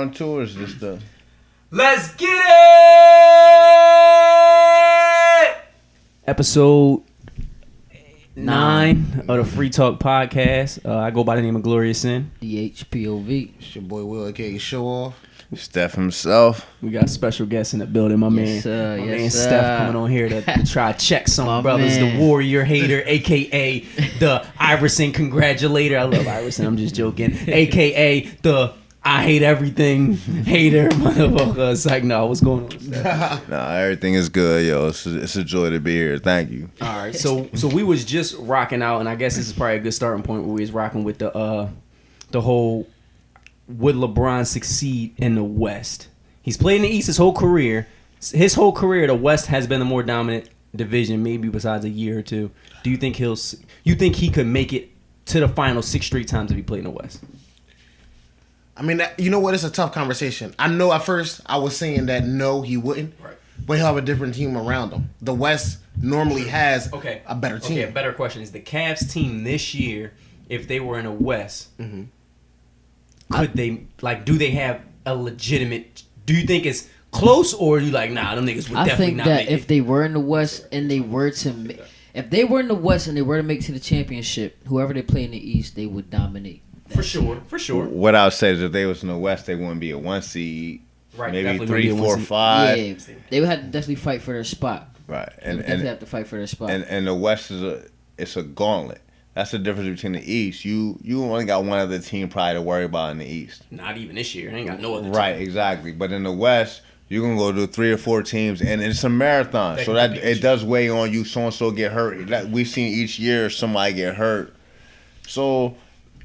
LeBron too, or is this the? Let's get it! Episode 9 of the Free Talk Podcast. I go by the name of Glorious Sin. DHPOV. It's your boy Will, aka Show Off. Steph himself. We got special guests in the building. My man Steph coming on here to try to check some brothers. Man. The Warrior Hater, a.k.a. the Iverson Congratulator. I love Iverson. I'm just joking. A.k.a. the I hate everything hater motherfucker. It's like, no, what's going on, Steph? Nah, everything is good, yo. It's a joy to be here. Thank you. All right, so we was just rocking out, and I guess this is probably a good starting point where we was rocking with the whole would LeBron succeed in the West? He's played in the East his whole career. His whole career, the West has been the more dominant division, maybe besides a year or two. Do you think you think he could make it to the final 6 straight times if he played in the West? I mean, you know what? It's a tough conversation. I know at first I was saying that no, he wouldn't. Right. But he'll have a different team around him. The West normally has a better team. Okay, a better question is the Cavs team this year, if they were in the West, could they, like, do they have a legitimate, do you think it's close, or are you like, nah, them niggas would definitely not make it? I think that if they were in the West and they were to, if they were in the West and they were to make it to the championship, whoever they play in the East, they would dominate. For sure. What I would say is if they was in the West, they wouldn't be a 1 seed. Right, maybe definitely 3, wouldn't be a 4, 1 5. Yeah, they would have to definitely fight for their spot. Right, They would definitely have to fight for their spot. And the West it's a gauntlet. That's the difference between the East. You only got one other team probably to worry about in the East. Not even this year. They ain't got no other team. Right, exactly. But in the West, you're gonna go to 3 or 4 teams, and it's a marathon. So that it does weigh on you. So and so get hurt. We've seen each year somebody get hurt. So.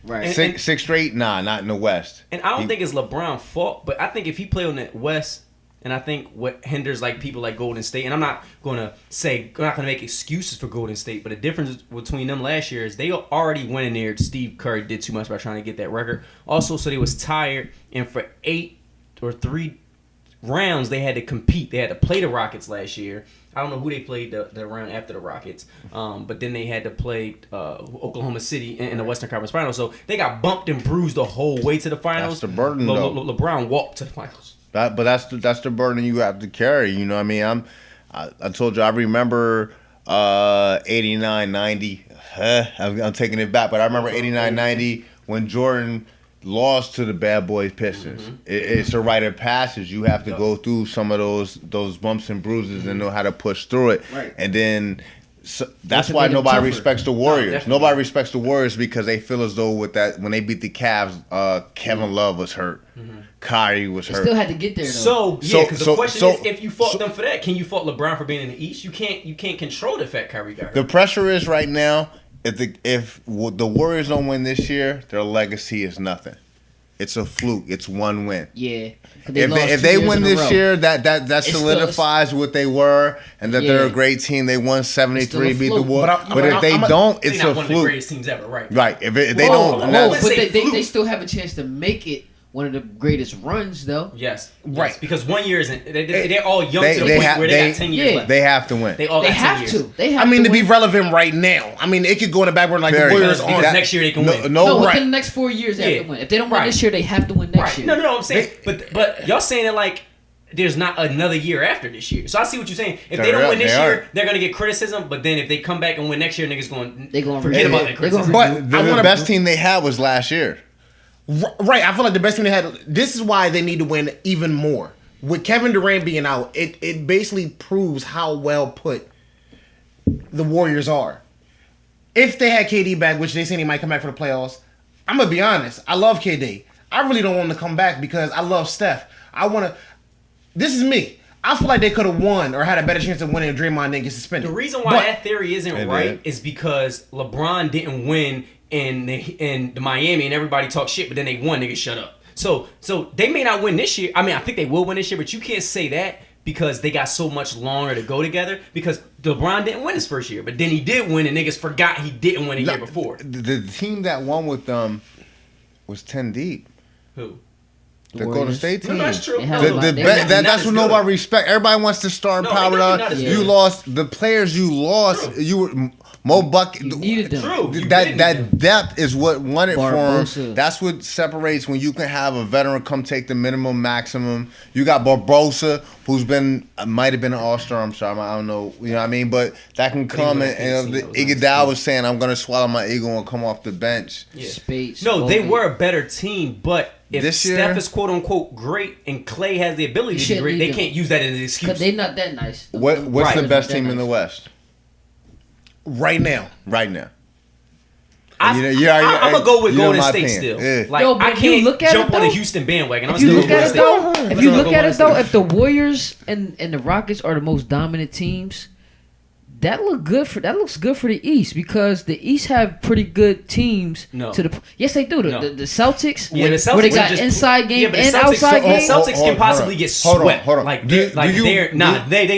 Right. Six straight? Nah, not in the West. And I don't think it's LeBron's fault, but I think if he played on the West, and I think what hinders like people like Golden State, and I'm not gonna make excuses for Golden State, but the difference between them last year is they already went in there. Steve Curry did too much by trying to get that record. Also, so they was tired, and for 8 or 3 rounds they had to compete. They had to play the Rockets last year. I don't know who they played the round after the Rockets, but then they had to play Oklahoma City in the Western Conference Finals. So they got bumped and bruised the whole way to the finals. That's the burden, though. LeBron walked to the finals. But that's the burden you have to carry. You know what I mean? I told you I remember 89, 90. I'm taking it back, but I remember 89, 90 when Jordan lost to the Bad Boys Pistons. It's a rite of passage. You have to go through some of those bumps and bruises and know how to push through it. Right. And then that's why nobody respects the Warriors. Nobody respects the Warriors because they feel as though with that when they beat the Cavs, Kevin Love was hurt. Kyrie was hurt. Still had to get there though. Because the question is, if you fought them for that, can you fault LeBron for being in the East? You can't control the fact Kyrie got hurt. The pressure is right now. If the Warriors don't win this year, their legacy is nothing. It's a fluke. It's one win. Yeah. If they win this year, that solidifies what they were and that they're a great team. They won 73, beat the Warriors. But if they don't, it's a one of the fluke. greatest teams ever, right? Right. If they don't, but they still have a chance to make it. One of the greatest runs, though. Yes. Right. Yes, because 1 year isn't. They're all young to the point where they got 10 years left. They have to win. They all got 10 have years. to. They have to be relevant right now. I mean, it could go in the backward like the Warriors because next year they can win. No, within the next 4 years they have to win. If they don't win this year, they have to win next year. No, I'm saying, but y'all saying it like there's not another year after this year. So I see what you're saying. If they don't win this year, they're gonna get criticism. But then if they come back and win next year, niggas going forget about that criticism. But the best team they had was last year. Right, I feel like the best team they had. This is why they need to win even more. With Kevin Durant being out, it basically proves how well put the Warriors are. If they had KD back, which they say he might come back for the playoffs, I'm gonna be honest. I love KD. I really don't want him to come back because I love Steph. This is me. I feel like they could have won or had a better chance of winning if Draymond didn't get suspended. The reason why that theory isn't right is because LeBron didn't win in the Miami and everybody talk shit, but then they won. Niggas shut up. So they may not win this year. I mean, I think they will win this year, but you can't say that because they got so much longer to go together. Because LeBron didn't win his first year, but then he did win, and niggas forgot he didn't win a year before. The team that won with them was 10 deep. Who? The Golden State team. No, that's true. That's what nobody respect. Everybody wants to star power. You lost the players. You lost. You were Mo Bucket. You needed them. True. You That did that need them. depth is what won it for Barbosa. him. That's what separates when you can have a veteran come take the minimum, maximum. You got Barbosa, who's might have been an All-Star. I'm sorry, I don't know. You know what I mean? But that can come and Iguodala was saying, "I'm gonna swallow my ego and come off the bench." Yeah. Space. No, they Obi. were a better team, but if This Steph year- is quote unquote great and Clay has the ability You to be shouldn't great, need they them. can't use that as an excuse. Cause they not that nice. What's Right. the best That team in the nice. West Right now. right now? I'm gonna go with Golden State still. Yeah. Like Yo, but I if you can't look at jump it, on the though- Houston bandwagon. I'm If you still look Golden at it State. though, I'm if still you gonna look go at Golden it though, State. if the Warriors and the Rockets are the most dominant teams, that looks good for the East because the East have pretty good teams. No. Yes, they do. No. The Celtics, Yeah, the Celtics where they got just- inside game yeah, but the and Celtics- outside the game. Celtics Hold can on, possibly get hold on, swept. hold on. Like Do they you-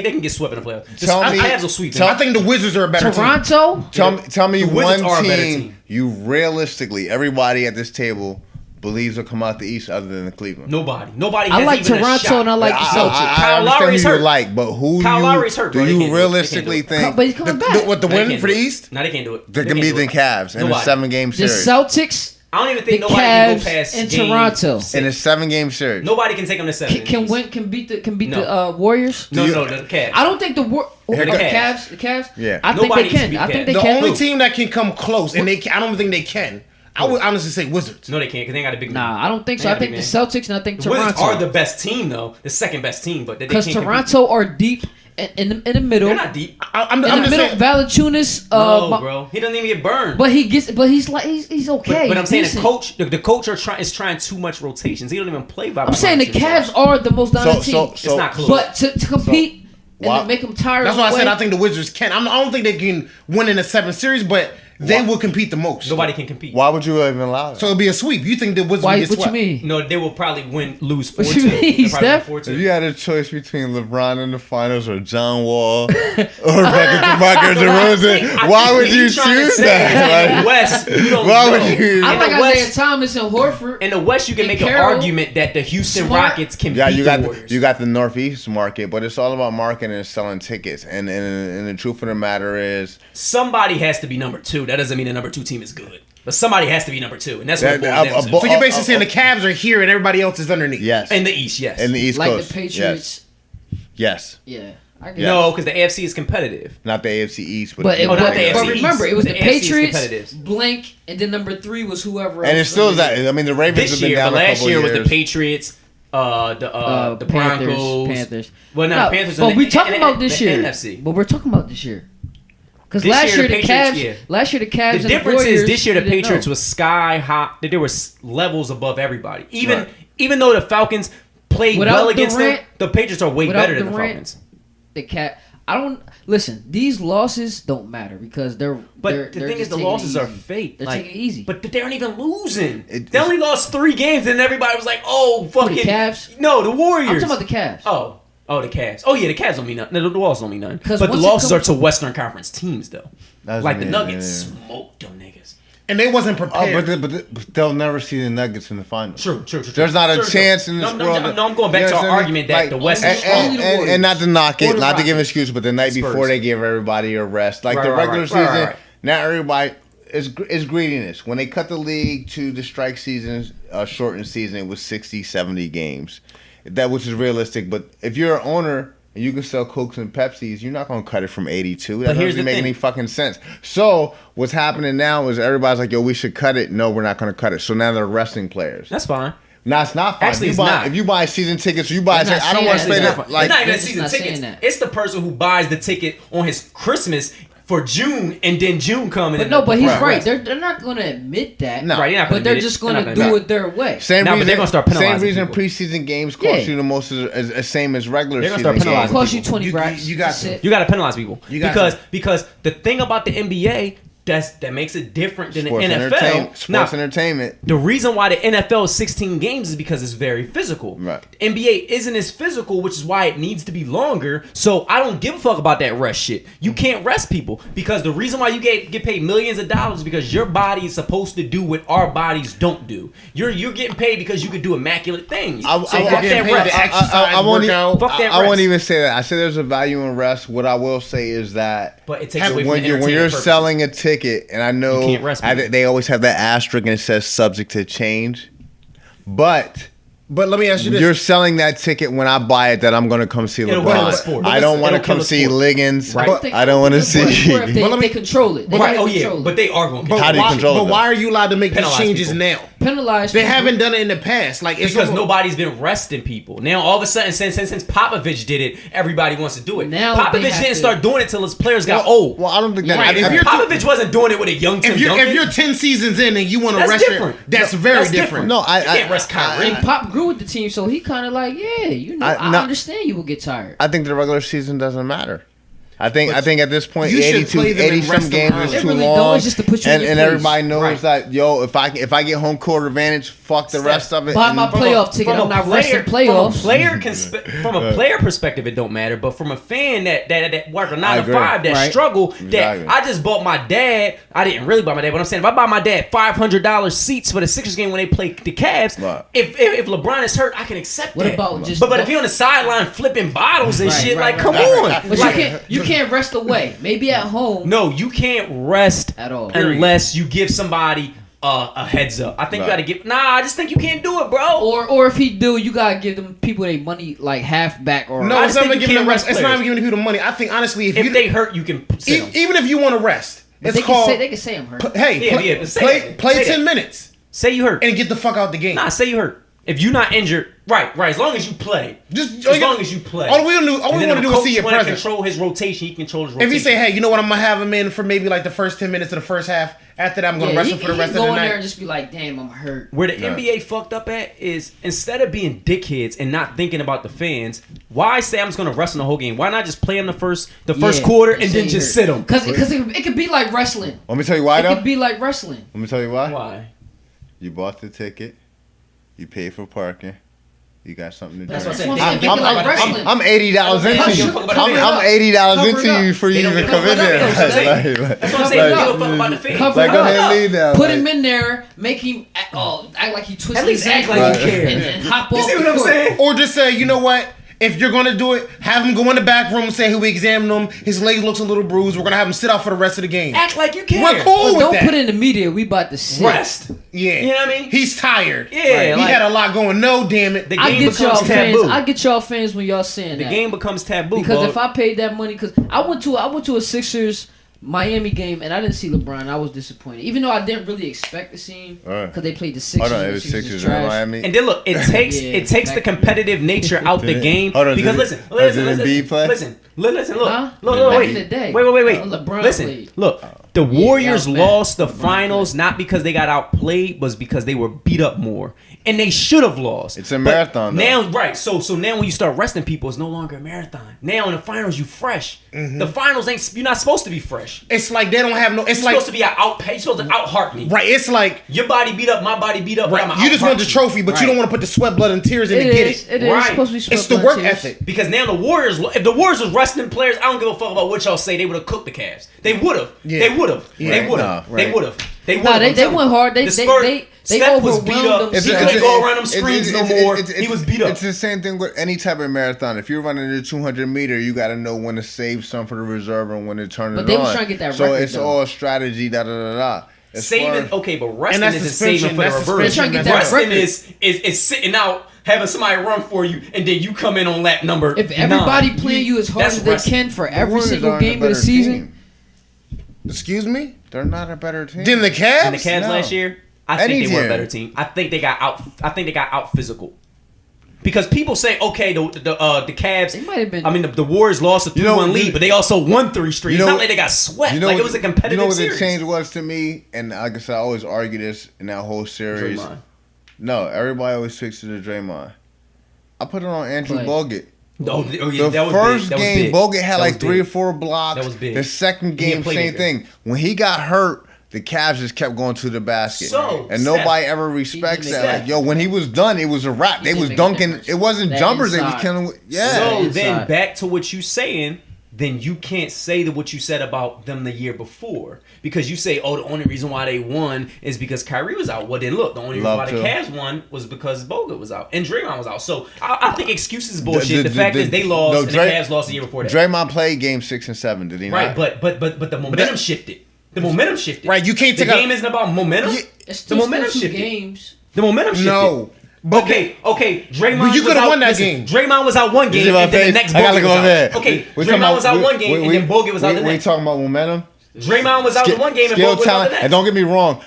can get swept in the playoffs. Tell me- I have will sweep them. I think the Wizards are a better team. Toronto, Tell me The Wizards are one a better team team. you realistically, everybody at this table believes will come out the East other than the Cleveland. Nobody. Nobody. I has like even a Toronto shot. and I like the Celtics. Kyle understand Lowry's who you hurt. like, but who Kyle do Lowry's hurt, bro. do They you can't do it. realistically They can't think but he's coming back. What the No, they win can't for do the it. East? No, they can't do it. they They can can't beat do the it. Cavs in a Nobody. 7-game The series? Celtics, I don't even the think nobody can go Cavs, past and game Toronto. six. In a 7-game series. Nobody can take them to 7. can beat the No. Warriors. No, you- the Cavs. I don't think the Here the the Cavs. The Cavs. Yeah. I think Nobody they can can. beat I think Cavs. they The can. only team that can come close, and I don't think they can. I would honestly say Wizards. No, they can't because they ain't got a big. Nah, I don't think so. They I got a think big the man. Celtics and I think The Wizards are Toronto. the best team though, the second best team, but they can't Because compete. Toronto are deep in the middle. They're not deep. I'm In the just middle, saying. No, Valanciunas. bro, he doesn't even get burned. But he's like he's okay. But I'm He's saying decent. the coach is trying too much rotations. He don't even play by. I'm saying the Cavs are the most dominant team. It's not close. But to compete why- and to make them tired. That's of why I the said way, I think the Wizards can. I don't think they can win in a 7 series, but they will compete the most. Nobody can compete. Why would you even allow that? So it'll be a sweep. You think the Wizards Why? will get What you swept? mean? No, they will probably lose 4-2. What you mean, They'll probably Steph? win If 4-2. you had a choice between LeBron in the finals or John Wall or fucking DeMarcus DeRozan, why would you choose In the that? West, you don't Why know. would you- I In like the Isaiah West, Thomas and Horford. in the West, you can and make an Carroll, argument that the Houston Smart. Rockets can Yeah, beat you the got Warriors. you got the Northeast market, but it's all about marketing and selling tickets. And the truth of the matter is, Somebody has to be number 2. That doesn't mean the number 2 team is good. But somebody has to be number 2, and that's what it boils down to. So you're basically saying the Cavs are here and everybody else is underneath. yes, In the East, yes. in the East like Coast, the Patriots. yes, Yeah, I get No, because the AFC is competitive. not the AFC East, But, the it, not but, the AFC but remember, East. it was The the, AFC is Patriots, competitive. blank, and then number 3 was whoever. and it else still is was that. underneath. I mean, the Ravens This have been year, down but a last couple year was years. the Patriots, the Broncos, Panthers. Well, no, No, Panthers. but in we the- talking in about the this year. NFC. But we're talking about this year. Because This last year, year the the Patriots, Cavs, yeah. last year the Cavs, The and difference the Warriors, is this year the we didn't Patriots know. was sky high. That there were levels above everybody. Right. Even though the Falcons played Without well against them, Durant- the Patriots are way without better than the Durant, Falcons. the cat. I don't listen. These losses don't matter because they're. But they're, the they're thing just is, the taking it losses are easy. fake. They're Like, taking it easy. But they aren't even losing. It- They only lost 3 games, and everybody was like, "Oh, fucking Cavs? No, the Warriors. I'm talking about the Cavs. Oh, the Cavs. Oh yeah, the Cavs don't mean nothing. The Walls don't mean nothing. 'Cause But the once it losses are comes- to Western Conference teams, though. That's Like the me, Nuggets yeah. smoked them niggas. And they wasn't Oh, prepared. but they'll never see the Nuggets in the finals. True. There's not a True. chance in this No, world. No, I'm going back You to our understand me? argument that the West is only strong. the and not to knock Or it, the not to give an Rockets. excuse, but the night before Spurs. they give everybody a rest, like Right, the right, regular right, season. right, right. Now everybody is greediness. When they cut the league to the strike season, shortened season, it was 60, 70 games. That which is realistic. But if you're an owner and you can sell Cokes and Pepsis, you're not going to cut it from 82. That here's doesn't the make thing. any fucking sense. So what's happening now is everybody's like, yo, we should cut it. No, we're not going to cut it. So now they're resting players. That's fine. No, it's not fine. Actually, If it's you buy, not. If you buy season tickets, you buy. They're not I don't saying want to that. say It's that. not- Like, it's not even this is season not saying tickets. that. It's the person who buys the ticket on his Christmas for June, and then June coming. But no, but he's right. They're not going to admit that. No. Right, you're not gonna But they're admit it. just They're going not to gonna do admit it their way. Same No, but reason, they're gonna start penalizing Same reason people. preseason games cost Yeah. you the most is same as regular They're gonna season start penalizing games. Cost you 20 You- racks. you got That's to. it. You got to penalize people You got because the thing about the NBA, that makes it different than Sports the NFL. Sports entertainment. The reason why the NFL is 16 games is because it's very physical. Right. NBA isn't as physical, which is why it needs to be longer. So I don't give a fuck about that rest shit. You can't rest people because the reason why you get paid millions of dollars is because your body is supposed to do what our bodies don't do. You're getting paid because you can do immaculate things. I won't even say that. I say there's a value in rest. What I will say is that, but it takes away from when you're selling a ticket, and I know they always have that asterisk and it says subject to change, but let me ask you this: you're selling that ticket when I buy it that I'm going to come see LeBron. I don't want to come see Liggins. Right. I don't want to see. They control it. Right? Oh yeah, but they are going. How do you control it? But why are you allowed to make these changes people now? Penalize. They haven't done it in the past. Like it's because nobody's been resting people. Now all of a sudden, since Popovich did it, everybody wants to do it. Now Popovich didn't start doing it till his players got old. Well, I don't think that. Right. If Popovich wasn't doing it with a young Tim Duncan, if you're 10 seasons in and you want to rest, that's very different. No, I can't rest Kyrie. And Pop grew with the team, so he kind of like, I understand you will get tired. I think the regular season doesn't matter. I think at this point, 80 some games is too long, just to put you in your and place. everybody knows that if I get home court advantage, fuck the rest of it. Buy my playoff ticket. I'm not resting playoffs. From a player perspective, it don't matter. But from a fan that work a 9 to 5 that struggle, that I just bought my dad. I didn't really buy my dad, but I'm saying if I buy my dad $500 seats for the Sixers game when they play the Cavs, if LeBron is hurt, I can accept that. About just? But if you're on the sideline flipping bottles and shit, come on. But you can't rest away. Maybe at home. No, you can't rest at all unless you give somebody a heads up. I think you gotta give. I just think you can't do it, bro. Or if he do, you gotta give them people their money like half back. Or no, it's not even giving them rest. It's not even giving people the money. I think honestly, if they hurt, you can sit them. Even if you want to rest, they can say I'm hurt. Play 10 minutes. Say you hurt and get the fuck out the game. Say you hurt. If you're not injured, right. As long as you play, as long as you play. All we want to do is see your presence. Control his rotation. He controls his rotation. If he say, "Hey, you know what? I'm gonna have him in for maybe like the first 10 minutes of the first half. After that, I'm gonna rest him for the rest of the night." Go in there and just be like, "Damn, I'm hurt." Where the NBA fucked up at is instead of being dickheads and not thinking about the fans, why say I'm just gonna rest in the whole game? Why not just play him the first quarter and then just sit him? Because it could be like wrestling. Let me tell you why. Though it could be like wrestling. Let me tell you why. Why? You bought the ticket. You paid for parking. You got something to do. That's what I'm saying. I'm $80 into you. I'm $80 into you for you to come in there. That's what I'm saying. You don't fuck about the fans. Go ahead and leave now. Put him in there. Make him act like he twisted his ankle like you care and hop off. You see what I'm saying? Or just say, you know what? If you're gonna do it, have him go in the back room and say we examine him. His leg looks a little bruised. We're gonna have him sit out for the rest of the game. Act like you care. We're cool with don't that. Put in the media. We about to sit. Rest. Yeah. You know what I mean? He's tired. Yeah. He had a lot going. No, damn it. The game becomes taboo. I get y'all fans when y'all saying that. The game becomes taboo. Because if I paid that money, because I went to a Sixers Miami game and I didn't see LeBron. I was disappointed, even though I didn't really expect to see him because they played the Sixers. It was Sixers in Miami. And then look, it takes the competitive nature out the game because listen, look. Back in the day. Wait. LeBron listen, played. look. The Warriors lost the finals not because they got outplayed, but because they were beat up more. And they should have lost. It's a marathon now, right. So now when you start resting people, it's no longer a marathon. Now in the finals, you fresh. Mm-hmm. The finals you're not supposed to be fresh. It's like they don't have no. It's you're supposed to be you're supposed to out-heart me. Right. It's like your body beat up, my body beat up. Right. You just want the trophy, but you don't want to put the sweat, blood, and tears in to get it. It is supposed to be sweat, it's the work ethic. Because now the Warriors, if the Warriors was resting players, I don't give a fuck about what y'all say. They would have cooked the Cavs. They would have. Yeah. They would have. Yeah. They would have. Right. They would have. They went hard. They Steph was beat up. He couldn't go around them screens no more. He was beat up. It's the same thing with any type of marathon. If you're running the 200 meter, you got to know when to save some for the reserve and when to turn it on. But they was trying to get that so record, it's all strategy. Saving, but resting isn't saving for the reverse. They're trying to get that resting record. is sitting out, having somebody run for you, and then you come in on lap number. If everybody playing you as hard as they can for every single game of the season. Excuse me? They're not a better team than the Cavs. And the Cavs last year, I think they were a better team. I think they got out physical. Because people say, okay, the Cavs. They might have been. I mean, the Warriors lost a 3-1 lead, but they also won 3 straight. It's not like they got swept. It was a competitive series. You know what the change was to me? And like I said, I always argue this in that whole series. Draymond. No, everybody always fixes the Draymond. I put it on Andrew Bogut. The first game, Bogut had like 3 or 4 blocks. That was big. The second game, same thing. When he got hurt, the Cavs just kept going to the basket. And nobody ever respects that. Like, yo, when he was done, it was a wrap. They was dunking. It wasn't jumpers they was killing. Yeah. So then back to what you saying, then you can't say that what you said about them the year before. Because you say, oh, the only reason why they won is because Kyrie was out. Well, then look, the only reason why the Cavs won was because Bogut was out. And Draymond was out. So I think excuses is bullshit. The fact is they lost and the Cavs lost the year before that. Draymond played game 6 and 7, did he not? Right, but the momentum shifted. The momentum shifted. Right, you can't take the game isn't about momentum. The momentum shifted. Games. The momentum shifted. No. Okay. Draymond. You could have won that game. Draymond was out one game, and then the next Bogut was out. Okay, Draymond was out one game, and then Bogut was out the next. We talking about momentum? Draymond was out in one game, and Bogut was out the next. And don't get me wrong.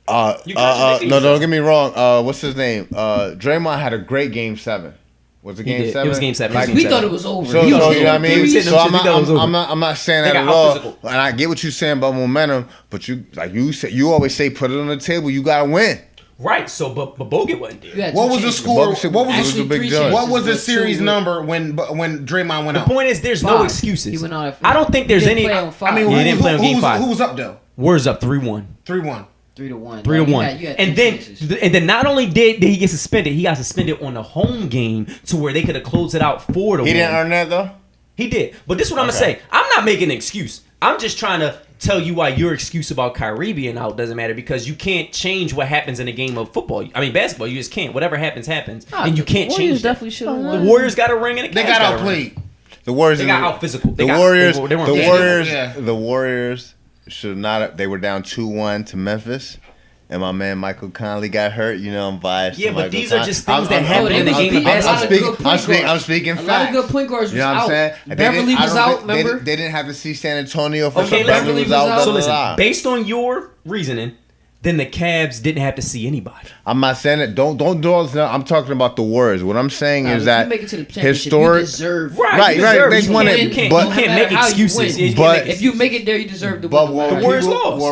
No, don't get me wrong. What's his name? Draymond had a great game 7. Was it game 7? It was game 7. Like, we thought it was over. So you know what I mean? So I'm not saying that at all. And I get what you're saying about momentum, but you always say put it on the table. You gotta win. Right. So, but Bogut wasn't there. What was the score? What was the series number when Draymond went out? The point is, there's no excuses. I don't think there's any. I mean, he didn't play on game 5. Who was up though? Warriors up 3-1. 3-1. 3-1. 3-1. And then not only did he get suspended, he got suspended on the home game to where they could have closed it out 4-1. He didn't earn that though. He did. But this is what I'm gonna say. I'm not making an excuse. I'm just trying to tell you why your excuse about Kyrie being out doesn't matter, because you can't change what happens in a game of football. I mean, basketball, you just can't. Whatever happens, and you can't change that. Definitely should have won. The Warriors got a ring and the Cavs got outplayed. The Warriors. They got out physical. The Warriors should not. They were down 2-1 to Memphis. And my man Michael Conley got hurt. You know, I'm biased. Yeah, but these are just things that happen in the game of basketball. I'm speaking facts. A lot of good point guards was out. You know what I'm saying? Beverly was out, remember? They didn't have to see San Antonio for Beverly was out. So listen, based on your reasoning, then the Cavs didn't have to see anybody. I'm not saying it. Don't do all this. I'm talking about the Warriors. What I'm saying is that historic. Right. They won it. You can't make excuses. But if you make it there, you deserve to win. But the Warriors lost.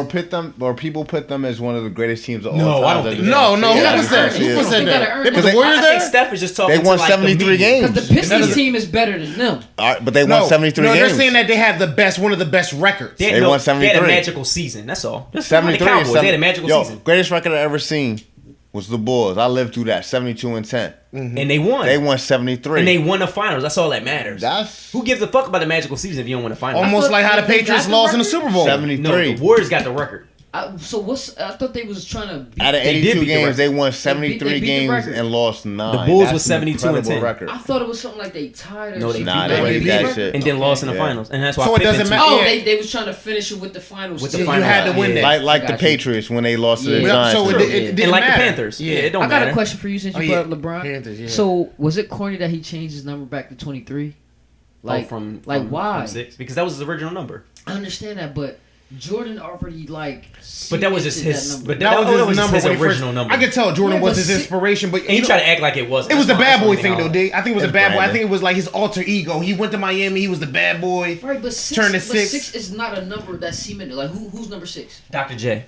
Or people put them as one of the greatest teams of all time. No, I don't think. No. Who said that? Because the Warriors there. I think Steph is just talking. They won 73 games. Because the Pistons team is better than them. All right, but they won 73 games. No, they're saying that they have one of the best records. They won 73. They had a magical season. That's all. 73. They had a magical season. Greatest record I ever seen was the Bulls. I lived through that, 72-10. Mm-hmm. And they won. They won 73. And they won the finals. That's all that matters. Who gives a fuck about the magical season if you don't win the finals? Almost like how the Patriots lost in the Super Bowl. 73. No, the Warriors got the record. I thought they was trying to beat. Out of 82 games, they won 73 games and lost 9. The Bulls was 72-10. Record. I thought it was something like they tied. No, they beat that shit. And then lost in the finals. And that's why. So it doesn't matter. Oh, they was trying to finish it with the finals. With the finals. You had to win that. Like the Patriots when they lost to the Giants. So it didn't like matter. the Panthers. Yeah, it don't matter. I got a question for you since you brought up LeBron. Panthers, yeah. So was it corny that he changed his number back to 23? Why? From 6? Because that was his original number. I understand that, but Jordan already but that was just his. But that was his number. His original number. I could tell Jordan was his inspiration, but he tried to act like it wasn't. It was the bad boy thing, though, D. I think it was a bad boy. I think it was like his alter ego. He went to Miami. He was the bad boy. Right, but 6 turned to 6. 6 is not a number that's cemented. Like who's number 6? Dr. J.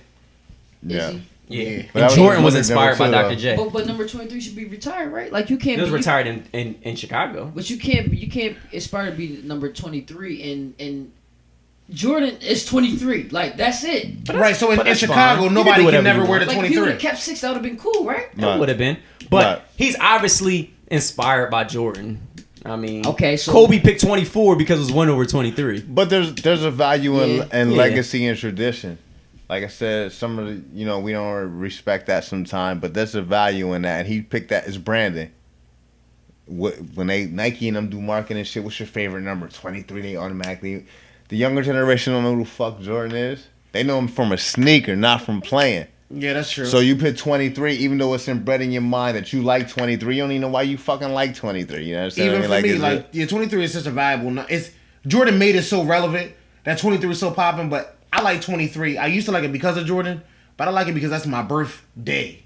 Yeah. Yeah. And Jordan was inspired by Dr. J. But number 23 should be retired, right? Like you can't. It was retired in Chicago. But you can't aspire to be number 23 and Jordan is 23. Like that's it. Right. So in Chicago, nobody can never wear the 23. If you would have kept 6, that would have been cool, right? It would have been. But he's obviously inspired by Jordan. I mean, okay, so Kobe picked 24 because it was 1 over 23. But there's a value in legacy and tradition. Like I said, some of the, we don't respect that sometimes, but there's a value in that. And he picked that as branding. When Nike and them do marketing and shit, what's your favorite number? 23. They automatically. The younger generation don't know who the fuck Jordan is. They know him from a sneaker, not from playing. Yeah, that's true. So you put 23, even though it's inbred in your mind that you like 23, you don't even know why you fucking like 23. You know what I'm saying? Even for me, 23 is such a valuable. Jordan made it so relevant that 23 is so popping, but I like 23. I used to like it because of Jordan, but I like it because that's my birthday.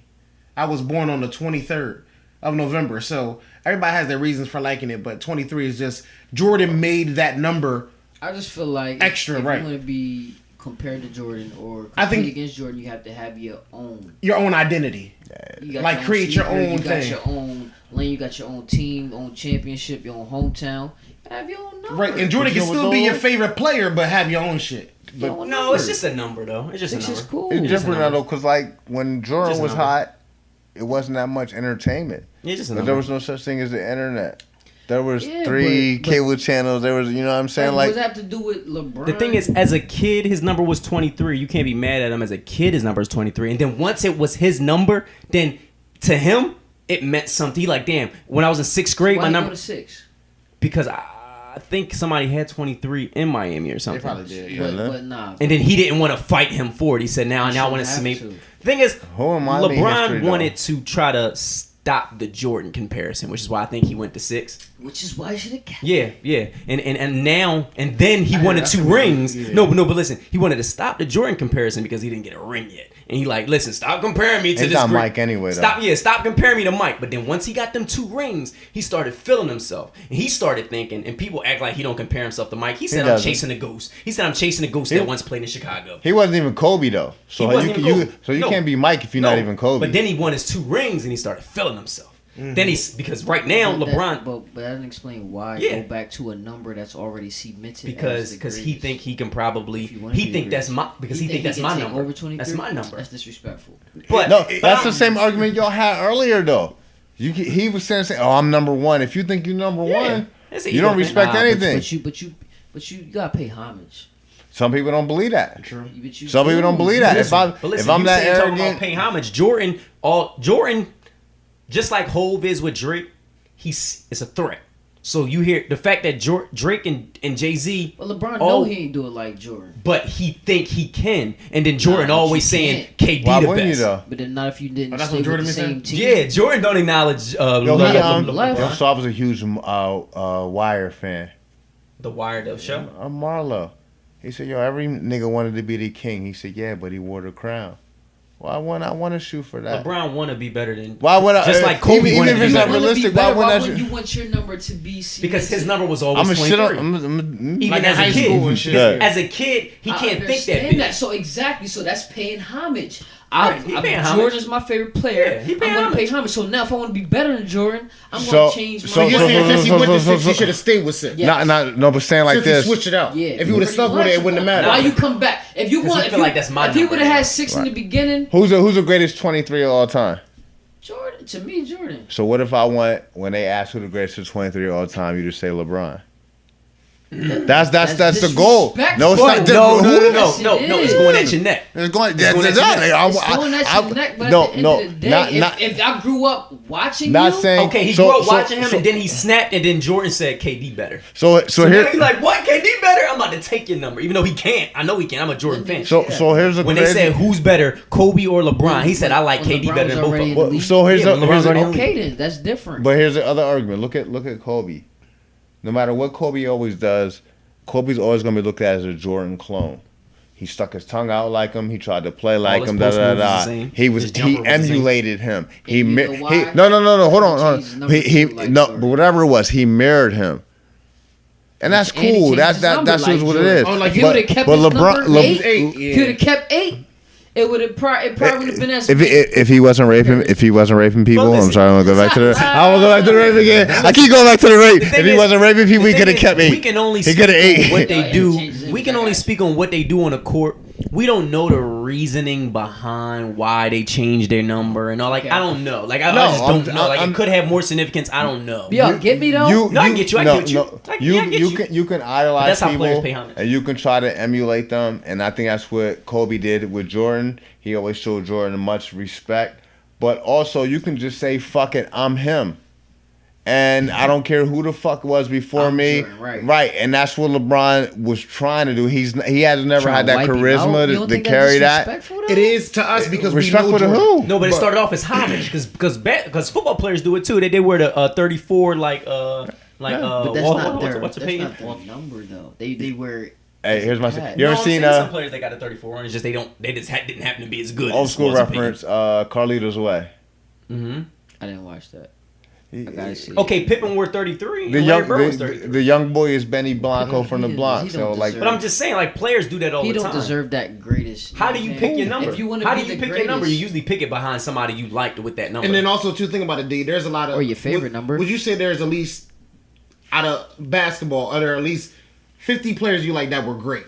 I was born on the 23rd of November, so everybody has their reasons for liking it, but 23 is just Jordan made that number. I just feel like extra, if right? you want to be compare to Jordan or I compete think- against Jordan, you have to have your own. Your own identity. You got Like, your own create your sneaker, own You got thing. your own lane. You got your own team, own championship, your own hometown. Have your own number. Right, and Jordan You can know still what, be though? your favorite player, but have your own shit. Your own No, number. it's just a number though. It's just a It's number. just cool. It's just a different now number. though, because like when Jordan Just a was number. hot, it wasn't that much entertainment. Yeah, just a But number. there was no such thing as the internet. There was Yeah, 3 but- cable channels. There was, you know what I'm saying? What Like, does that have to do with LeBron? The thing is, as a kid, his number was 23. You can't be mad at him. As a kid, his number is 23. And then once it was his number, then to him, it meant something. He like, damn, when I was in 6th grade, why my you number... go to 6? Because I think somebody had 23 in Miami or They something. probably did. Yeah. But nah. And then he didn't want to fight him for it. He said, now I shouldn't want to have make... to. The thing is, Who in Miami history, LeBron though? wanted to try to stop the Jordan comparison, which is why I think he went to 6. Which is why I should have kept. Yeah. And now, and then he wanted that's 2 what- rings. yeah. No, but listen, he wanted to stop the Jordan comparison because he didn't get a ring yet. And he like, listen, stop comparing me to He's this. not group. Mike anyway, though. Stop comparing me to Mike. But then once he got them 2 rings, he started feeling himself. And he started thinking, and people act like he don't compare himself to Mike. He said, I'm doesn't. chasing a ghost. He said, I'm chasing a ghost that once played in Chicago. he wasn't even Kobe though. So He wasn't you, even you, Kobe. so you No. can't be Mike if you're not even Kobe. But then he won his 2 rings and he started feeling himself. Then he's, because right now, But LeBron... But that doesn't explain why Yeah. go back to a number that's already cemented. because as the he greatest. think he can probably If you wanna be he think the that's greatest. my because he think that's can my take number. Over 23? That's my number. That's disrespectful. But no, but that's I'm- the same argument y'all had earlier though. He was saying, "Oh, I'm number 1." If you think you're number Yeah. 1, That's an you ego don't thing. respect Nah, anything. But you gotta pay homage. Some people don't believe that. True. But you Some people don't believe that. Listen, If but listen, if I'm you that saying talking about arrogant, paying homage, Jordan, just like Hove is with Drake, it's a threat. So you hear the fact that Drake and Jay-Z, But LeBron Oh. know he ain't do it like Jordan. but he think he can, and then Jordan Nah, always you saying can't. KD why the wouldn't you best. though? But then not if you didn't Oh, that's stay what with Jordan the be same saying? team. Yeah, Jordan don't acknowledge Yo, love he, from left. LeBron. so I was a huge Wire fan. The Wired Up show. Marlo. He said, "Yo, every nigga wanted to be the king." He said, "Yeah, but he wore the crown." Well, I want to shoot for that. LeBron want to be better than. Why would I? Just like Kobe even wanted if to it's be not better. realistic, Why why would wouldn't you want your number to be cemented? Because his number was always I'm a 23. shit on. Even Like as in high a kid, school and shit. Yeah. as a kid, he I can't think that understand big. So exactly, so that's paying homage. Right, he paying homage. Jordan's my favorite player. Yeah, he I'm paying gonna pay homage. homage. So now, if I want to be better than Jordan, I'm So- gonna change my. so- So you're so- saying since he so- went to so- 6, he so- should have stayed with 6. Yeah. No, but saying like Since this. he switched it out. Yeah, If he would have stuck with it, it wouldn't have mattered. Why you come back? If you 'Cause want, he if feel you, like that's my if he number would have had now. 6 in the beginning, Who's the greatest 23 of all time? Jordan to me, Jordan. So what if I want when they ask who the greatest 23 of all time, you just say LeBron? That's the goal. No, it's not. No, Yes, no, it it's is. going at your neck. It's going. It's going at your neck. It's going at your neck, but no, at the end no, of the day, not if I grew up watching not you, saying. Okay, he so- grew up so- watching him, so- and then he snapped, and then Jordan said KD better. So So now here. he's like, what? KD better? I'm about to take your number, even though he can't. I know he can. I'm a Jordan fan. So here's a When they crazy. said who's better, Kobe or LeBron, he said I like when KD LeBron better was than both already of in them. the league. So here's Yeah, a but here's LeBron's already a, in the okay, then that's different. but here's the other argument. Look at Kobe. No matter what Kobe always does, Kobe's always gonna be looked at as a Jordan clone. He stuck his tongue out like him. He tried to play like his him. post moves was the Da. same. He His jumper was the same. emulated him. And you know He why? no. Hold on. Changed his number He to like no. Jordan. But whatever it was, he mirrored him. And that's And he cool. changed That's his that. number That's like just what it Jordan. is. Oh, like if he But- would have kept but his LeBron- number Le- 8, eight, if yeah. he would have kept 8, it would have probably would have been as If he wasn't raping people, But I'm listen, sorry, I'm gonna go back to the. I'm gonna go back to the rape again. I keep going back to the rape. thing If he is- wasn't raping people, he The could have thing kept is, me. We can only He speak could have on ate. what they Yeah, do. changes it We can back. only speak on what they do on the court. We don't know the reasoning behind why they changed their number and all. Like, I don't know. Like, I just don't know. Like, it could have more significance. I don't know. Yo, get me though. No, I get you. I get you. You I get you. can idolize That's how players people pay homage. and you can try to emulate them, and I think that's what Kobe did with Jordan. He always showed Jordan much respect, but also you can just say "fuck it, I'm him," and I don't care who the fuck was before I'm me. Jordan, right. and that's what LeBron was trying to do. He has never Trying had to that wipe him out. charisma You don't to think carry that's that. disrespectful, though? It is to us because we know Respectful to Jordan. who? No, but it started off as homage because football players do it too. They wear the 34 like But that's not their, what's the that's pay? not their number though. They wear. Hey, here's my. Yeah. You ever I'm seen saying some players that got a 34 on? It's just they just didn't happen to be as good. old as school Walter Payton. reference? Carlito's Way. Mm-hmm. I didn't watch that. I gotta see. Okay, Pippen wore 33. The and young Larry Bird was 33. the young boy is Benny Blanco from the He Bronx. don't So like, deserve- But I'm just saying, like players do that all he the time. don't deserve that greatest. How do you pick your number? If you want How to do be you the pick your number? You greatest- usually pick it behind somebody you liked with that number. And then also, too, think about it, D. There's a lot of... Or your favorite number. Would you say there's at least, out of basketball, are there at least 50 players you like that were great?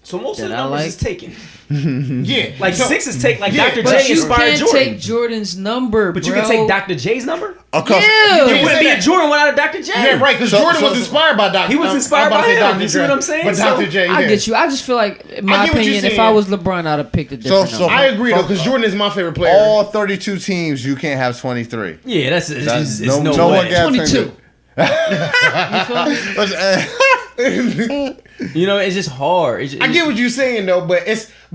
so most of the that I numbers like? is taken. Yeah. Like so, 6 is taken. Like Yeah, Dr. but J You inspired can't Jordan. take Jordan's number, But bro. you can take Dr. J's number? of course, Yeah. It wouldn't be a that. Jordan without a Dr. J. Yeah, right, because So- Jordan so- was inspired by Dr. He was inspired I'm about to by say him. Dr. You see J. what I'm saying? But So- Dr. J, I yeah. get you. I just feel like, in my I get what you're opinion, if saying. I was LeBron, I'd have picked a different so number. I agree, though, because From- Jordan is my favorite player. all 32 teams, you can't have 23. Yeah, that's That's- it's no no way. one gets 22. You feel me? You know, it's just hard. I get what you're saying though, but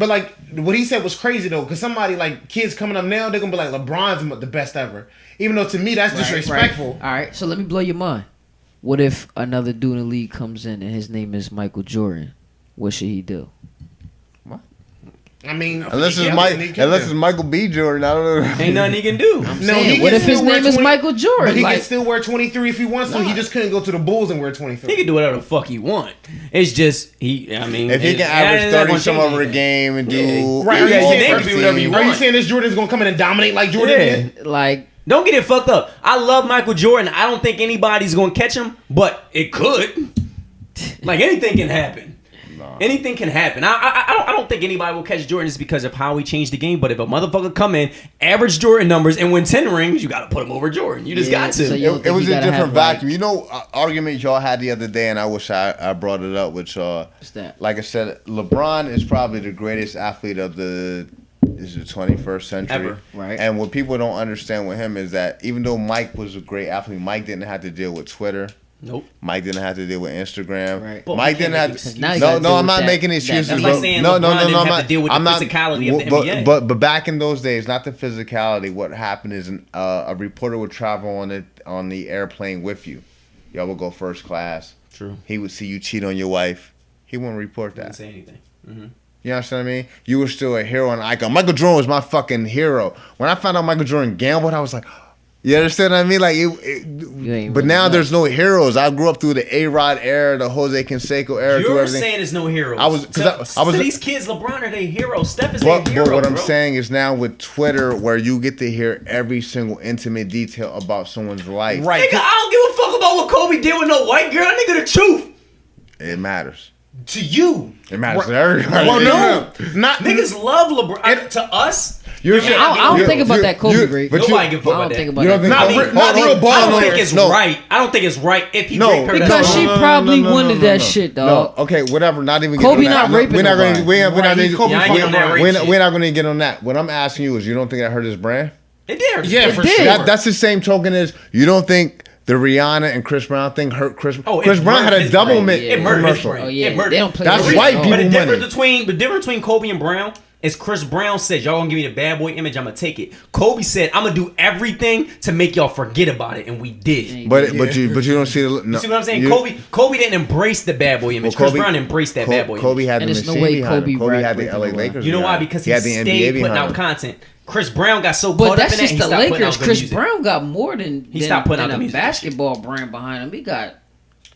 like what he said was crazy though, because somebody like kids coming up now, they're gonna be like LeBron's the best ever, even though to me that's disrespectful. All right, so let me blow your mind. What if another dude in the league comes in and his name is Michael Jordan? What should he do? I mean, Unless yeah, it's Michael B. Jordan, I don't know. Ain't nothing he can do. No, Saying, he what can if his still wear name is 20 Michael Jordan? But he Like, can still wear 23 if he wants to. He just couldn't go to the Bulls and wear He 23. can do whatever the fuck he want. It's just I mean, If he can average 30 some over a game and do Right, Yeah, are you your name can be whatever you Are you want. saying this Jordan's gonna come in and dominate like Jordan did? like, Don't get it fucked up. I love Michael Jordan. I don't think anybody's gonna catch him, but it could. Like anything can happen. Anything can happen. I don't think anybody will catch Jordan just because of how he changed the game. But if a motherfucker come in, average Jordan numbers, and win 10 rings, you got to put him over Jordan. You just Yeah, got to. so you don't It think was he a gotta different have, like- vacuum. You know, argument y'all had the other day, and I wish I brought it up with y'all. What's that? Like I said, LeBron is probably the greatest athlete of the 21st century. Ever. Right. And what people don't understand with him is that even though Mike was a great athlete, Mike didn't have to deal with Twitter. Nope. Mike didn't have to deal with Instagram. Right. But Mike we can't didn't have make to. excuses. Now you No, gotta no, deal I'm with not that- making that- excuses. That's bro. like saying no, LeBron no, no, didn't no, I'm have to not. deal with the I'm not. physicality of the but, NBA. But back in those days, not the physicality. What happened is a reporter would travel on the airplane with you. Y'all would go first class. True. He would see you cheat on your wife. He wouldn't report Didn't that. say anything. You understand what I mean? You were still a hero and icon. Michael Jordan was my fucking hero. When I found out Michael Jordan gambled, I was like, you understand what I mean? Like, ain't but really now know. there's no heroes. I grew up through the A-Rod era, the Jose Canseco era, through You're everything. saying there's no heroes. I was- 'cause I was- to these kids, LeBron are their heroes. Steph is But their hero. what I'm bro. saying is now with Twitter, where you get to hear every single intimate detail about someone's life, Right. Nigga, I don't give a fuck about what Kobe did with no white girl. Nigga, the truth. it matters. To you. It matters to everybody. Well, no, not Niggas love LeBron. To us, You're Yeah, I don't think about that Kobe great. but nobody give a fuck I about don't that. think about You don't that. think Not Kobe- me. not hold real on, ball I don't hold think on. it's No. right. I don't think it's right if he No, raped her. Because that's she wrong. probably wanted that shit, dog. No, okay, whatever. Not even. Kobe getting on not that. raping We're not going. nobody. We're not Right, going. Kobe Yeah, I ain't getting on that rape shit. We're not going to get on that. What I'm asking you is, you don't think that hurt his brand? It did. Yeah, for did. sure. That's the same token as you don't think the Rihanna and Chris Brown thing hurt Chris. Oh, it Chris Brown had murdered a his double brand. mint It murdered his commercial. brand. Oh, yeah. It murdered. They don't play That's that white shit, people But the money. difference between Kobe and Brown is Chris Brown said, y'all gonna give me the bad boy image, I'm gonna take it. Kobe said, I'm gonna do everything to make y'all forget about it, and we did. But you don't see the. No, You see what I'm saying? Kobe didn't embrace the bad boy image. Chris Brown embraced that bad boy Kobe image. had And the there's no machine way behind Kobe him. Kobe had the rapped LA with the Lakers. You know why? behind him. Because he had the stayed NBA putting behind out him. content. Chris Brown got so But caught that's up in that, just he the stopped putting Lakers. out good Chris music. Brown got more than stopped putting out than the a music. basketball brand behind him. He got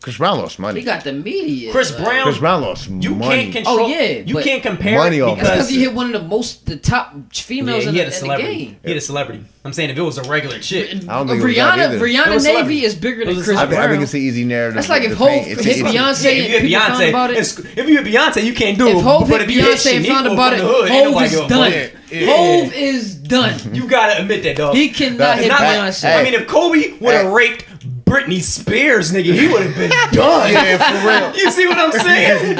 Chris Brown lost money. the media. Chris like- Brown. Chris Brown lost You money. can't control. Oh, yeah, you but- can't compare Money it off That's because because he hit one of the top females yeah, in he the had a in the celebrity. game. He had a celebrity. I'm saying if it was a regular chick, I don't think it was that either. It Rihanna was Navy celebrity. is bigger It than was Chris I Brown. think it's an easy narrative. That's like to if Hov paint. It's hit easy. Beyonce Yeah, and if you people hit found about it. if you hit Beyonce, you can't do If it. Hov But hit if you hit Beyonce and found Shaniqua about it, from the hood, ain't Hov nobody is give a done. fuck. Yeah. Hov is done. You gotta admit that, dog. He cannot That- hit not- Beyonce. Hey. I mean, if Kobe would have raped Britney Spears, nigga, he would have been done. Yeah, for real. You see what I'm saying?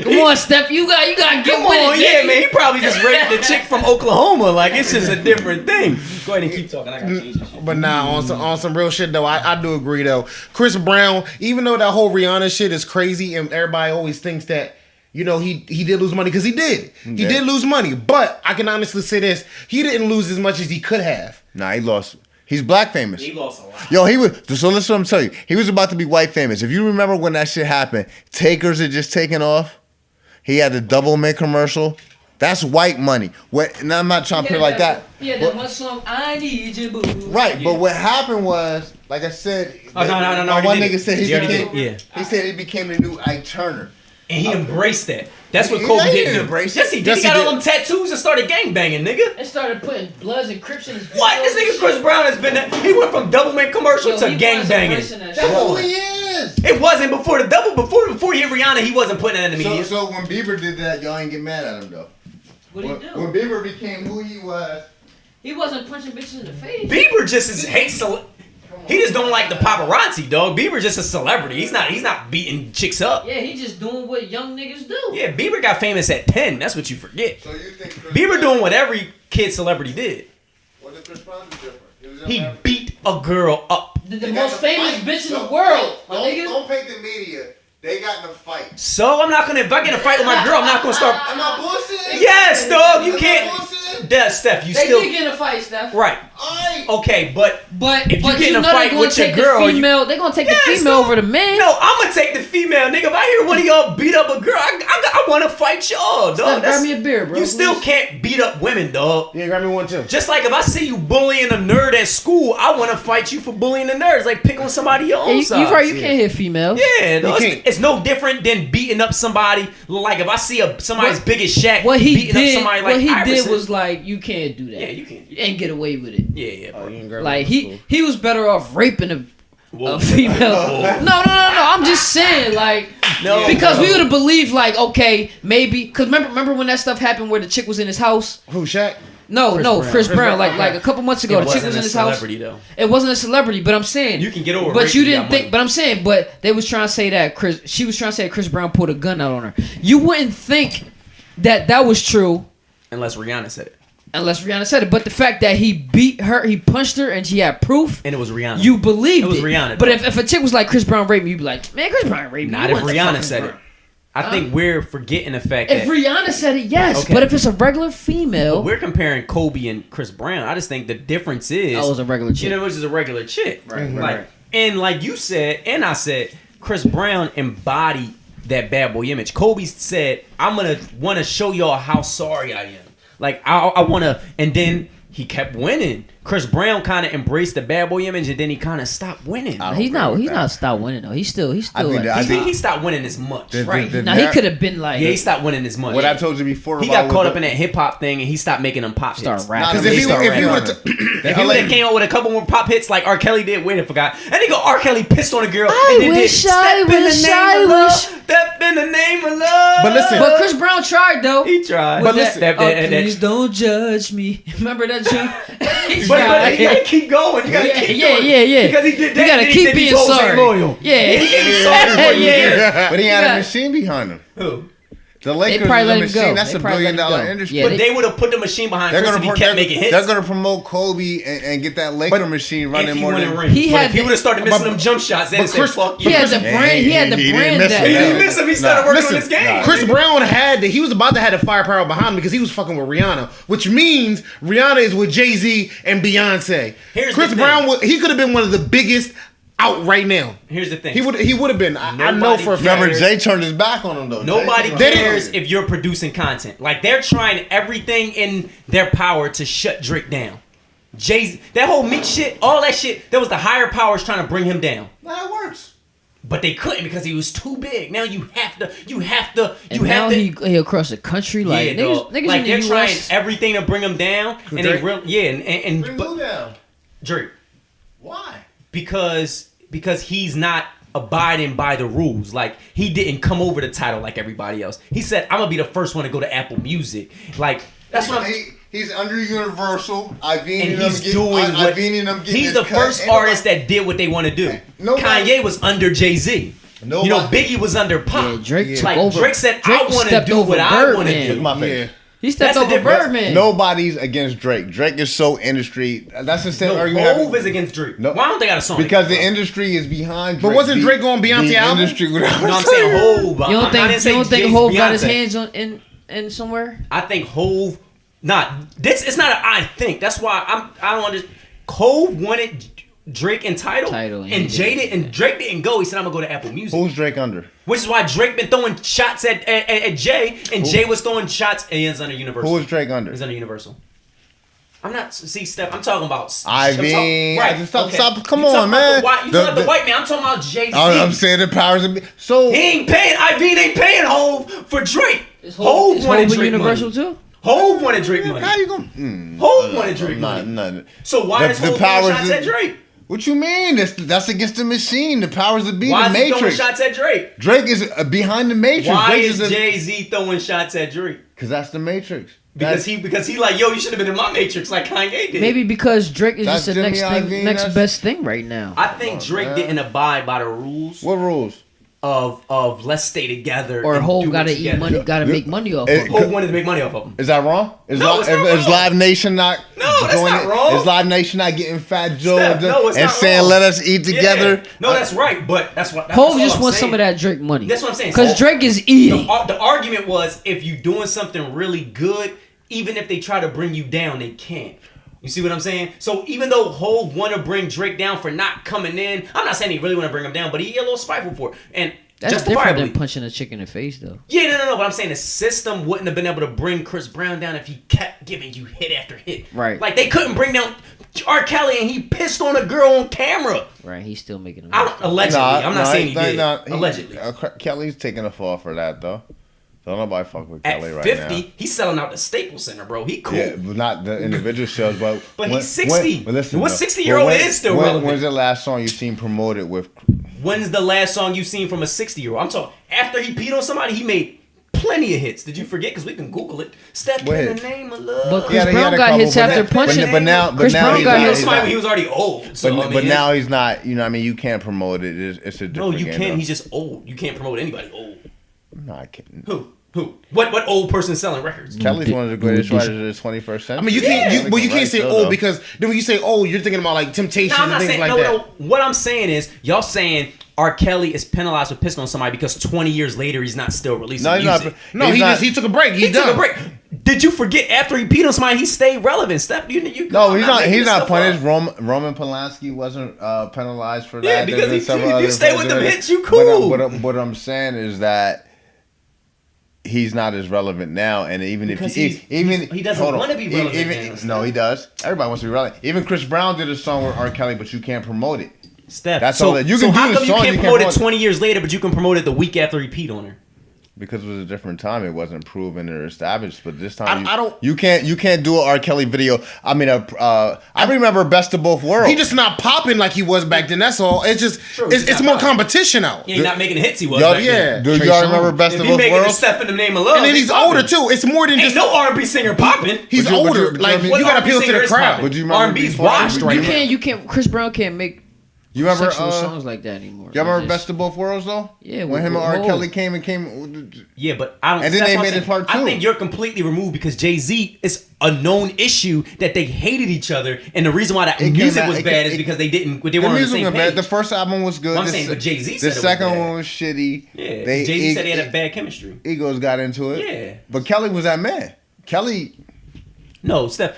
Come on, Steph, you got to get Come with on, it. yeah, nigga. man. He probably just raped the chick from Oklahoma. Like, it's just a different thing. Go ahead and keep talking. I gotta change this shit. But nah, on some real shit though, I do agree though. Chris Brown, even though that whole Rihanna shit is crazy, and everybody always thinks that, you know, he did lose money because he did. He Yeah. did lose money, but I can honestly say this: he didn't lose as much as he could have. Nah, he lost. He's black famous. He lost a lot. Yo, he was. So listen, what I'm telling you. He was about to be white famous. If you remember when that shit happened, Takers had just taken off. He had the double mint commercial. That's white money. What? And I'm not trying to put it like that. Yeah, that one song, I Need You, Boo. Right, Yeah. but what happened was, like I said, Oh, no. my one nigga said He already did it. he said he became the new Ike Turner. And he embraced that. That's what He Kobe didn't didn't embrace it. Yes, he did. Yes, He he got did. all them tattoos and started gangbanging, nigga. And started putting Bloods and Crips in his What? This nigga Chris Brown has been that. He went from Doublemint commercial to gangbanging. That's That's who he is. It wasn't before the double. Before he hit Rihanna, he wasn't putting that in the media. So when Bieber did that, y'all ain't get mad at him though. What he do? When Bieber became who he was, He wasn't punching bitches in the face. Bieber just is hates. He just don't like the paparazzi, dog. Bieber just a celebrity. He's not beating chicks up. Yeah, he just doing what young niggas do. Yeah, Bieber got famous at 10. That's what you forget. so you think Chris Bieber Brown- doing what every kid celebrity did. What did Chris Brown do different? Was He in beat a girl up. The They most got in a famous fight. bitch in the Don't- world, my nigga. Don't paint the media. They got in a fight. So I'm not gonna. If I get in a fight with my girl, I'm not gonna start. Am I bullshitting? Yes, dog. You Am I can't. bullshitting? Steph, you They still did get in a fight, Steph. right. Alright. Okay, but But If you but get in you a know fight they gonna with your take girl, the you- female. They gonna take Yes, the female dog. over the man. No, I'm gonna take the female, nigga. If I hear one of y'all beat up a girl, I want to fight y'all, dog. Steph, grab me a beer, bro. You still please. can't beat up women, dog. Yeah, grab me one too. Just like if I see you bullying a nerd at school, I want to fight you for bullying the nerds. Like pick on somebody your Yeah, own you side. right. You can't hit females. Yeah, dog, can't. it's no different than beating up somebody. Like if I see somebody's What- biggest Shaq What he beating did, up somebody like what he did Iverson. was like, you can't do that. Yeah, you can't. And get away with it. Yeah, bro. You can grab Like me one, he was better off raping Whoa. a female. No. I'm just saying, like, No, because bro. we would have believed, like, okay, maybe, because remember when that stuff happened where the chick was in his house? Who, Shaq? No, Chris Brown. Brown. Like a couple months ago, It the chick was wasn't in a his house. celebrity though. It wasn't a celebrity, but I'm saying You can get over. But rape you if didn't got think. money. But I'm saying, but they was trying to say that she was trying to say that Chris Brown pulled a gun out on her. You wouldn't think that was true Unless Rihanna said it, unless Rihanna said it. But the fact that he beat her, he punched her, and she had proof, and it was Rihanna. you believed It was Rihanna, But though. if a chick was like Chris Brown raped me, you'd be like, man, Chris Brown raped me. Not You if wasn't Rihanna fucking said Brown. it. I think we're forgetting the fact If that Rihanna said it, yes. Okay. But if it's a regular female, we're comparing Kobe and Chris Brown. I just think the difference is that was a regular chick. you know, which is a regular chick. Right, Like, and like you said, and I said, Chris Brown embodied that bad boy image. Kobe said, I'm gonna want to show y'all how sorry I am. Like I want to, and then he kept winning. Chris Brown kind of embraced the bad boy image, and then he kind of stopped winning. I don't He's agree with not that. stopped winning though. He's still I think like, that- I think- He stopped winning as much. right. the Now he narr- could have been like, Yeah, he stopped winning as much. What I told you before. He about got caught with up in that hip hop thing, and he stopped making them pop start hits. rapping. Nah, Because if start he rapping would on have, it. If he would have came out with a couple more pop hits like R. Kelly did, wait, I forgot. And nigga R. Kelly pissed on a girl I and then wish, did I Step in wish, the name I of love. wish. Step in the name of love. But listen- But Chris Brown tried though. he tried. But With listen- that, that- please don't judge me. Remember that joke? But you gotta keep going. You gotta keep going. Yeah. Because he did that. You gotta and he keep said these being hoes ain't sorry. loyal. Yeah. He gave me sorry for you. Yeah. But he had Yeah. a machine behind him. Who? The Lakers probably is let a him go. machine. That's They $1 probably let billion him go. industry. Yeah, But they would have put the machine behind They're Chris gonna if he kept making hits. they're gonna promote Kobe and get that Laker machine running if he more won than a ring. He But had if he the- would have started missing but- them jump shots, then but said, Chris- fuck you. He had the Yeah, brand. He had the he didn't brand miss that. it. He Yeah. didn't miss him. He started working on his Listen, game. Chris Brown he was about to have the firepower behind him because he was fucking with Rihanna, which means Rihanna is with Jay-Z and Beyonce. Here's Chris the Brown, thing. he could have been one of the biggest out right now. Here's the thing. He would have been. I know Nobody for a fact. Remember, Jay turned his back on him though. Nobody Jay- They cares didn't- if you're producing content. Like they're trying everything in their power to shut Drake down. Jay, that whole meat shit, all that shit, that was the higher powers trying to bring him down. Nah, it works. But they couldn't because he was too big. Now you have to. And now he across the country like yeah, niggas, dog. niggas Like in they're the trying US. everything to bring him down, and they Drake? real and Bring but who down? Drake Why? because he's not abiding by the rules. Like he didn't come over the title like everybody else. He said, "I'm gonna be the first one to go to Apple Music." Like that's what I'm. He's under Universal. And he's doing what he's the first artist that did what they want to do. Nobody- Kanye was under Jay-Z. Nobody- You know, Biggie was under Pop. Yeah, Drake took like over. Drake said, Drake I want to stepped do over what I want to Birdman. do. My face. Yeah. He stepped That's the over difference. Birdman. Nobody's against Drake. Drake is so industry. That's the same No, argument. Hove is against Drake. No. Why don't they got a song? Because the together? industry is behind Drake. But wasn't Drake on Beyonce the album? Industry No, I'm saying Hove. You don't think Hov got his hands on in somewhere? I think Hove. Not this. It's not. I think that's why I don't understand. Hove wanted Drake and Tidal, Tidal, and Drake didn't go. He said, "I'm gonna go to Apple Music." Who's Drake under? Which is why Drake been throwing shots at Jay, and Jay was throwing shots. And he's under Universal. Who is Drake under? He's under Universal. I'm not. See, Steph. I'm talking about. Right. Stop. Come You on, talking man. about you talking about the white man. I'm talking about Jay-Z. I'm saying the powers of. So he ain't paying. Ivy ain't paying Hov for Drake. Hov wanted with Drake Universal money. too. Hov wanted Drake money. how you gonna? Hov wanted Drake money. None. So why is Hov throwing shots at Drake? What you mean? That's against the machine. The powers that be. Why the is he throwing Matrix. shots at Drake? Drake is behind the Matrix. Why Drake is Jay-Z throwing shots at Drake? Because that's the Matrix. Because he like, yo, you should have been in my Matrix like Kanye did. Maybe because Drake is just the Jimmy next Iovine, next best thing right now. I think Drake didn't abide by the rules What rules? of let's stay together. Or and Hov do gotta it eat together. money, gotta make money off of It- him. Hov wanted to make money off of him. Is that wrong? Is No, it's not is wrong. Live Nation not? No, that's doing not it? wrong. Is Live Nation not getting Fat Joe Steph, no, it's and not saying wrong. let us eat together? Yeah. No, that's right. But that's what. That's Hov all just I'm wants saying. some of that Drake money. That's what I'm saying. Because So, Drake is eating. The argument was if you're doing something really good, even if they try to bring you down, they can't. You see what I'm saying? So even though Hov want to bring Drake down for not coming in, I'm not saying he really want to bring him down, but he a little spiteful for it. And That's different justifiably. than punching a chick in the face, though. Yeah, no. But I'm saying the system wouldn't have been able to bring Chris Brown down if he kept giving you hit after hit. Right. Like they couldn't bring down R. Kelly and he pissed on a girl on camera. Right, he's still making them. Allegedly. I'm not saying he did. Allegedly. Kelly's taking a fall for that though. Don't nobody fuck with At Kelly right 50, now. he's selling out the Staples Center, bro. He cool. Yeah, but not the individual shows, but But he's 60. But listen, What though, 60-year-old when- is still when- relevant? When's the last song you seen promoted with? When's the last song you seen from a 60-year-old? I'm talking after he peed on somebody, he made plenty of hits. Did you forget? Because we can Google it. Step What in hits? the name of love. But He Chris had a Brown got couple, hits but after that- punching. But now Chris Brown he's got not- He hits. he's somebody not- when he was already old. So, I But mean, now he's not. You know, what I mean, you can't promote it. It's a different no, you game, can't. though. He's just old. You can't promote anybody old. No, I can't. Who? What old person selling records? Kelly's one of the greatest writers of the 21st century. I mean, you can't. Yeah. You can't say old because then when you say old, you're thinking about like Temptations No, I'm and not things saying like no. that. What I'm saying is, y'all saying R. Kelly is penalized for pissing on somebody because 20 years later he's not still releasing No, he's music. not. No, he's not- he took a break. He took a break. Did you forget after he peed on somebody, he stayed relevant? Steph, you No, he's not. making He's this not stuff up. punished. Roman Polanski wasn't penalized for that. Yeah, because There's several if you other stay with them presidents. hits, you cool. But what I'm saying is that he's not as relevant now, and even Because if he doesn't hold on. wanna be relevant now, no, he does. Everybody wants to be relevant. Even Chris Brown did a song with R. Kelly, but you can't promote it. Steph, That's so, all that- you so can how do come the you song, can't you can't promote it promote it. 20 years later, but you can promote it the week after he peed on her? Because it was a different time, it wasn't proven or established. But this time, I don't- You can't do an R. Kelly video. I mean, I remember Best of Both Worlds. He just not popping like he was back then. That's all. It's just True, he's it's not more popping. competition out. He ain't not making the hits he was Y'all, back yeah. then. Do Trey y'all Songz. remember Best If of he Both making the Worlds? step in the name of love, And then he's popping. older too. It's more than Ain't just no R&B singer popping. he's Would you- older. would you- Like what you gotta appeal to singer the is crowd. popping? Would you remember R&B's before- washed right now. You can't. Chris Brown can't make You remember sexual songs like that anymore. Y'all remember It's Best of Both Worlds though? Yeah, when him and with R. Hov. Kelly came. Yeah, but I don't. And then that's they what made I'm it saying. part I two. think you're completely removed because Jay-Z is a known issue that they hated each other, and the reason why that It music came out- was it bad ca- is because they The weren't on the music same was page. bad. The first album was good. I'm The saying, se- but Jay-Z said The it was second bad. one was shitty. Yeah, They- Jay-Z said they had a bad chemistry. Egos got into it. Yeah. But Kelly was that man. Kelly. No, Steph.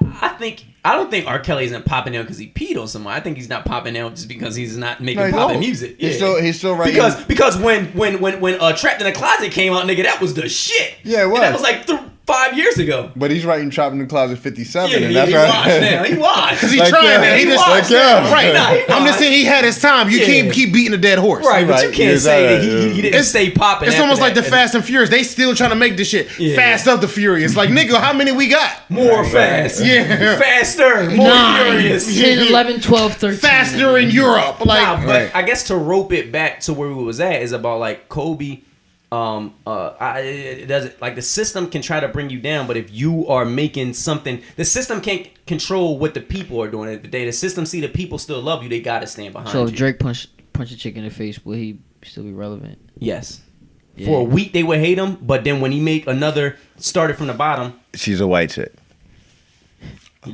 I don't think R. Kelly isn't popping out because he peed on someone. I think he's not popping out just because he's not making No, he popping don't. music. He's Yeah. still writing. Because when Trapped in the Closet came out, nigga, that was the shit. Yeah, it And was. that was like 5 years ago. But he's writing Trap in the Closet 57. Yeah, and yeah, that's he right. watched now. He watched. Because he's Like, trying, yeah, man. He he just watched. yeah. right. Nah, he I'm just watched. saying he had his time. You Yeah. can't keep beating a dead horse. Right, but you Right, can't yeah, say that exactly. he didn't stay popping. It's after almost like that. the Fast and Furious. They still trying to make this shit Yeah. Fast of the Furious. Like, nigga, how many we got? More fast. Yeah. Faster. More 9, furious. 10, 11, 12, 13. Faster in Europe. Like, Nah, but Right. I guess to rope it back to where we was at is about like Kobe. It doesn't like the system can try to bring you down, but if you are making something, the system can't control what the people are doing. If the system see the people still love you, they gotta stand behind So you. if Drake punch a chick in the face, will he still be relevant? Yes. Yeah. For a week they would hate him, but then when he make another started from the bottom, She's a white chick.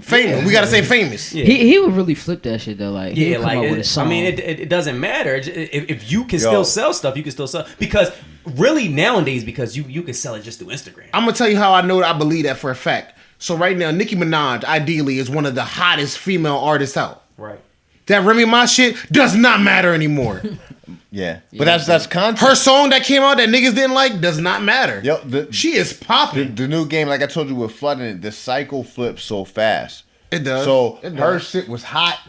famous. We gotta say famous. yeah. He would really flip that shit though. Like Yeah, he'd come like up with a I song. mean, it doesn't matter if you can Yo. still sell stuff, you can still sell because really nowadays because you can sell it just through Instagram. I'm gonna tell you how I know that I believe that for a fact. So right now, Nicki Minaj ideally is one of the hottest female artists out. Right. That Remy Ma shit does not matter anymore. Yeah, but that's content. Her song that came out that niggas didn't like does not matter. Yo, she is popping. The new game, like I told you, with flooding, the cycle flips so fast. It does. So it her does. shit was hot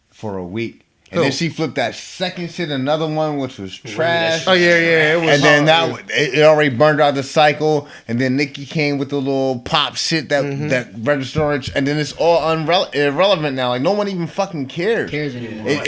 for a week. And then she flipped that second shit, another one, which was trash. Oh, yeah. It was and then it already burned out the cycle. And then Nicki came with the little pop shit that registered. And then it's all irrelevant now. Like, no one even fucking cares. Anymore.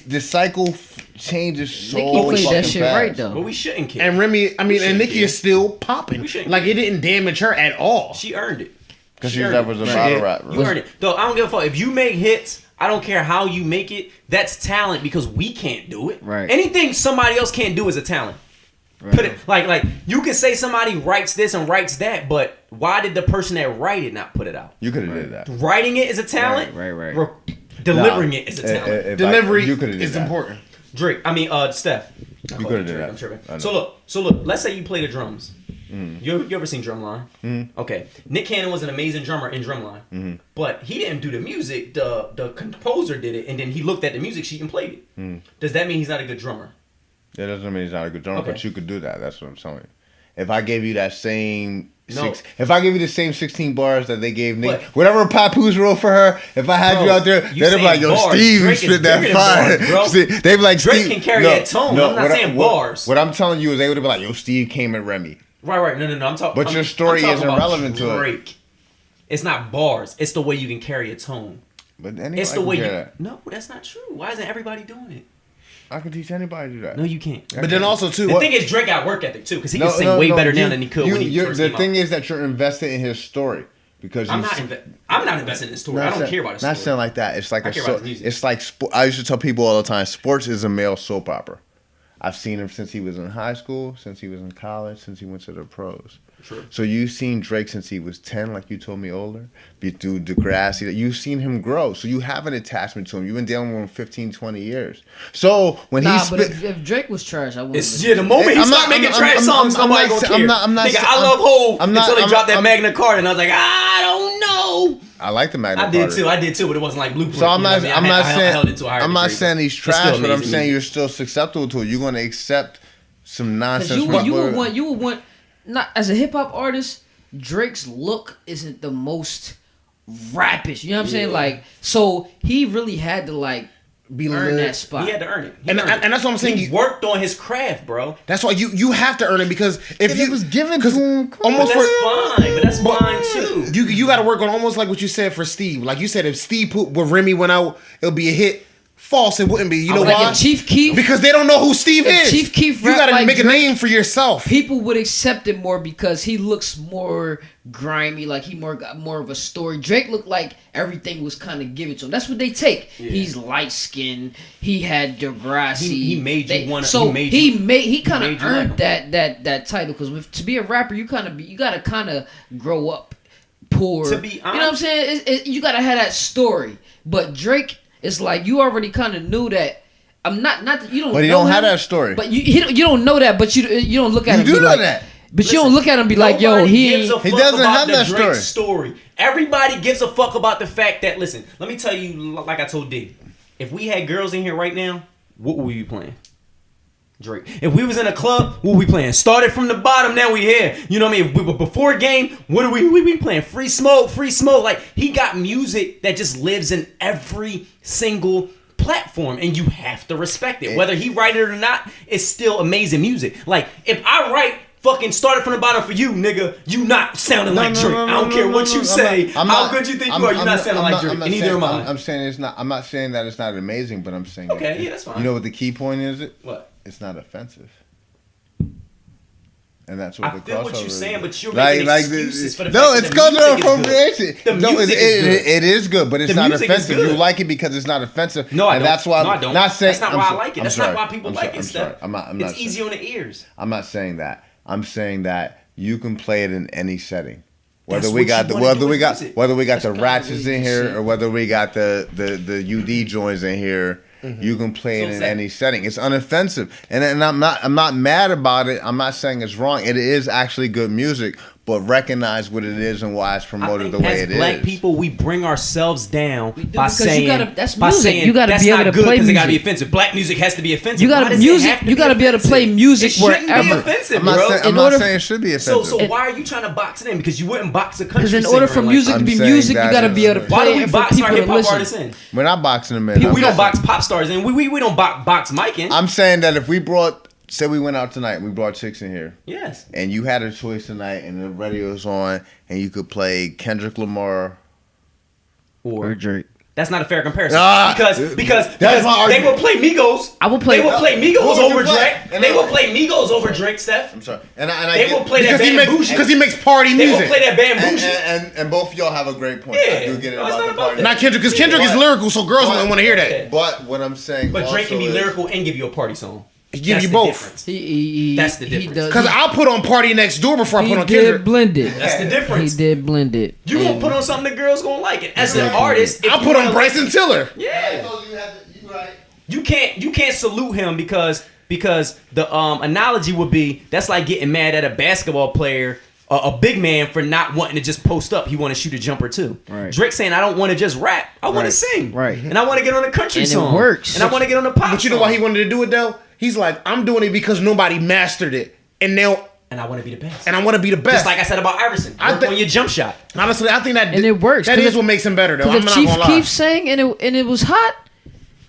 The cycle changes so Nicki played fucking that shit fast. right, though. But we shouldn't care. And Remy, and Nicki is still popping. Like, it didn't damage her at all. She earned it. Because she was a battle rapper. You earned it. Though, I don't give a fuck. If you make hits, I don't care how you make it. That's talent because we can't do it. Right. Anything somebody else can't do is a talent. Right. Put it like you can say somebody writes this and writes that, but why did the person that write it not put it out? You could have did that. Writing it is a talent. Right. Delivering it is a talent. Delivery is is important. Steph. You could have did that. I'm tripping. So look. Let's say you play the drums. You ever seen Drumline? Okay. Nick Cannon was an amazing drummer in Drumline, but he didn't do the music. The composer did it, and then he looked at the music sheet and played it. Does that mean he's not a good drummer? That doesn't mean he's not a good drummer, Okay. but you could do that. That's what I'm telling you. If I gave you that same if I gave you the same 16 bars that they gave Nick, whatever Papoose wrote for her, if I had you out there, they'd be like, "Yo, bars. Steve, Drake spit that fire." bars, bro. They'd be like, Drake Steve, can carry that tone. I'm not saying bars. What I'm telling you is they would have been like, "Yo, Steve came at Remy." Right. No. I'm talking. But your story isn't relevant to it. Drake. It's not bars. It's the way you can carry a tone. But anybody It's the way can you. do that. No, that's not true. Why isn't everybody doing it? I can teach anybody to do that. No, you can't. But then also too, The thing is, Drake got work ethic too, because he can sing way better now than he could when he first The came thing out. is that you're invested in his story because I'm not invested in his story. I don't care about his Not story. saying like that. It's like I care about his music. it's like I used to tell people all the time. Sports is a male soap opera. I've seen him since he was in high school, since he was in college, since he went to the pros. True. So you've seen Drake since he was 10, like you told me older, through Degrassi. You've seen him grow. So you have an attachment to him. You've been dealing with him 15, 20 years. So when Nah, he but if Drake was trash, I wouldn't. The moment he stopped making trash songs, nobody gonna care. Nigga, I love Hov until they dropped that Magna Carta, and I was like, I don't know. I like the Magna Carta. I did too, but it wasn't like Blueprint. So I'm not saying he's It's trash, still but I'm amazing saying music. you're still susceptible to it. You're going to accept some Because nonsense. you would want, not as a hip hop artist, Drake's look isn't the most rapish. You know what I'm saying? Like, so he really had to like earn that spot. He had to earn it. And that's what I'm saying. He worked on his craft, bro. That's why you have to earn it because if it was given to him, almost But that's fine too. you got to work on almost like what you said for Steve. Like you said, if Steve with Remy went out, it'll be a hit. False, it wouldn't be. You know like why? if Chief Keef, Because they don't know who Steve is. Chief Keef you got to like make a Drake, name for yourself. people would accept it more because he looks more grimy, like he got more of a story. Drake looked like everything was kind of given to him. That's what they take. Yeah. He's light skinned. He had Degrassi. He made you want to. So he kind of earned like that title because to be a rapper, you gotta kind of grow up poor. To be honest, you know what I'm saying? You gotta have that story. But Drake, it's like you already kind of knew that. I'm not that you don't. But he know don't him, have that story. But you don't know that. But you don't look at him. You do know like, that. But you don't look at him and be like, yo, he doesn't have that story. Everybody gives a fuck about the fact that, listen, let me tell you, like I told D, if we had girls in here right now, what would we be playing? Drake. If we was in a club, what we playing? Started from the bottom, now we here. You know what I mean? If we were before game, what are we playing? Free smoke. Like, he got music that just lives in every single platform, and you have to respect it. Whether he write it or not, it's still amazing music. Like, if I write fucking started from the bottom for you, nigga, you not sounding like Drake. I don't care what you say. How good you think you are, you're not sounding like Drake. And neither am I. I'm saying it's not. I'm not saying that it's not amazing, but I'm saying okay, yeah, that's fine. You know what the key point is? What? It's not offensive. And that's what I the feel crossover what you're is. saying, but you're making excuses for the fact it's that cultural the music appropriation. is good. The music is good. It is good, but it's The not music is offensive. good. You like it because it's not offensive. No, I don't. That's why no, I don't. Not saying, that's not why I like it. That's not why people like it. Sorry. I'm not it's easy on the ears. I'm not saying that. I'm saying that you can play it in any setting. Whether That's we what got you the wanna do whether we with got music. whether we got That's the kinda ratchets what in you here said. or whether we got the UD joints in here, you can play it in any setting. It's unoffensive, and I'm not mad about it. I'm not saying it's wrong. It is actually good music, but recognize what it is and why it's promoted the way it is. As black people, we bring ourselves down by because saying, you gotta, that's by music. saying You gotta that's be able not to good play because it music. gotta be offensive. Black music has to be offensive. You Why gotta does it music. have to You be gotta be able to offensive? play music It shouldn't wherever. be offensive, I'm not, bro. saying, I'm not saying it should be offensive. So why are you trying to box it in? Because you wouldn't box a country Because in singer order for like music that. to be I'm saying music, you gotta be able to Why play do we it for box our people to hip hop listen. artists in? We're not boxing them in. We don't box pop stars in. We don't box Mike in. I'm saying that if we brought, say we went out tonight and we brought chicks in here, Yes. and you had a choice tonight and the radio's on and you could play Kendrick Lamar Or Drake. that's not a fair comparison. Ah, because that's my they argument. will play Migos. I will play. They will play Migos Who would you over play? Drake. And They I- will play Migos over Drake, Steph. I'm sorry. And I They get- will play that Because Bambushi. he makes party They will music. play that Bambushi. and both of y'all have a great point. Yeah. I do get it No, it's about not the about party. that. Not Kendrick, because Kendrick is But- lyrical, so girls don't want to hear that. Yeah. But what I'm saying, But Drake can be also is- lyrical and give you a party song. He give That's you the both. difference. He That's the he difference. does- Because I'll put on Party Next Door before I he put on did Kendrick. blend it. That's the difference. He did blend it. You gonna And put on something the girls gonna like it. As an artist, if I'll you put on wanna- Bryson Tiller. Yeah. You right. You can't salute him because the analogy would be that's like getting mad at a basketball player, a big man, for not wanting to just post up. He want to shoot a jumper too. Right. Drake saying I don't want to just rap. I want Right. to sing. Right. And I want to get on a country And it song. works. And I want to get on a pop. But you know song. why he wanted to do it, though? He's like, I'm doing it because nobody mastered it. And now, And I want to be the best. and I want to be the best. Just like I said about Iverson. I Work think- on your jump shot. Honestly, I think that And it works, That 'cause is if- what makes him better, though. Because I'm if not Chief gonna lie. keeps saying and it was hot,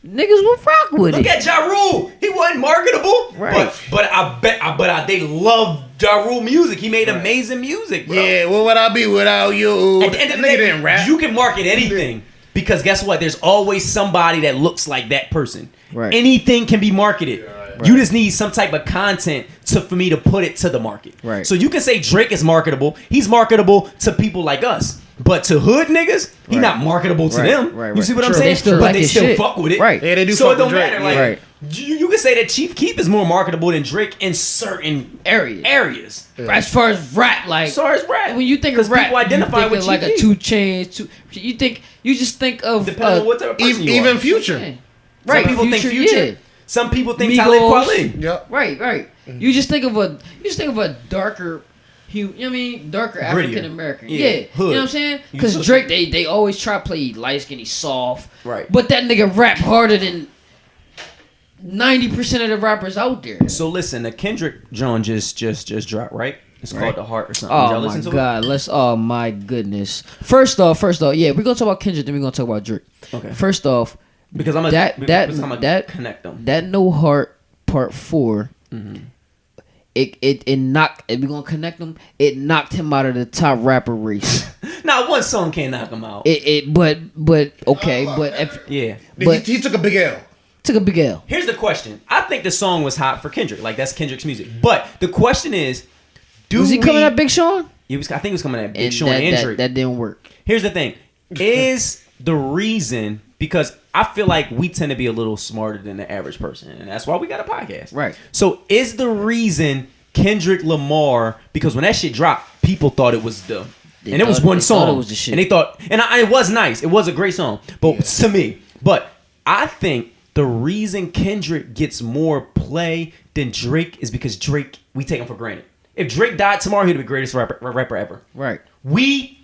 niggas will rock with Look it. at Ja Rule. He wasn't marketable. Right. But they love Ja Rule music. He made amazing music, bro. Yeah, what would I be without you? At the end of the Nigga day, didn't rap. you can market anything because guess what? There's always somebody that looks like that person. Right. Anything can be marketed. You just need some type of content for me to put it to the market. Right. So you can say Drake is marketable. He's marketable to people like us. But to hood niggas, he Right. not marketable to Right, them. right, You see right. what I'm True. saying? They still but like they his still shit. fuck with it. Right. Yeah, they do So fuck it don't with Drake. matter. Like Right. you can say that Chief Keef is more marketable than Drake in certain Areas. areas. As far as rap, like As far as rap. when you think 'Cause of rap, people identify you think with of like Chief a Keef. 2 Chainz. You just think of Depending on what type of person you Even are. Future. yeah. Some Right, people think Future. yeah. Some people think Migos. Talib Kweli. Yep. Right. You just think of a darker hue, you know what I mean? Darker Grittier. African American. Yeah, Yeah. You hood. know what I'm saying? You Because took Drake, they always try to play light skinny soft. Right. But that nigga rap harder than 90% of the rappers out there. So listen, the Kendrick John just dropped, right? It's Right. called The Heart or something. Did y'all Oh my listen to god, oh my goodness. First off, yeah, we're gonna talk about Kendrick, then we're gonna talk about Drake. Okay. First off, it? Because I'm gonna that connect them. that No Heart Part 4, Mm-hmm. it knocked. We're gonna connect them. It knocked him out of the top rapper race. Now one song can't knock him out. But okay, but if Yeah. But- he took a big L. took a big L. Here's the question. I think the song was hot for Kendrick. Like that's Kendrick's music. But the question is, Was he coming at Big Sean? I think he was coming at Big And Sean and Drake. that didn't work. Here's the thing. Is the reason because I feel like we tend to be a little smarter than the average person, and that's why we got a podcast. Right. So is the reason Kendrick Lamar, because when that shit dropped, people thought it was the and it was one they thought song. it was the shit. And they thought it was nice. It was a great song. But to me, I think the reason Kendrick gets more play than Drake is because Drake, we take him for granted. If Drake died tomorrow, he'd be the greatest rapper ever. Right. We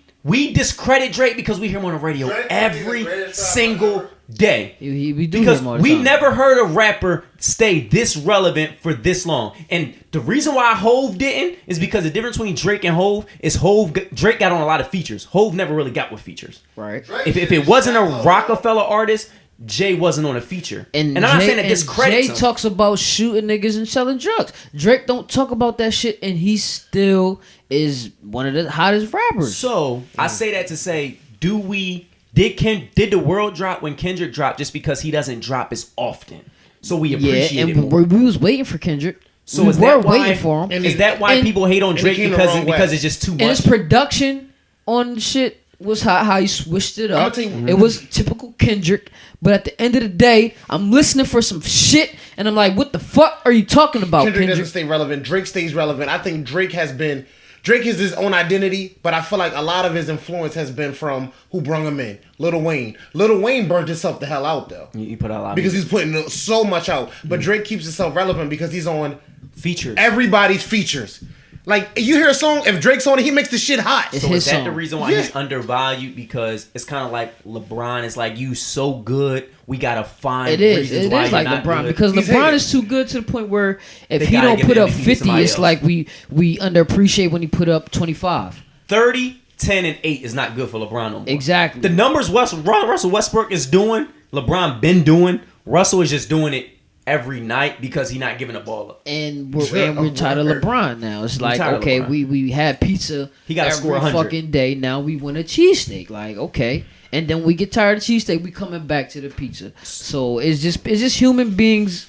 discredit Drake because we hear him on the radio Drake every is the greatest single rapper day. We do Because him all the we time. never heard a rapper stay this relevant for this long. And the reason why Hove didn't is because the difference between Drake and Hove is Drake got on a lot of features. Hove never really got with features. Right. If it wasn't a Rockefeller artist, Jay wasn't on a feature. And I'm not saying that discredits Jay him. talks about shooting niggas and selling drugs. Drake don't talk about that shit, and he still is one of the hottest rappers. So I say that to say, did the world drop when Kendrick dropped just because he doesn't drop as often? So we appreciate yeah, it and more. we was waiting for Kendrick. So we is were that why, waiting for him. And Is that why and- people hate on and Drake he came the because wrong way. it's just too And his much? production on the shit was how he switched it I'll up. tell you- It was typical Kendrick. But at the end of the day, I'm listening for some shit, and I'm like, what the fuck are you talking about, Kendrick Kendrick? doesn't stay relevant. Drake stays relevant. I think Drake is his own identity, but I feel like a lot of his influence has been from who brung him in. Lil Wayne. Lil Wayne burnt himself the hell out though. You put out a lot of Because he's putting so much out. But Drake keeps himself relevant because he's on features. everybody's features. Like you hear a song, if Drake's on it, he makes the shit hot. It's So his is that song. the reason why he's undervalued? Because it's kind of like LeBron is like, you so good, we gotta find It is. reasons It why is you're like not LeBron good. because He's LeBron hated. is too good to the point where if They he gotta don't give put the up MVP to 50, somebody it's else. like we underappreciate when he put up 25. 30, 10, and 8 is not good for LeBron no more. Exactly. The numbers Russell Westbrook is doing, LeBron been doing. Russell is just doing it every night because he's not giving the ball up. And we're tired of LeBron now. It's like, tired of okay, LeBron. we had pizza He gotta every score 100. fucking day. Now we want a cheesesteak. Like, okay. And then we get tired of cheesesteak, we coming back to the pizza. So it's just human beings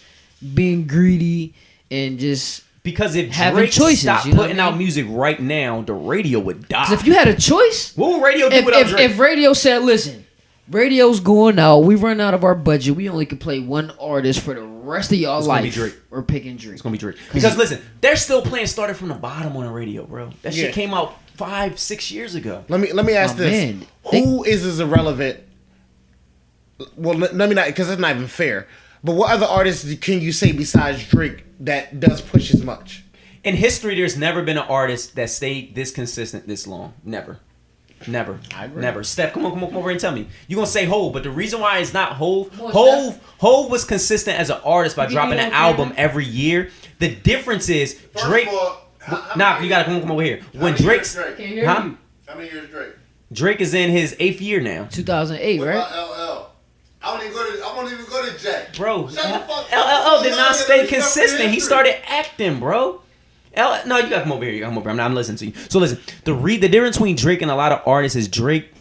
being greedy and just Because if having Drake choices, stopped you know putting what I out mean? music right now, the radio would die. 'cause if you had a choice, What would radio do without Drake? if radio said, listen, radio's going out, we run out of our budget, we only can play one artist for the rest of y'all It's gonna be life. Drake. We're picking Drake. It's gonna be Drake. Because listen, they're still playing Started From the Bottom on the radio, bro. That shit Yeah. came out 5-6 years ago. Let me ask Oh, this: man. who is as irrelevant? Well, let me not, because that's not even fair. But what other artists can you say besides Drake that does push as much? In history, there's never been an artist that stayed this consistent this long. Never. I agree. Never. Steph, come on over and tell me. You're gonna say Hove, but the reason why it's not Hove, Come on, Hove was consistent as an artist by Give dropping me an one album camera. every year. The difference is Drake. Nah, you gotta come over here. When Drake's, Can't hear huh? you. How many years Drake? Drake is in his 8th year now. 2008, What right? about LL? I won't even go to Jay. Bro, Shut the fuck up. LL did not stay Let me stop consistent. the He history. started acting, bro. No, you gotta come over here. You gotta come over here. I'm listening to you. So listen, the difference between Drake and a lot of artists is Drake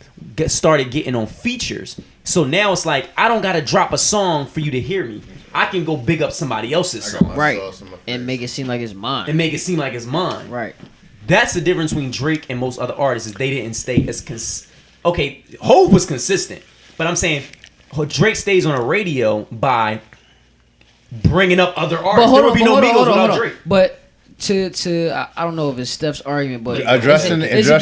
started getting on features. So now it's like, I don't gotta drop a song for you to hear me. I can go big up somebody else's I got song my Right. sauce in my And face. make it seem like it's mine. and make it seem like it's mine. Right. That's the difference between Drake and most other artists is they didn't stay as okay, Hove was consistent, but I'm saying Drake stays on the radio by bringing up other artists. There would be no Migos without Drake. But I don't know if it's Steph's argument, but Address is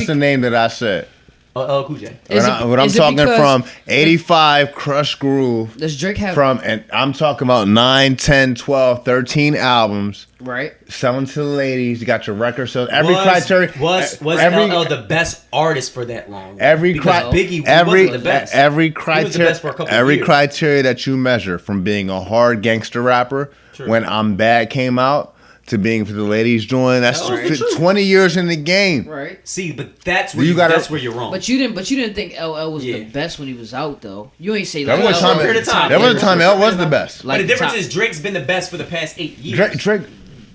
the it name that I said. Cool J. Is When I'm is it talking because- from 85 Crush Groove, Does Drake have and I'm talking about 9, 10, 12, 13 albums, right? selling to the ladies. You got your record sales. Every was criteria. was every, LL the best artist for that long? Every because Biggie every wasn't the best. every He was the criteria best for a couple every years. criteria that you measure, from being a hard gangster rapper Sure. when I'm Bad came out to being for the ladies join, that's That was true. 20 years in the game. Right. See, but that's where You gotta- that's where you're wrong. But you didn't think LL was Yeah. the best when he was out though. You ain't say There like was a LL time. period of time. There was a Yeah. time L was the best. but the difference top- is Drake's been the best for the past 8 years. Drake,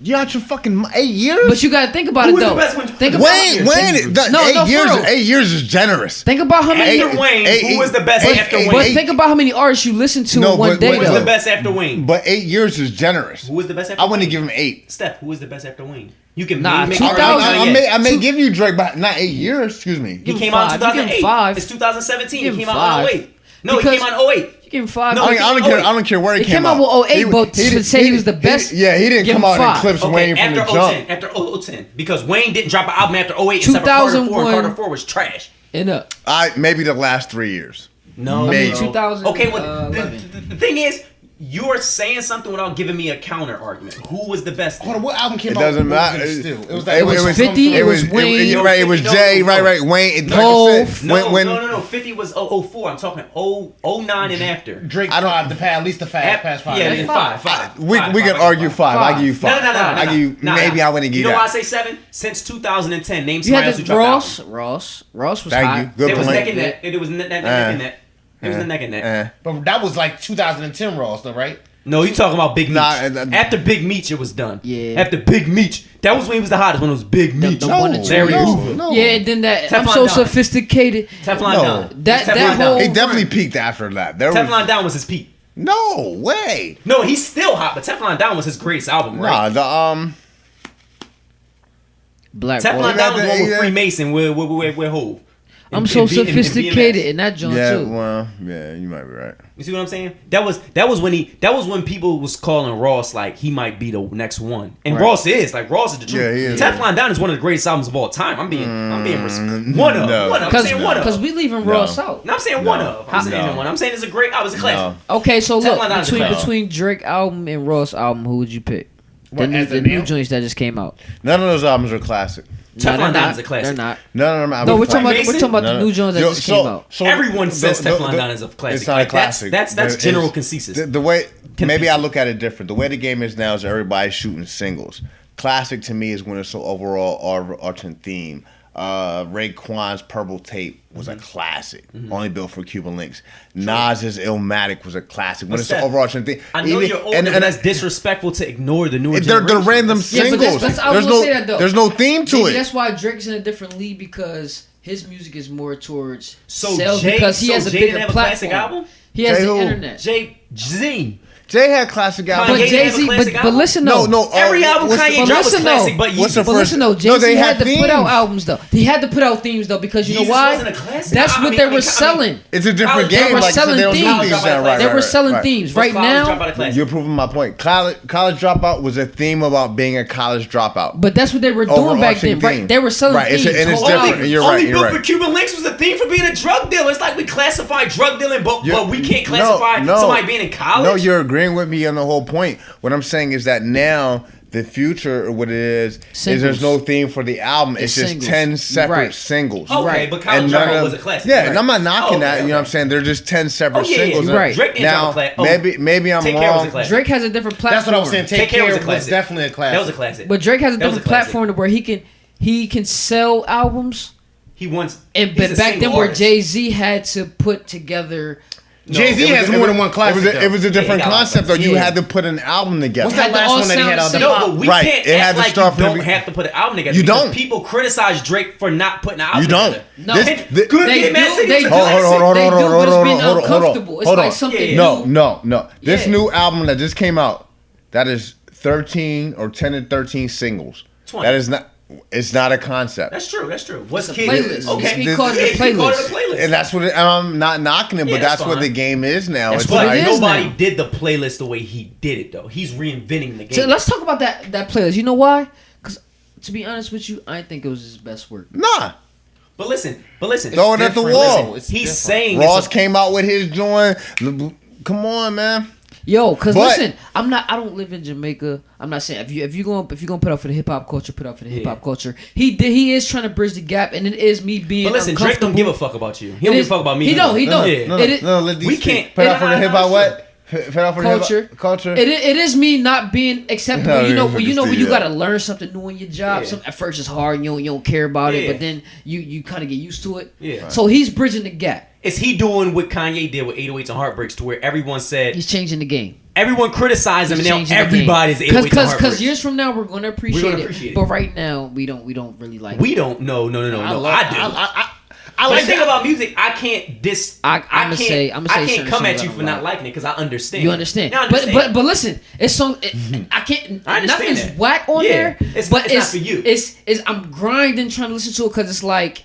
you out your fucking 8 years. But you gotta think about Who it was the though. best one? Think about Wayne, No, 8 no, for years. real. 8 years is generous. Think about how many. After Wayne, who was the best after Wayne? But think about how many artists you listen to No, in one but- day Who was though. the best after Wayne? But 8 years is generous. Who was the best after I wouldn't Wayne? give him 8. Steph, who was the best after Wayne? You can Nah, make 2000 arguments. I may give you Drake, but not 8 years. Excuse me. He Give him came out in 5. You give him 2008. 5. It's 2017. Give He him came out in 5. 08. No, Because- he came out in 08. You give him 5. No, I don't care. I don't care where It it came out with 08, He- but he- to say he was the best, Yeah, he didn't give come him out and 5. eclipse Okay, Wayne from the after jump. 010. After 010. Because Wayne didn't drop an album after 08 except for Carter 4, and 2001. Carter 4 was trash. And Maybe the last 3 years. No, Maybe. bro. 2000. Okay, well, the thing is, you're saying something without giving me a counter argument. Who was the best? Hold on, what album came It out? doesn't with matter. Still? It was It that. was was 50, it was Wayne. Right, it was No, Jay. no, Right. Wayne. Like Hov. I said, No. 50 was 004. I'm talking 09 and after. Drake. I don't- at least the past 5. Yeah, That's then five. five. we Five, can five, argue five. 5. I give you No, 5. I give you maybe I wouldn't give You know that. why I say 7? Since 2010, name you somebody else had who the dropped out. Ross was Thank hot. you. Good It was point. neck and neck. It was neck and neck. It was the neck and neck. But that was like 2010 Ross, though, right? No, you talking about Big Meech. Nah, After Big Meech, it was done. Yeah. After Big Meech. That was when he was the hottest, when it was Big Meech. the one that Larry you- Hoover. no. Yeah, and then that I'm Teflon so Don. sophisticated. Teflon No. Down. That Teflon whole- He Down. definitely peaked after that. There Teflon was Down was his peak. no way. No, he's still hot, but Teflon Down was his greatest album, Nah, right? the Black Teflon boy. Down was the one with Yeah. Freemason with Hov. I'm And- so and B- and sophisticated BMS. in that joint yeah, too. well, yeah, you might be right. You see what I'm saying? That was when people was calling Ross like he might be the next one, and Right. Ross is the truth. Yeah, he is. Teflon Down is one of the greatest albums of all time. I'm being one of. no. I'm saying one of. Because we leaving Ross out. No, I'm saying one of. I'm saying No. one. I'm saying it's a great album. It's a classic. No. Okay, so look, Teflon Don is a classic. between Drake album and Ross album, who would you pick? The new joints that just came out. None of those albums are classic. Teflon Don is a classic. They're not. No, we're talking about the new joints that just came out. So everyone says Teflon Don is a classic. It's not a classic. That's general consensus. The way maybe I look at it different. The way the game is now is everybody's shooting singles. Classic to me is when it's an overall overarching theme. Raekwon's Purple Tape was a classic, only built for Cuban links. Nas's Illmatic was a classic. When it's an overarching theme, I know you're older, and that's disrespectful to ignore the newer they're generation. random singles. There's no theme to it. That's why Drake's in a different league because his music is more towards sales Jay, because he has a bigger didn't have platform. A classic album? He has Jay the who? internet. Jay-Z. Jay had classic albums. But Jay-Z, but listen though. No. Every album Kanye dropped was classic, but what's the But first? listen though, Jay-Z had to themes. put out albums though. He had to put out themes though because you know why? Wasn't a classic. That's what they were selling. It's a different They game. were Like selling they don't do themes. these now, right? They were selling right. themes. What's Right now, classic? You're proving my point. College Dropout was a theme about being a college dropout. but that's what they were doing back then, right? theme. They were selling Right, themes. and it's whole different. albums. You're Only right. built for Cuban links was the theme for being a drug dealer. It's like we classify drug dealing, but we can't classify somebody being in college. No, you're agreeing with me on the whole point. What I'm saying is that now the future, what it is there's no theme for the album. It's just singles. 10 separate Right. singles. Okay, Right. but College none Dropout of- was a classic. Yeah, Right. and I'm not knocking that. You know okay. what I'm saying? They're just 10 separate singles. Right. Drake didn't Now, drop a classic. maybe I'm Take Care was a wrong. classic. Drake has a different platform. That's what I was saying. Take Care was a was classic. definitely a classic. That was a classic. But Drake has a That was different a classic. platform to where he can sell albums. He wants. And he's but a back single then, where artist. Jay-Z had to put together. Jay-Z has more than one classic. It was a different Yeah, he got concept though. You yeah. had to put an album together. What's that Had to last all one that he had out sound there? No, but we Right, can't it had act to like start you from don't the- have to put an album together. You because don't. People criticize Drake for not putting an album You don't. together. No. Good They Kid, Mad do- City they was a do- Hold classic. on. They do, but it's been Hold on. uncomfortable. It's Hold like on. something Yeah. new. No. This Yeah. new album that just came out, that is 13 or 10 and 13 singles. 20. That is not. It's not a concept. That's true. What's It's a Kid? playlist. Okay, He called it a He called it playlist. a playlist. And that's what I'm not knocking it, Yeah, but that's that's what fine. the game is now. That's It's what like, it is Nobody now. did the playlist the way he did it though. He's reinventing the game. So let's talk about that playlist. You know why? Because to be honest with you, I think it was his best work. Nah. But listen. Throw it at the different. wall. Listen, it's He's different. saying Ross came out with his joint. Come on, man. Yo, cause But- listen, I don't live in Jamaica. I'm not saying if you gonna put up for the hip hop culture, put up for the hip hop culture. He is trying to bridge the gap, and it is me being. But listen, Drake don't give a fuck about you. He don't give a fuck about me. He don't. He don't. Yeah. It is- Let these We speak. can't- Put out for the no, hip no, hop no, what? Put out for the Culture. Culture. It is me not being acceptable. No, You know it's when you yeah. gotta learn something new in your job. Yeah. At first it's hard, and you don't care about it, Yeah. but then you kind of get used to it. Yeah. So he's bridging the gap. Is he doing what Kanye did with 808s and Heartbreaks to where everyone said, He's changing the game. everyone criticized him, and now Changing the game. everybody's 808s and Heartbreaks. Because years from now we're gonna appreciate, appreciate it. But right now we don't really like. We it. don't. No. I do. I But like the thing that. about music, I can't I'ma say I certain can't come at songs you I for don't not like. liking it because I understand. You understand? Yeah, I understand. But listen, it's so I can't. I understand Nothing's that. whack on Yeah, there. it's but not for you. It's I'm grinding trying to listen to it because it's like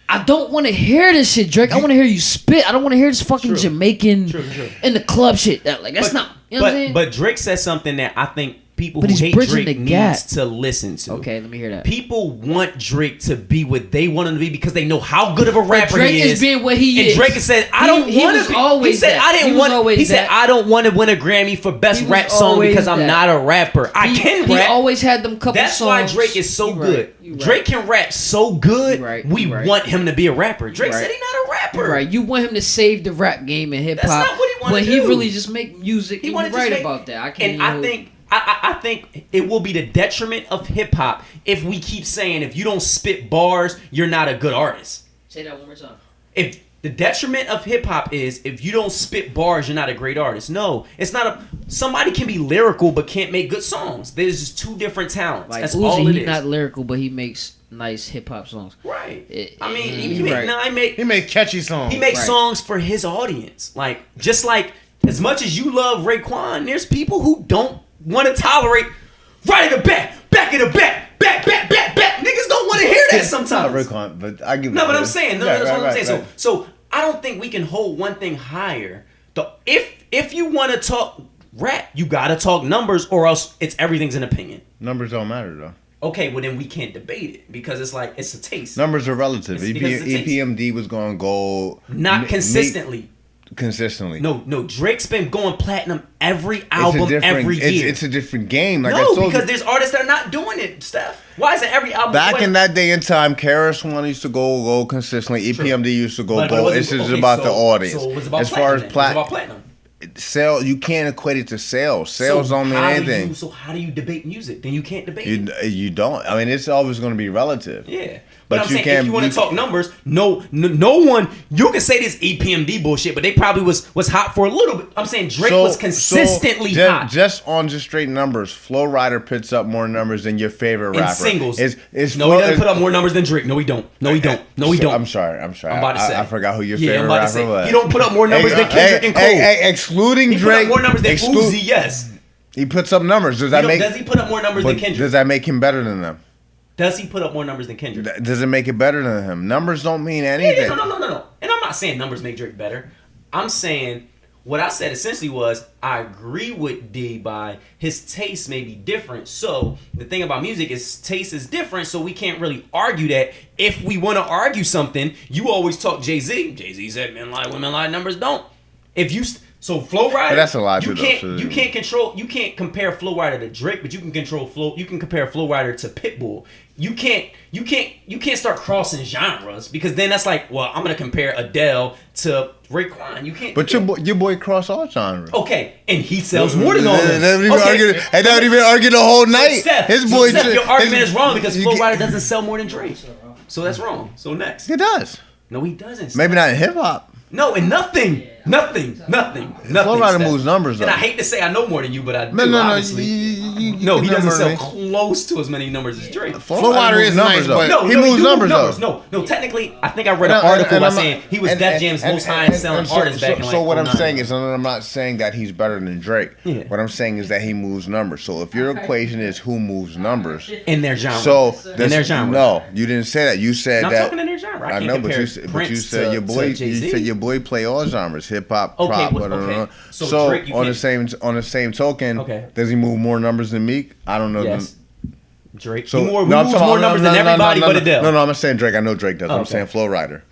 I don't want to hear this shit, Drake. I want to hear you spit. I don't want to hear this fucking True. Jamaican True. in the club shit. That's not. You know what I'm saying? But Drake says something that I think people But who he's hate bridging Drake the gap. needs to listen to. Okay, let me hear that. People want Drake to be what they want him to be because they know how good of a rapper Drake he is being what he and is. Drake has said, "I He- don't he want was to." always He said, that. "I didn't He was want." always He said, that. "I don't want to win a Grammy for best He was rap song always because I'm that. not a rapper. I can He rap." always had them couple That's songs. why Drake is so You good. right. You right. Drake can rap so good. You right. We You right. want him to be a rapper. Drake right. said he's not a rapper. Right, you want him to save the rap game and hip hop. That's not what he wanna when he do. really just make music. He He wanted was to right make- about that. I can't. And I think I think it will be the detriment of hip hop if we keep saying if you don't spit bars, you're not a good artist. say that one more time. If the detriment of hip hop is if you don't spit bars, you're not a great artist. No, it's not a. Somebody can be lyrical but can't make good songs. There's just two different talents. Like That's Uzi, all it he's is. not lyrical, but he makes nice hip hop songs. Right. It- I mean, he he make, right. no, I make He made catchy songs. He makes Right. songs for his audience. Like, just like, as much as you love Raekwon, there's people who don't want to tolerate right in the back in the back. Niggas don't want to hear that Not sometimes. Raekwon, but I give. No, but I'm saying, that's what I'm right, saying. right. So I don't think we can hold one thing higher. If you want to talk rap, you gotta talk numbers, or else everything's an opinion. Numbers don't matter though. Okay, well then we can't debate it because it's like it's a taste. Numbers are relative. It's because it's a taste. EPMD was going gold. Not Meek- consistently. consistently. No, Drake's been going platinum every album every year. It's a different game. Like I No, told because you. there's artists that are not doing it, Steph. Why is it every album? Back in that day and time, KRS-One used to go consistently. EPMD used to go But it gold. wasn't- It's just okay, about so- the audience. So it was about as far as platinum. It was about platinum. sale, you can't equate it to sales. Sales don't mean anything. So how do you debate music? Then you can't debate. You don't. I mean, it's always going to be relative. Yeah. But But I'm you saying can't- if you want you to talk numbers, no one. You can say this EPMD bullshit, but they probably was hot for a little bit. I'm saying Drake was consistently hot. Just on just straight numbers, Flow Rider puts up more numbers than your favorite In rapper. singles. Is No, he doesn't put up more numbers than Drake. No, he don't. No, he don't. I'm sorry. I'm about to say. I forgot who your Yeah, favorite I'm about to rapper say. was. He don't put up more numbers than Kendrick and Cole. Hey, excluding He put Drake. up more numbers than Uzi. Yes. He puts up numbers. Does Does he put up more numbers than Kendrick? Does that make him better than them? Does he put up more numbers than Kendrick? Does it make it better than him? Numbers don't mean anything. Yeah, no. And I'm not saying numbers make Drake better. I'm saying what I said essentially was I agree with D by his taste may be different. So the thing about music is taste is different. So we can't really argue that. If we want to argue something, you always talk Jay-Z. Jay-Z said men lie, women lie, numbers don't. If you so Flow Rider, But that's a lot you too, can't though, you can't control you can't compare Flow Rider to Drake, but you can compare Flow Rider to Pitbull. You can't start crossing genres because then that's like, well, I'm gonna compare Adele to Raekwon. You can't. But your boy cross all genres. Okay, and he sells more than all They them. don't even argue the whole night. Steph, His boy. Steph, your argument is wrong because you Flow get- Rider doesn't sell more than Drake. So that's wrong. So next. He does. No, he doesn't. Maybe not in hip hop. No, and nothing. Flow Rider Steph. moves numbers, though. And I hate to say I know more than you, but I do, No. obviously. You No, he can doesn't number sell me. close to as many numbers as Drake. Flow Rider moves is nice, but- No, he no, moves do numbers, move though. No, technically, I think I read an And article by I'm not- saying he was and- Def and- Jam's and- most high selling so- artist back in like So what I'm 09. saying is, I'm not saying that he's better than Drake. Yeah. What I'm saying is that he moves numbers. So if your equation is who moves numbers, in their genre. so in their genre. No, you didn't say that. You said No, I'm that. talking in their genre. I can't know, but compare you said Prince your to boy. You Jay-Z. said your boy play all genres, hip hop, Okay, pop, well, whatever. okay. So So Drake, you on the can't- same token, Okay. does he move more numbers than Meek? I don't know. Yes. Drake. So he moves I'm talking- more numbers than everybody but Adele. No, I'm not saying Drake. I know Drake does. I'm Okay. saying Flow Rider.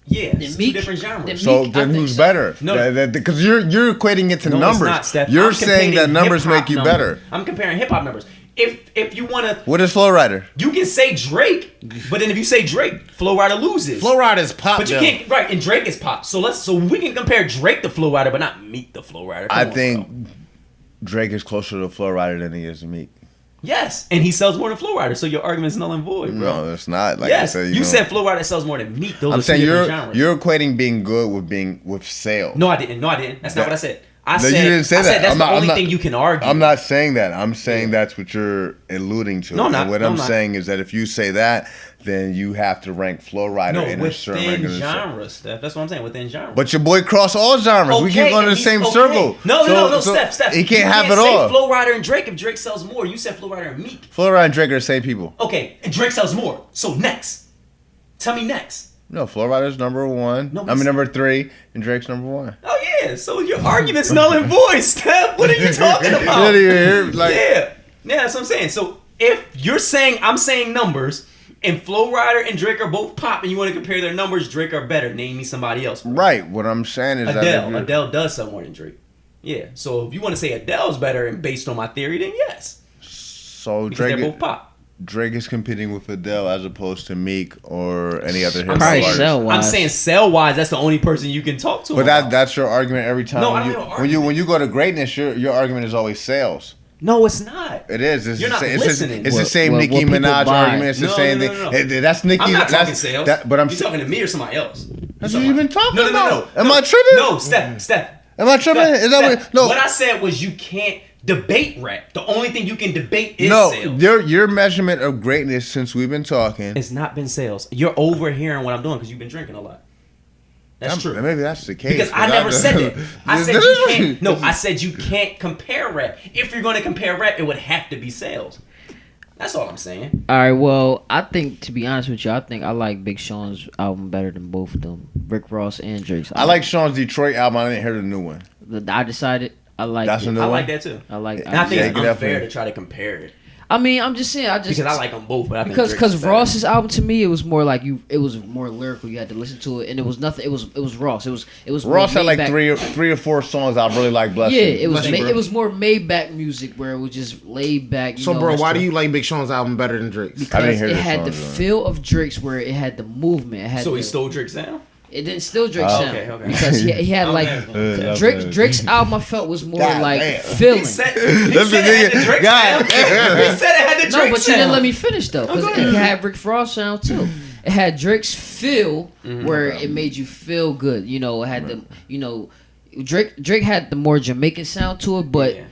Yeah, The it's Meek- two different genres. the So Meek, I then think who's so. better? No. Because you're equating it to No, it's numbers. not, Steph. You're I'm saying that comparing numbers hip-hop make you numbers. better. I'm comparing hip hop numbers. If you want to, What is Flow Rider? you can say Drake, but then if you say Drake, Flow Rider loses. Flow Rider's pop. But you though. can't, right? And Drake is pop. So we can compare Drake to Flow Rider, but not Meek to Flow Rider. Come I on, think bro. Drake is closer to Flow Rider than he is to Meek. Yes, and he sells more than Flow Rider. So your argument's null and void, bro. No, it's not. Like Yes, I said, you know. said Flow Rider sells more than Meek. Those I'm are saying two you're different genres. you're equating being good with sales. No, I didn't. That's not what I said. I No, said you didn't say I that. said that's I'm the not- I'm only not- thing you can argue. I'm not saying that. I'm saying that's what you're alluding to. No, I'm not. And what No, I'm I'm not. saying is that if you say that, then you have to rank Flow Rider No, in a certain within rank. genres, Steph. That's what I'm saying. Within genres. But your boy cross all genres. We keep going in the and same he's- circle. No, So Steph. He can't have it say all. Flow Rider and Drake if Drake sells more. You said Flow Rider and Meek. Flow Rider and Drake are the same people. Okay, and Drake sells more. So next. Tell me next. No, Flow Rider's number one. No, I mean number 3, and Drake's number 1. Oh yeah, so your argument's null and void, Steph. What are you talking about? Yeah, that's what I'm saying. So if you're saying I'm saying numbers, and Flow Rider and Drake are both pop, and you want to compare their numbers, Drake are better. Name me somebody else. Right. What I'm saying is that Adele does sell more than Drake. Yeah. So if you want to say Adele's better, and based on my theory, then yes, so because they're Drake both pop. Drake is competing with Adele as opposed to Meek or any other hip hop Probably artist. sell-wise. I'm saying sell wise, that's the only person you can talk to. But about. that's your argument every time. No, when I you, don't have an when you argument. when you go to greatness, your argument is always sales. No, it's not. It is. It's You're the not same, listening. It's the same What Nicki people Minaj buy. argument. It's the No, same no, thing. no, no. That's Nicki. I'm not talking that's, sales. but I'm you talking to me or somebody else? That's what you've been talking No. about. Am I tripping? No, Steph. Am I tripping? Is that what? No. What I said was you can't debate rap. The only thing you can debate is No, sales. your measurement of greatness since we've been talking. It's not been sales. You're overhearing what I'm doing because you've been drinking a lot. That's true. Maybe that's the case. Because I never said that. I said you can't. No, I said you can't compare rap. If you're going to compare rap, it would have to be sales. That's all I'm saying. All right, well, I think, to be honest with you, I think I like Big Sean's album better than both of them, Rick Ross and Drake's album. I like Sean's Detroit album. I didn't hear the new one. I decided I like That's it. a new I one. like that too. I like. And I think Yeah, it's get that unfair for me. to try to compare it. I mean, I'm just saying. Because I like them both, but I think because Drake's better. Ross's album to me, it was more like it was more lyrical. You had to listen to it, and it was nothing. It was Ross. It was Ross more had like Maybach- three or four songs I really like. Bless Yeah, You. it was Bless you, bro. it was more Maybach music where it was just laid back. So, bro, why do you like Big Sean's album better than Drake's? I Because didn't hear it the had the songs, feel of Drake's, where it had the movement. It had So the, he stole Drake's sound? It didn't steal Drake's sound okay. because he had like Drake's album. I felt was more God like damn. feeling. He said it had the Drake God sound. He said it had the Drake No, but you didn't sound. let me finish though, because it had Rick Ross sound too. It had Drake's feel, where it made you feel good. You know, it had Drake had the more Jamaican sound to it, but Yeah.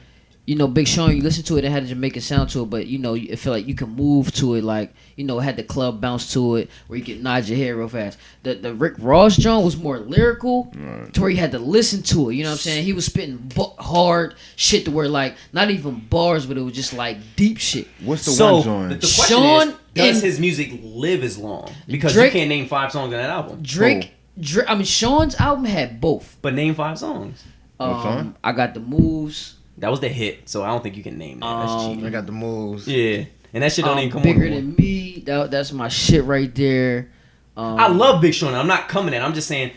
you know, Big Sean, you listen to it, it had a Jamaican sound to it, but you know, it felt like you can move to it, like, you know, it had the club bounce to it, where you could nod your head real fast. The Rick Ross John was more lyrical, to where you had to listen to it. You know what I'm saying? He was spitting hard shit to where, like, not even bars, but it was just like deep shit. What's the So one the joint? question Sean is, does and- his music live as long? Because Drake- you can't name 5 songs on that album. Drake, I mean, Sean's album had both. But name 5 songs. What song? I Got the Moves. That was the hit, so I don't think you can name that. That's I cheating. got the moves. Yeah, and that shit don't even come Bigger on. Than Me. That's my shit right there. I love Big Sean. I'm not coming at. I'm just saying,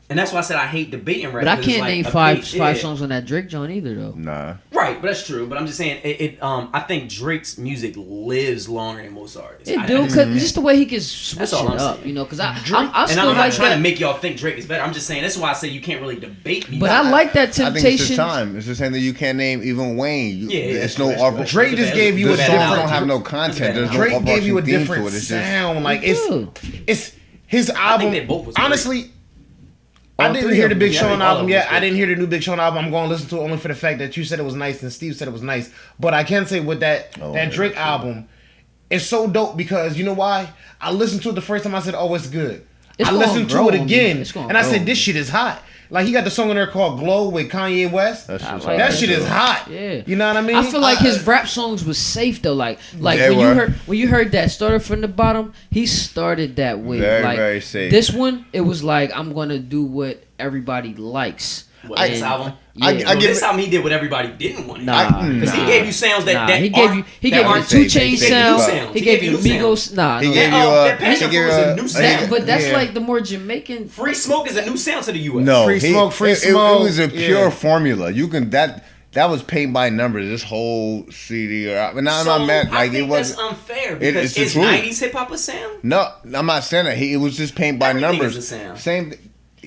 and that's why I said I hate debating right. But I 'cause it's can't like name a five big- yeah. songs on that Drake joint either though. Nah. Right, but that's true. But I'm just saying, I think Drake's music lives longer than most artists. It I- do, cause just the way he can switch That's all it I'm up, saying. you know. Cause I and still I'm not like trying that. to make y'all think Drake is better. I'm just saying that's why I say you can't really debate me. But I like that I think it's the Temptation. time. It's the same that you can't name even Wayne. Yeah, it's yeah, no that's over. true. Drake just gave you The a song different. don't have no content. There's no Drake gave you a overarching theme different to it. It's just sound. Like do. it's his album. they both was great. Honestly, I All didn't three hear of the them. Big Yeah, Sean all of album them yet. was I good. didn't hear the new Big Sean album. I'm going to listen to it only for the fact that you said it was nice and Steve said it was nice. But I can say with that yeah, Drake album, it's so dope because you know why? I listened to it the first time. I said, "Oh, it's good." It's I gonna listened grow to it on me. again, It's gonna and I grow said, on "This me. shit is hot." Like he got the song in there called "Glow" with Kanye West. That's just like how That it shit is hot. Yeah. You know what I mean? I feel like his rap songs was safe though. Like They when were. you heard that started from the bottom, he started that way. Very, like, very safe. This one, it was like I'm gonna do what everybody likes. What, And- this album. Yeah. I Well, give this it- album he did what everybody didn't want. Nah, because he gave you sounds that he gave aren't- you he that gave you aren't the 2 safe. Chainz He gave you sound. new sounds. He gave you new Migos. sounds. Nah, He no. gave you that Passion he Fruit gave was you a new sound. That, but that's Yeah. like the more Jamaican. Free Smoke is a new sound to the U.S. No, Free Smoke, Free it Smoke. was a pure Yeah. formula. You can that was paint by numbers. This whole CD, but now So, I'm not I like think it was. that's unfair because it's the is truth. 90s hip hop a sound? No, I'm not saying that. It was just paint by Everything numbers. is a sound. Same.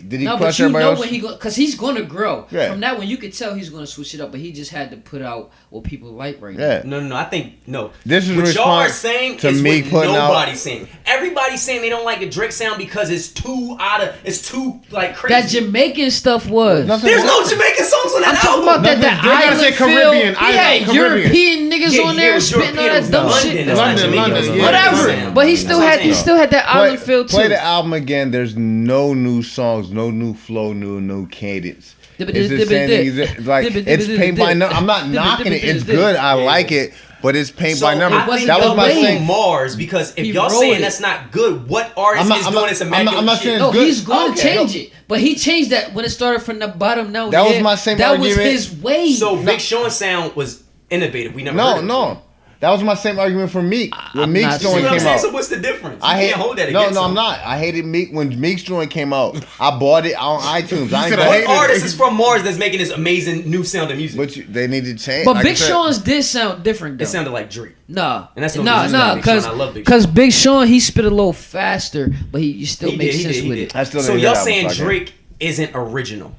Did he No, but crush you everybody know else? when because he's gonna grow. Yeah. From that one, you could tell he's gonna switch it up, but he just had to put out what people like right Yeah. No. I think no. This is what y'all are response saying to is me what putting out- nobody's saying. Everybody's saying they don't like the Drake sound because it's too it's too like now. crazy. That Jamaican stuff was. Nothing- There's no Jamaican songs on that I'm talking album. about that Nothing- they gotta island say feel. Caribbean, He had island, Caribbean. European niggas Yeah, on yeah, there it was spitting all European, that it was dumb London, shit. that's not London, Jamaican, London, it was yeah. Whatever, London. but he That's still what I'm had saying. that island feel too. Play the album again. There's no new songs, no new flow, no cadence. It's the same thing. Like it's paint by numbers. I'm not knocking it. It's good. I like it, but it's paint by numbers. I think That was y'all my blame thing. Mars because if He y'all wrote saying it. that's not good, what artist is doing this immaculate I'm not shit? saying No, good. he's going to Okay. change it. But he changed that when it started from the bottom. No, That was yeah, my same That was argument. his way. So Big Sean sound was innovative. We never heard No, it. no. That was my same argument for Meek when I'm Meek's not You joint know what I'm came saying? out. So what's the difference? You I hate can't hold that no, against no, him. I'm not. I hated Meek when Meek's joint came out. I bought it on iTunes. I ain't said I bought What hated it. artist is from Mars that's making this amazing new sound of music? But they need to change. but like I Big said, Sean's did sound different though. It sounded like Drake. Nah, And that's no nah, disrespect to Big Sean. because I love Big because Big Sean he spit a little faster, but you still He make did, he sense did, he with did. it. I still So didn't hear y'all that one, saying so I can't. Drake isn't original?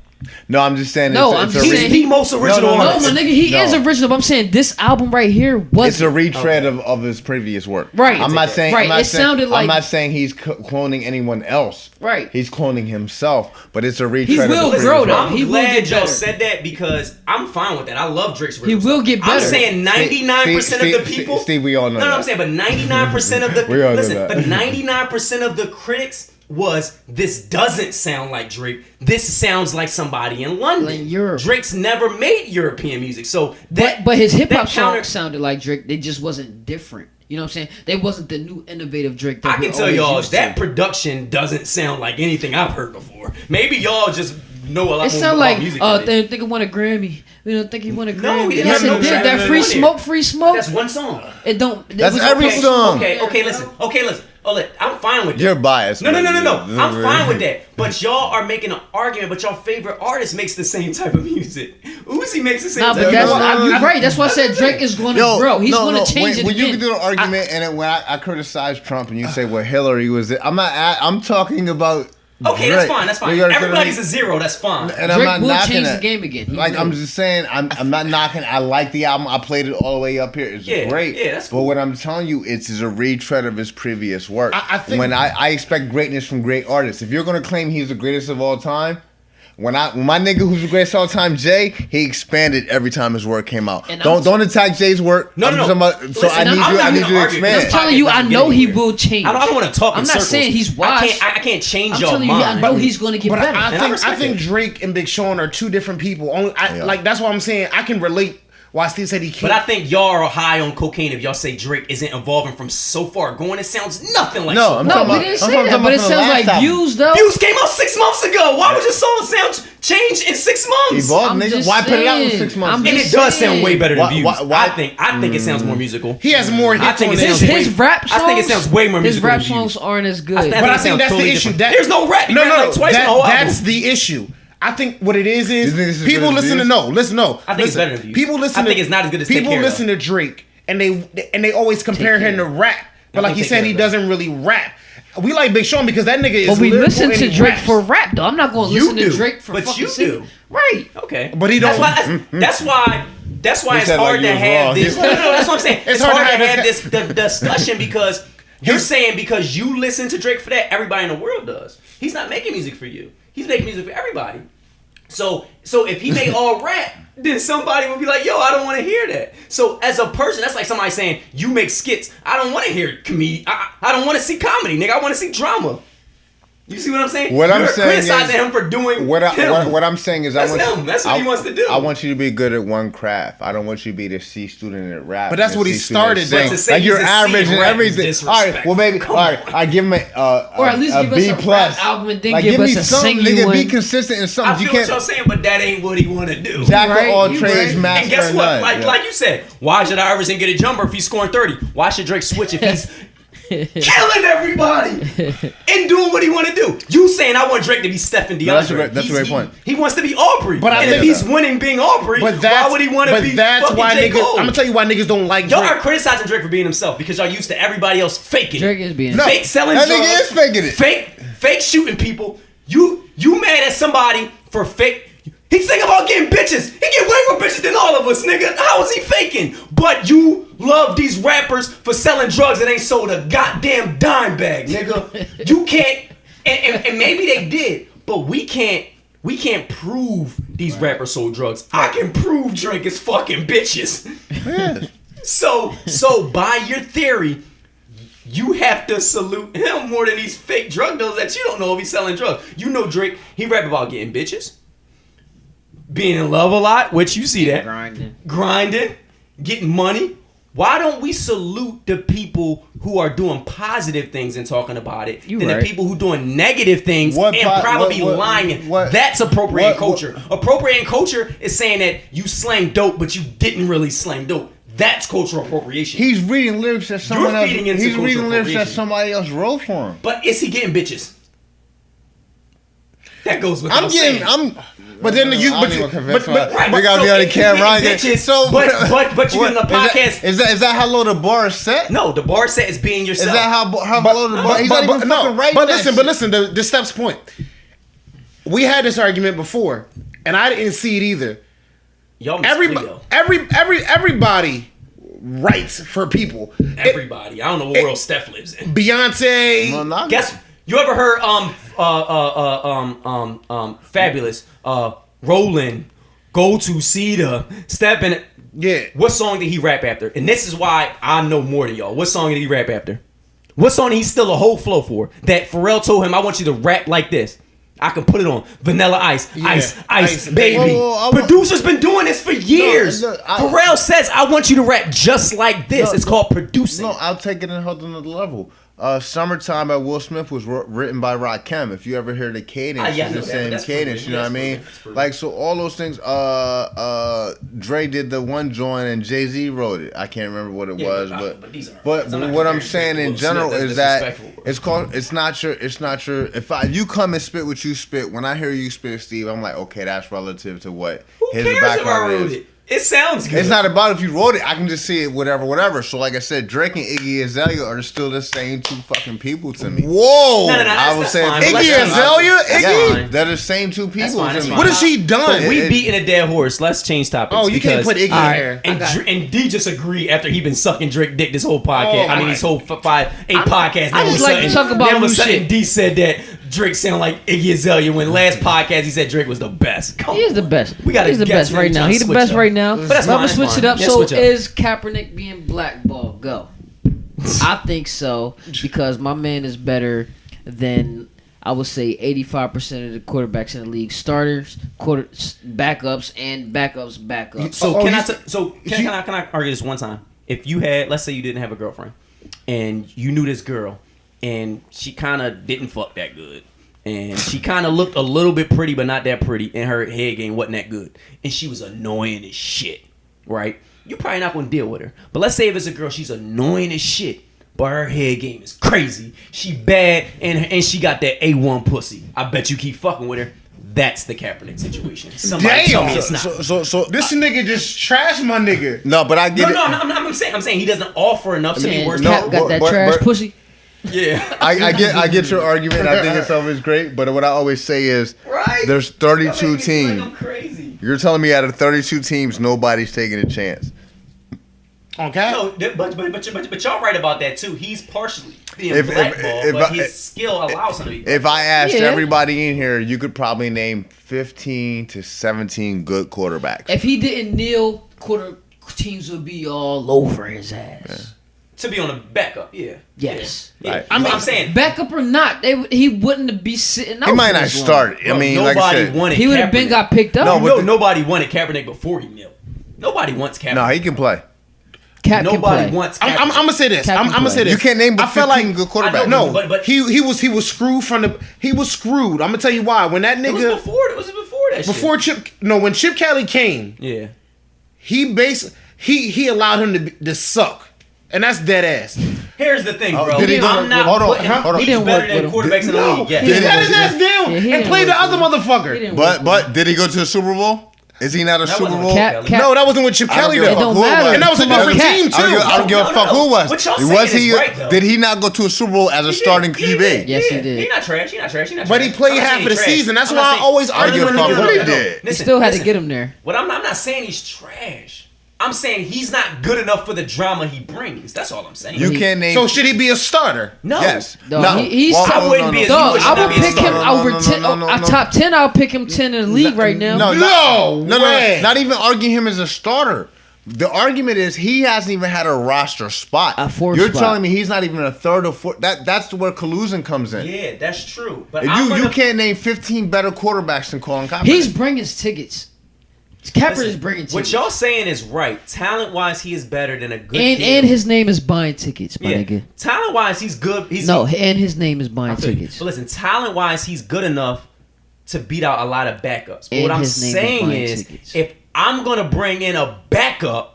No, I'm just saying. No, it's, I'm it's just a saying He's the most original no, No, artist. my nigga, he No. is original. But I'm saying this album right here It's wasn't. a retread of his previous work. Right. I'm not saying. Right, I'm not it saying, sounded like- I'm not saying he's cloning anyone else. Right. He's cloning himself, but it's a retread. will of his grow, previous though. work. I'm He will glad get y'all better. said that because I'm fine with that. I love Drake's He original will stuff. get I'm better. saying 99% of the people. Steve, we all know No, that. I'm saying, but 99% of the We all know listen, that. but 99% of the critics was this doesn't sound like Drake. This sounds like somebody in London. Like Europe. Drake's never made European music, so that But his hip hop that counter- songs sounded like Drake. They just wasn't different. You know what I'm saying? They wasn't the new innovative Drake. That I we can tell always y'all used that to. production doesn't sound like anything I've heard before. Maybe y'all just know a lot more It sound about like, music. oh, than me. they think he won a Grammy. We don't think he won a Grammy. he didn't Yes, have no it did. Grammy. That free smoke. That's one song. It don't. That's it was every okay. song. Okay, listen. Oh, look, I'm fine with that. You're biased. No. man. I'm fine with that. But y'all are making an argument. But your favorite artist makes the same type of music. Uzi makes the same Nah, type but of that's music. you're right. That's why I said Drake is going to grow. He's going to change it when again. you can do an argument, and then when I criticize Trump, and you say, "Well, Hillary was it?" I'm talking about. Okay, Drake. that's fine. You gotta Everybody's a zero. That's fine. And Drake I'm not will knocking change that. the game again. He Like will. I'm just saying, I'm not knocking. I like the album. I played it all the way up here. It's great. Yeah, that's But cool. what I'm telling you, it's a retread of his previous work. I think- when I expect greatness from great artists. If you're gonna claim he's the greatest of all time. When my nigga who's the greatest of all time, Jay, he expanded every time his work came out. And Don't attack Jay's work. No. I'm talking about- Listen, so I I'm need not you gonna to argue. expand. I'm telling you, I know he will change. I don't want to talk. I'm in not circles. saying he's washed. I can't change I'm your telling you, I mind. know he's going to get But better. I And I think respect think it. Drake and Big Sean are two different people. Yeah. Like that's what I'm saying. I can relate why Steve said he can't. But I think y'all are high on cocaine if y'all say Drake isn't evolving from so far going. It sounds nothing like No, so I'm far. No, talking we about- didn't I'm say talking that, but it about the sounds last like album. views though. Views came out 6 months ago. Why would your song sound change in 6 months? Evolve, I'm nigga. just Why put it out in saying. 6 months? I'm And just it does saying. sound way better than Why- Views. why- I think it sounds more musical. he has more hits I think on it his. sounds His way- rap songs. I think it sounds way more His musical rap than Views. songs aren't as good. I think But I it think sounds that's totally the issue. different. There's no rap. He No, rapped no, like twice in the whole that's album. the issue. I think what it is You think it's as people good as listen to Views? listen. I think it's better than Views. People listen. I think it's not as good as Take people Care, listen to Drake and they always compare Take him to Care. rap. But I like think he Take said, Care he is better. doesn't really rap. We like Big Sean because that nigga is. But we lyrical listen and to he Drake raps. for rap though. I'm not going to You listen to do, Drake for but fucking you singing. do. Right. Okay, But he don't. That's why He it's said hard like to you was have wrong. this. No, that's what I'm saying. It's hard to have this- this discussion because you're saying because you listen to Drake for that, everybody in the world does. He's not making music for you. He's making music for everybody. So if he made all rap, then somebody would be like, yo, I don't want to hear that. So as a person, that's like somebody saying, you make skits. I don't want to hear comedy. I don't want to see comedy, nigga. I want to see drama. You see what I'm saying? What I'm You're saying criticizing is- him for doing What him. I'm saying is, That's him. That's what he wants to do. I want you to be good at one craft. I don't want you to be the C student at rap. But that's and what he C student at started, sing. but to say Like he's you're a C average in and rap is everything. All right, disrespectful. well maybe. Come All right, I give him Or at least a give us B a rap plus. album and then Like, give us me a something, singing nigga. one. Be consistent in I something. You feel what y'all can't saying, but that ain't what he want to do. jack right, of all you trades, right. master And guess of what? none. Like you said, why should Iverson get a jumper if he's scoring 30? Why should Drake switch if he's killing everybody and doing what he want to do? You saying I want Drake to be Stephen DeAndre? No, that's a great point. He wants to be Aubrey. But I and think- if he's winning being Aubrey, But why would he want to be that's fucking why J. niggas. Cole? I'm gonna tell you why niggas don't like Y'all Drake. are criticizing Drake for being himself because y'all used to everybody else faking. Drake is being. Fake selling That drugs. nigga is faking it. Fake shooting people. You mad at somebody for fake? He's thinking about getting bitches. He get way more bitches than all of us, nigga. How is he faking? But you love these rappers for selling drugs that ain't sold a goddamn dime bag, nigga. You can't. And maybe they did, but we can't. We can't prove these rappers sold drugs. I can prove Drake is fucking bitches. Yes. So by your theory, you have to salute him more than these fake drug dealers that you don't know if he's selling drugs. You know Drake, he rap about getting bitches, being in love a lot, which you see that. Grinding, getting money. Why don't we salute the people who are doing positive things and talking about it You than right. the people who doing negative things What and po- probably what- lying? what- That's appropriating what- culture. Appropriating culture is saying that you slang dope, but you didn't really slang dope. That's cultural appropriation. He's reading lyrics that someone else. feeding into He's cultural reading lyrics that appropriation. somebody else wrote for him. But is he getting bitches? That goes without saying. But then you. I don't even convince Right, we but gotta so be on the if you camera. get bitches, but you what- in the podcast. Is that how low the bar is set? No, the bar set is being Is yourself. that how low the bar? He's not even fucking writing But that listen, shit. the Steps point. We had this argument before, and I didn't see it either. Y'all Everybody writes for people. Everybody. I don't know what world Steph lives in. Beyonce. No, not Guess you ever heard Fabulous, Rollin', Go to Cedar, Steppin'. Yeah. What song did he rap after? And this is why I know more than y'all. What song did he rap after? What song did he steal a whole flow for? That Pharrell told him, I want you to rap like this. I can put it on Vanilla Ice, Yeah. Ice, Ice, baby. Whoa, Producers been doing this for years. No, Pharrell says, I want you to rap just like this. No, it's called producing. No, I'll take it and hold it another level. Summertime by Will Smith was written by Rakim. If you ever hear the cadence, yeah, I it's know the that, same but that's cadence. proven. You know what I mean? That's proven. Like, so all those things. Dre did the one joint and Jay-Z wrote it. I can't remember what it was, but these are. but what I'm saying in general is that it's it's not your. If you come and spit what you spit, when I hear you spit, Steve, I'm like, okay, that's relative to what Who his cares if I background wrote is. it? It sounds good. It's not about if you wrote it. I can just see it, whatever. So, like I said, Drake and Iggy Azalea are still the same two fucking people to me. Whoa. No, I would say fine. Iggy Azalea? Iggy? They're the same two people fine, to that's me. fine. What has she done? We beating a dead horse. Let's change topics. Oh, you can't put Iggy in there. And D just agreed after he been sucking Drake dick this whole podcast. Oh, I mean, this whole 8 podcasts. I just like to talk about then new sudden shit. D said that Drake sound like Iggy Azalea when last podcast he said Drake was the best. He is the best. We gotta He's the guess best when right we now. tryna He's the switch best up. right now. But that's But I'm fine, gonna switch that's it up. fine. Yeah, So switch up. is Kaepernick being blackballed? Go. I think so because my man is better than I would say 85% of the quarterbacks in the league, starters, backups, and backups. So Oh, can you I? said- Can I argue this one time? If you had, let's say you didn't have a girlfriend, and you knew this girl, and she kind of didn't fuck that good, and she kind of looked a little bit pretty, but not that pretty, and her head game wasn't that good, and she was annoying as shit, right? You're probably not gonna deal with her. But let's say if it's a girl, she's annoying as shit, but her head game is crazy. She bad, and she got that A1 pussy. I bet you keep fucking with her. That's the Kaepernick situation. Somebody tell me it's not. So This nigga just trashed my nigga. no, but I get it. I'm saying he doesn't offer enough to be worse. No, Cap got that but- trash but- pussy. Yeah. I get your argument. I think itself is great. But what I always say is, Right. there's 32 teams. I'm crazy. You're telling me out of 32 teams, nobody's taking a chance. Okay. No, but y'all right about that too. He's partially being If- blackballed, if but I- his skill allows him to be. If I asked Yeah. everybody in here, you could probably name 15 to 17 good quarterbacks. If he didn't kneel, teams would be all over his ass. To be on a backup, yeah. Yes. Yeah. Right. I mean, I'm saying Backup or not, he wouldn't be sitting out. He might for not this long. start. I bro, mean, nobody like I said, wanted. He would have been Kaepernick. got picked up. No, but Nobody wanted Kaepernick before he knelt. Nobody wants Kaepernick. no, he can play. Cap can Nobody play. wants Kaepernick. I'm gonna say this. Cap I'm can gonna play. say this. You can't name but I feel 15 like good quarterbacks. I know, no. but- he was screwed from the. He was screwed. I'm gonna tell you why. When that It was nigga before that shit. before Chip when Chip Kelly came, Yeah. he allowed him to suck, and that's dead ass. Here's the thing, bro. did he go- I'm not hold on, putting hold on. He's He didn't better work than with quarterbacks in the league. He Yes. Did sat his ass down Yeah, he and didn't played the work other with him. He motherfucker. didn't work But did he go to the Super Bowl? Is he not a Super wasn't Bowl? Cap- No, that wasn't with Chip I don't Kelly give a It fuck though. don't who it matter. was. And that was a different Cap. team too. I don't give a No, fuck no. who it was. What y'all Was saying he? is right, though. Did he not go to a Super Bowl as a starting QB? Yes, he did. He's not trash. He's not trash. But he played half of the season. That's why I always I don't argue give a with fuck niggas. what he No. did. He still had to get him there. What I'm not saying he's trash. I'm saying he's not good enough for the drama he brings. That's all I'm saying. You can't name. So should he be a starter? No. Yes. No, No. he's Well, top- I wouldn't be as Dog, you I would would not be a pick him starter. over No, 10. no, no, no. Top 10, I'll pick him 10 in the league right now. No way. Not even arguing him as a starter. The argument is he hasn't even had a roster spot. A fourth You're spot. telling me he's not even a third or fourth. That's where collusion comes in. Yeah, that's true. But You can't name 15 better quarterbacks than Colin Kaepernick. He's bringing tickets. Kaepernick is bringing tickets. What y'all saying is right. Talent wise, he is better than a good. and kid. his name is buying tickets, my yeah. nigga. Talent wise, he's good. And his name is buying tickets. But listen, talent wise, he's good enough to beat out a lot of backups. But And what I'm his name is saying buying is, tickets. if I'm gonna bring in a backup,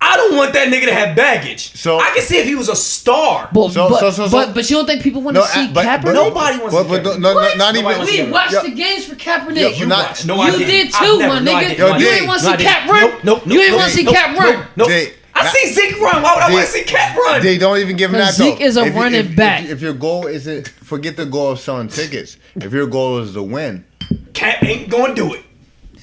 I don't want that nigga to have baggage. So- I can see if he was a star. But So- but you don't think people want to see Kaepernick? Nobody wants to see But Kaepernick. not What? even. Nobody wants to see We Kaepernick. watched Yeah. the games for Kaepernick. Yeah, you but not- watched. No, I you didn't. did I've too, never- my no, I nigga. didn't. Yo, You Jay. didn't want to No, I see didn't. Cap run. Nope. You didn't want to see Cap run. Nope. Jay, I see Zeke run. Why would I want to see Cap run? They don't even give him that. Zeke though. is a If you- running if- back. If your goal isn't, forget the goal of selling tickets. If your goal is to win, Cap ain't gonna do it.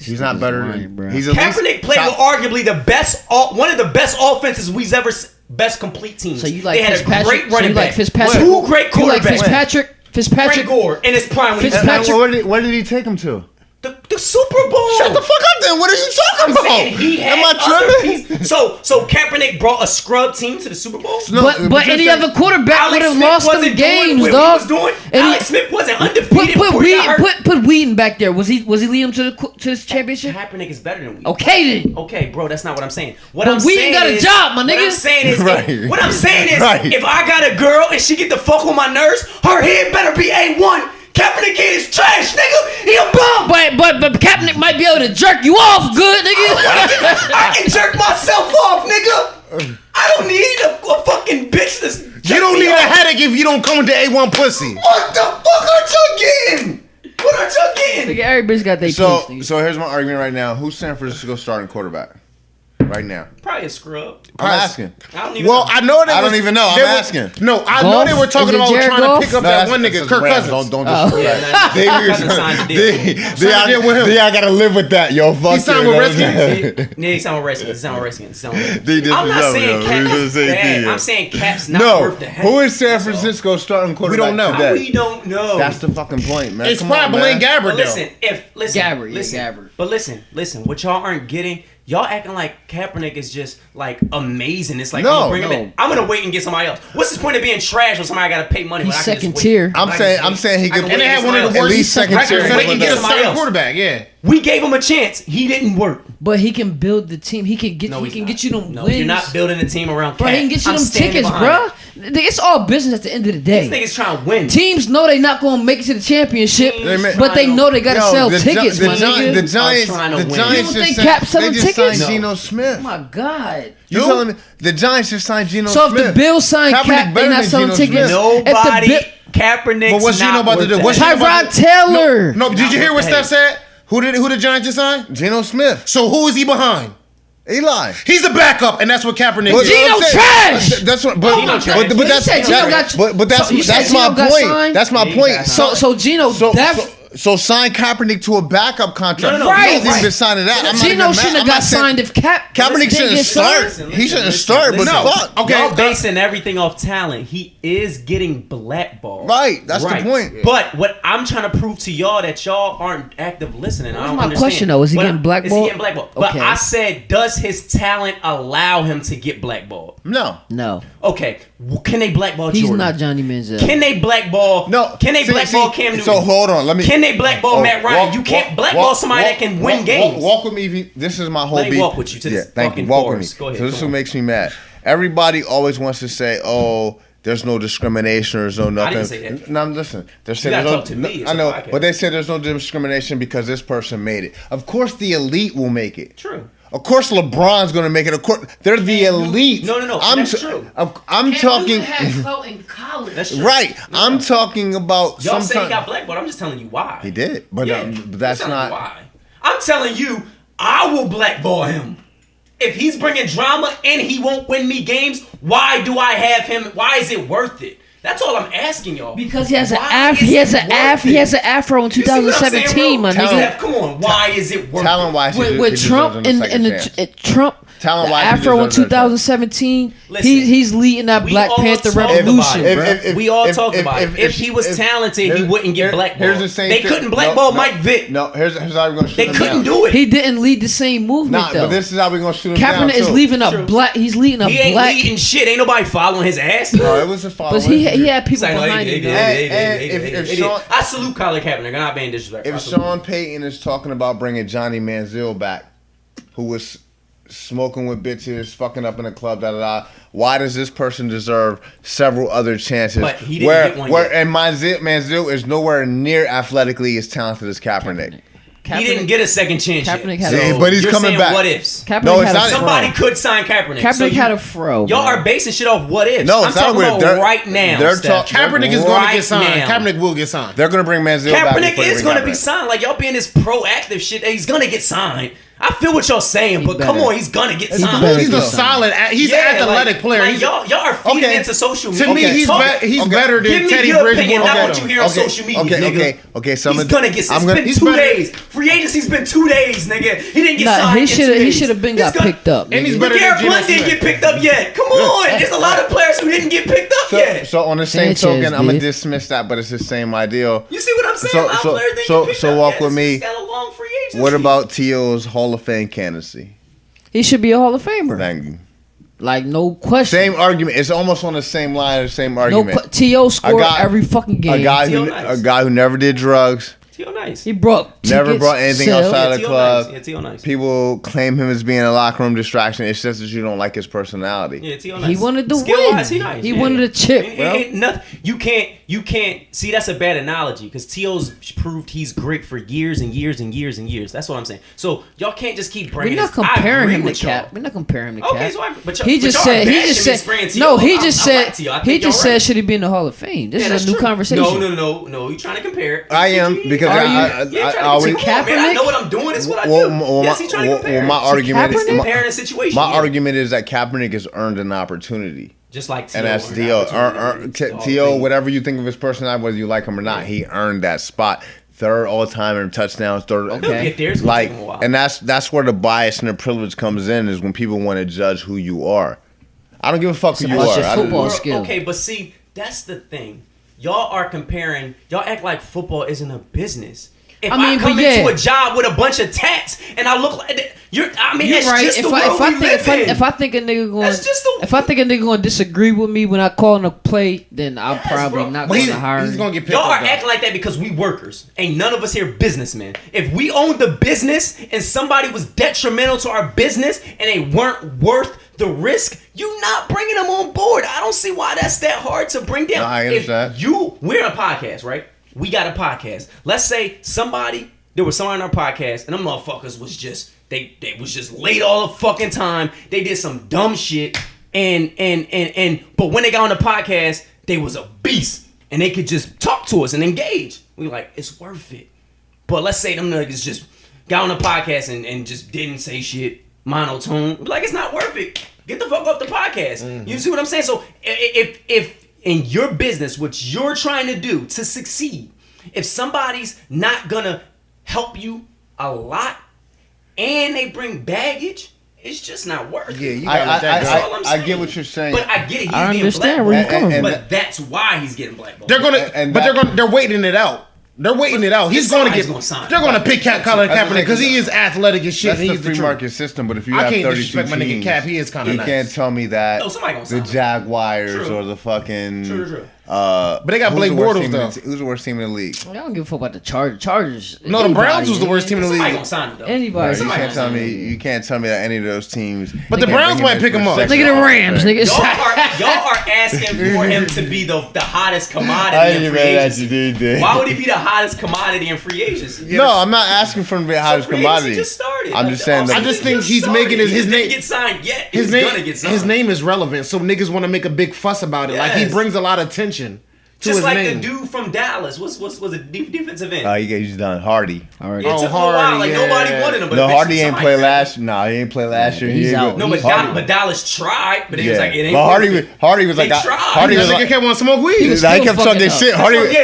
he's not better lying, than. bro. He's at least Kaepernick played with top- arguably the best, one of the best offenses we've ever, best complete teams. So you like they had Fitzpatrick? a great running back, Fitzpatrick? two great You like quarterbacks. Fitzpatrick? Frank Gore in his prime when he was Fitzpatrick- Where did he take him to? The Super Bowl. Shut the fuck up then. What are you talking about? He had Am I tripping? So Kaepernick brought a scrub team to the Super Bowl? No, But any other quarterback would have lost them games, dog. Alex Smith wasn't undefeated before he got hurt. Put Wheaton back there. Was he leading them to this championship? Kaepernick is better than Wheaton. Okay then. Okay, bro, that's not what I'm saying. But Wheaton got a job, my nigga. What I'm saying is, Right. if I got a girl and she get the fuck on my nerves, her head better be A1. Kaepernick is trash, nigga. He a bum. But Kaepernick might be able to jerk you off good, nigga. I can jerk myself off, nigga. I don't need a fucking bitch that's. You don't need a headache if you don't come with the A1 pussy. What the fuck aren't you getting? What aren't you getting? Nigga, every bitch got their So piece, nigga. so here's my argument right now. Who's San Francisco starting quarterback? Right now. Probably a scrub. I'm asking. I don't even Well, know. I know they I was- don't even know. I'm they were- asking. No, I know Goff? they were talking Is it about Jared trying Goff? to pick up No, that that's- one nigga, that's Kirk Rams. Cousins. Don't Yeah, Cousins signed the deal. Signed with him. I gotta live with that, yo. Fuck He signed it. with Redskins? Yeah, he sound Redskins. He sound Redskins. They did I'm the not job, saying yo. Cap We is just say bad. yeah. I'm saying Cap's not No, worth the head. who is San That's all. Francisco starting quarterback don't know. today? We don't know. That's the fucking point, man. It's Come on, probably man. Blaine Gabbert, But though. listen, Gabbert. But listen. What y'all aren't getting, y'all acting like Kaepernick is just like amazing. It's like No, I'm gonna bring him no. in. I'm gonna wait and get somebody else. What's the point of being trash when somebody got to pay money? He's when I can second just wait? tier. I'm I can saying- just I'm wait. saying he I can could- wait And they and had get one of the somebody At else. least second records, tier. so they can get a Somebody starting else. quarterback. Yeah. We gave him a chance. He didn't work. But he can build the team. He can get No, he he's can not. get you them No, wins. you're not building a team around Bro, Cap. he can get you I'm them standing tickets, behind bro. it. It's all business at the end of the day. These niggas trying to win. Teams know they not gonna make it to the championship, Teams but they trying know they gotta Yo, sell the tickets, Gi- my the Gi- nigga. The Giants, trying to the win. Giants You don't just think signed- Cap selling they just tickets? signed No. Geno Smith. Oh my God. You telling me the Giants just signed Geno So if Smith? the Bills sign Kaepernick Cap, they better not than selling Geno tickets. Smith. Nobody. If Kaepernick's But what's Geno not about to worth do? that. What's Geno about Tyrod to- Taylor. No, did you hear what Hey. Steph said? Who the Giants just signed? Geno Smith. So who is he behind? Eli. He's a backup, and that's what Kaepernick But is. Geno I'm saying- trash! That's what. But, Geno trash. but You that's said Geno got- but that's so you said that's my Geno got point. signed? That's my Yeah, he point. got So so Geno So sign Kaepernick to a backup contract. No, no, Right. He hasn't been signed to that. I'm not Geno even shouldn't mad. have I'm got not saying- signed if Cap Kaepernick didn't shouldn't get start. signed. He shouldn't start, but listen. fuck. Okay, Y'all that- basing everything off talent. He is getting blackballed. Right, that's the point. But what I'm trying to prove to y'all that y'all aren't active listening. I What's don't my understand. question, though? Is he What getting I- blackballed? Is he getting blackballed? But Okay. I said, does his talent allow him to get blackballed? No. No, Okay, can they blackball he's Jordan? not Johnny Manziel. Can they blackball? No. Can they See- blackball see, Cam Newton? So hold on, let me. Can they blackball Matt Ryan? You can't blackball somebody that can win games. Walk with me. This is my whole Let me beef. walk with you to this thank fucking you. Walk forest. with Go me. ahead, So this go is what on. makes me mad. Everybody always wants to say, "Oh, there's no discrimination or there's no nothing." didn't say that. No, listen. They're saying gotta there's talk to no. me. It's I a know, podcast. but they said there's no discrimination because this person made it. Of course, the elite will make it. True. Of course, LeBron's gonna make it. Of course, they're the elite. No. I'm That's true. I'm talking. had clout in college. That's true. Right. I'm talking about Y'all say he sometimes. got blackballed. I'm just telling you why. He did, but Yeah, but that's I'm telling you not. why. I'm telling you, I will blackball him. If he's bringing drama and he won't win me games, why do I have him? Why is it worth it? That's all I'm asking y'all. Because he has an Why afro. is He has it an worth afro. it? He has an afro in You see what I'm saying, 2017, my bro? nigga. Steph, come on. Why is it worth Talent it? wise, With Trump in the Trump, Talent-wise, the he afro in deserves that. 2017, Listen, he's leading that we Black all Panther talked revolution, about bro. it. We all talked about it. If he was talented, he wouldn't get blackballed. Here's the same They thing. couldn't blackball No, Mike Vick. No, here's how we're gonna shoot They him couldn't down. do it. He didn't lead the same movement Nah, though. but this is how we're gonna shoot him down. Kaepernick is too. leaving a True. black. He's leading a He ain't black. leading shit. Ain't nobody following his ass. No, it was a follow. But he had people He's like, no, behind he him. did, though. he did, And he did, if he did, he Sean- did. I salute Colin Kaepernick. I'm not being disrespectful. I If salute him. Sean Payton is talking about bringing Johnny Manziel back, who was smoking with bitches, fucking up in a club, why does this person deserve several other chances? But he didn't get one yet. And Manziel is nowhere near athletically as talented as Kaepernick. He didn't get a second chance Kaepernick yet. had Yeah, but he's you're coming saying back. What ifs? Kaepernick No, it's had not- a fro. Somebody could sign Kaepernick. Kaepernick had a fro. Y'all bro. are basing shit off what ifs. No, I'm it's not talking what if. about They're- right now. they're Steph. Kaepernick is going to Right get signed. now. Kaepernick will get signed. They're gonna bring Manziel back. Kaepernick before they is bring going to him be back. signed. Like, y'all being this proactive shit. He's going to get signed. I feel what y'all saying, but come better. on, he's going to get He signed. better He's a get solid. He's Yeah, an athletic like- player. Like, He's, y'all are feeding Okay. into social to media. me, he's Talk- he's Okay. better than Give me Teddy your Bridgewater. opinion, not Okay. what you hear on social media, nigga. Okay. So He's gonna get. It's been He's 2 better- days. Free agency's been 2 days, nigga. He didn't get Nah, signed. he in should 2 have. He days. should have been He's got gonna- picked up. And he's nigga. better than Garrett Geno Blunt didn't Smith. get picked up yet. Come on, there's a lot of players who didn't get picked up yet. So on the same Sanchez token, I'm gonna did. dismiss that, but it's the same ideal. You see what I'm saying? So- A lot of so- players didn't so- get picked so up walk yet. with me. It's got a long agency. What about T.O.'s Hall of Fame candidacy? He should be a Hall of Famer. Thank you. Like, no question. Same argument. It's almost on the same line. The same No, argument. T.O. scored guy- every fucking game. A guy who never did drugs. T.O. nice. He brought Never tickets, brought anything sell. outside of the T.O. club. nice. Yeah, T.O. nice. People claim him as being a locker room distraction. It's just that you don't like his personality. Yeah, T.O. nice. He wanted to Skill-wise, win. he nice. He yeah. wanted a chip. Ain't nothing. You can't. See, that's a bad analogy because T.O.'s proved he's great for years and years and years and years. That's what I'm saying. So y'all can't just keep bringing. We're not this. I comparing agree him to with y'all. Cap. We're not comparing him to Okay, Cap. so He just said. No, he just said. He just said should he be in the Hall of Fame? This is a new conversation. No. You trying to compare it? I am because I always. Man, I know what I'm doing. It's what I do. Yes, he's trying to compare. my argument is comparing a situation. My argument is that Kaepernick has earned an opportunity. Just like T.O. And that's T.O. Whatever you think of his personality, whether you like him or not, he earned that spot. Third all time in touchdowns. Third, Okay. like, and that's where the bias and the privilege comes in is when people want to judge who you are. I don't give a fuck who you about are. your football skill. Okay, but see, that's the thing. Y'all are comparing. Y'all act like football isn't a business. If I come into a job with a bunch of tats and I look like you're right. just the world we live in. If I think a nigga going, That's just the- if I think a nigga going to disagree with me when I call him a play, then I'm probably bro. not But going to hire he's him. gonna get picked Y'all are up. acting like that because we workers. Ain't none of us here businessmen. If we owned the business and somebody was detrimental to our business and they weren't worth the risk, you not bringing them on board. I don't see why that's that hard to bring down. No, I understand. We're a podcast, right? We got a podcast. Let's say there was somebody on our podcast and them motherfuckers was just, they was just late all the fucking time. They did some dumb shit but when they got on the podcast, they was a beast and they could just talk to us and engage. We like, it's worth it. But let's say them niggas just got on the podcast and just didn't say shit, monotone. We're like, it's not worth it. Get the fuck off the podcast. Mm-hmm. You see what I'm saying? So if in your business, what you're trying to do to succeed, if somebody's not gonna help you a lot and they bring baggage, it's just not worth it. Yeah, you gotta let that go. That's all I'm I saying. get what you're saying. But I get it. He's I being understand where you're blackballed. coming from. But that's why he's getting blackballed. They're gonna, And they're waiting it out. They're waiting it out. He's gonna get. Somebody's gonna sign. They're gonna pick Colin That's Kaepernick because he is athletic as shit. That's And the he's the free truth. market system, but if you I have can't 32 disrespect my nigga teams, Cap. He is kinda you nice. can't tell me that No, somebody gonna the sign him. Jaguars True. or the fucking True. But they got who's Blake the worst Bortles, team in though. the- Who's the worst team in the league? I don't give a fuck about the Chargers. No, the Browns was the worst team in the Somebody league. gonna sign him though. Anybody. You Somebody can't gonna tell sign me. him. You can't tell me that any of those teams. But the can't Browns bring might in pick him up. extra Look at the Rams, nigga. Y'all are asking for him to be the hottest I commodity ain't in free even mad at you, agency. dude. Why would he be the hottest commodity in free agency? No, I'm not asking for him to be the hottest free agency commodity. just started. I'm just saying that. I just think Just he's started. making his He didn't name. get signed yet. His He's gonna get signed. name is relevant, so niggas want to make a big fuss about it. Like he Yes. brings a lot of attention to Just his like name. the dude from Dallas. What's a defensive end? He's done Hardy. Alright. It took a Hardy, while. Like yeah. nobody wanted him. But No, eventually Hardy ain't somebody play grabbed last. him. No, he ain't play last year. He's He ain't out. go- No, but, Hardy- but Dallas tried. But he was like, it ain't. But worth it. Hardy was They like, tried. Hardy That was nigga like, kept wanting to smoke weed. was I still kept talking fucking this up. shit.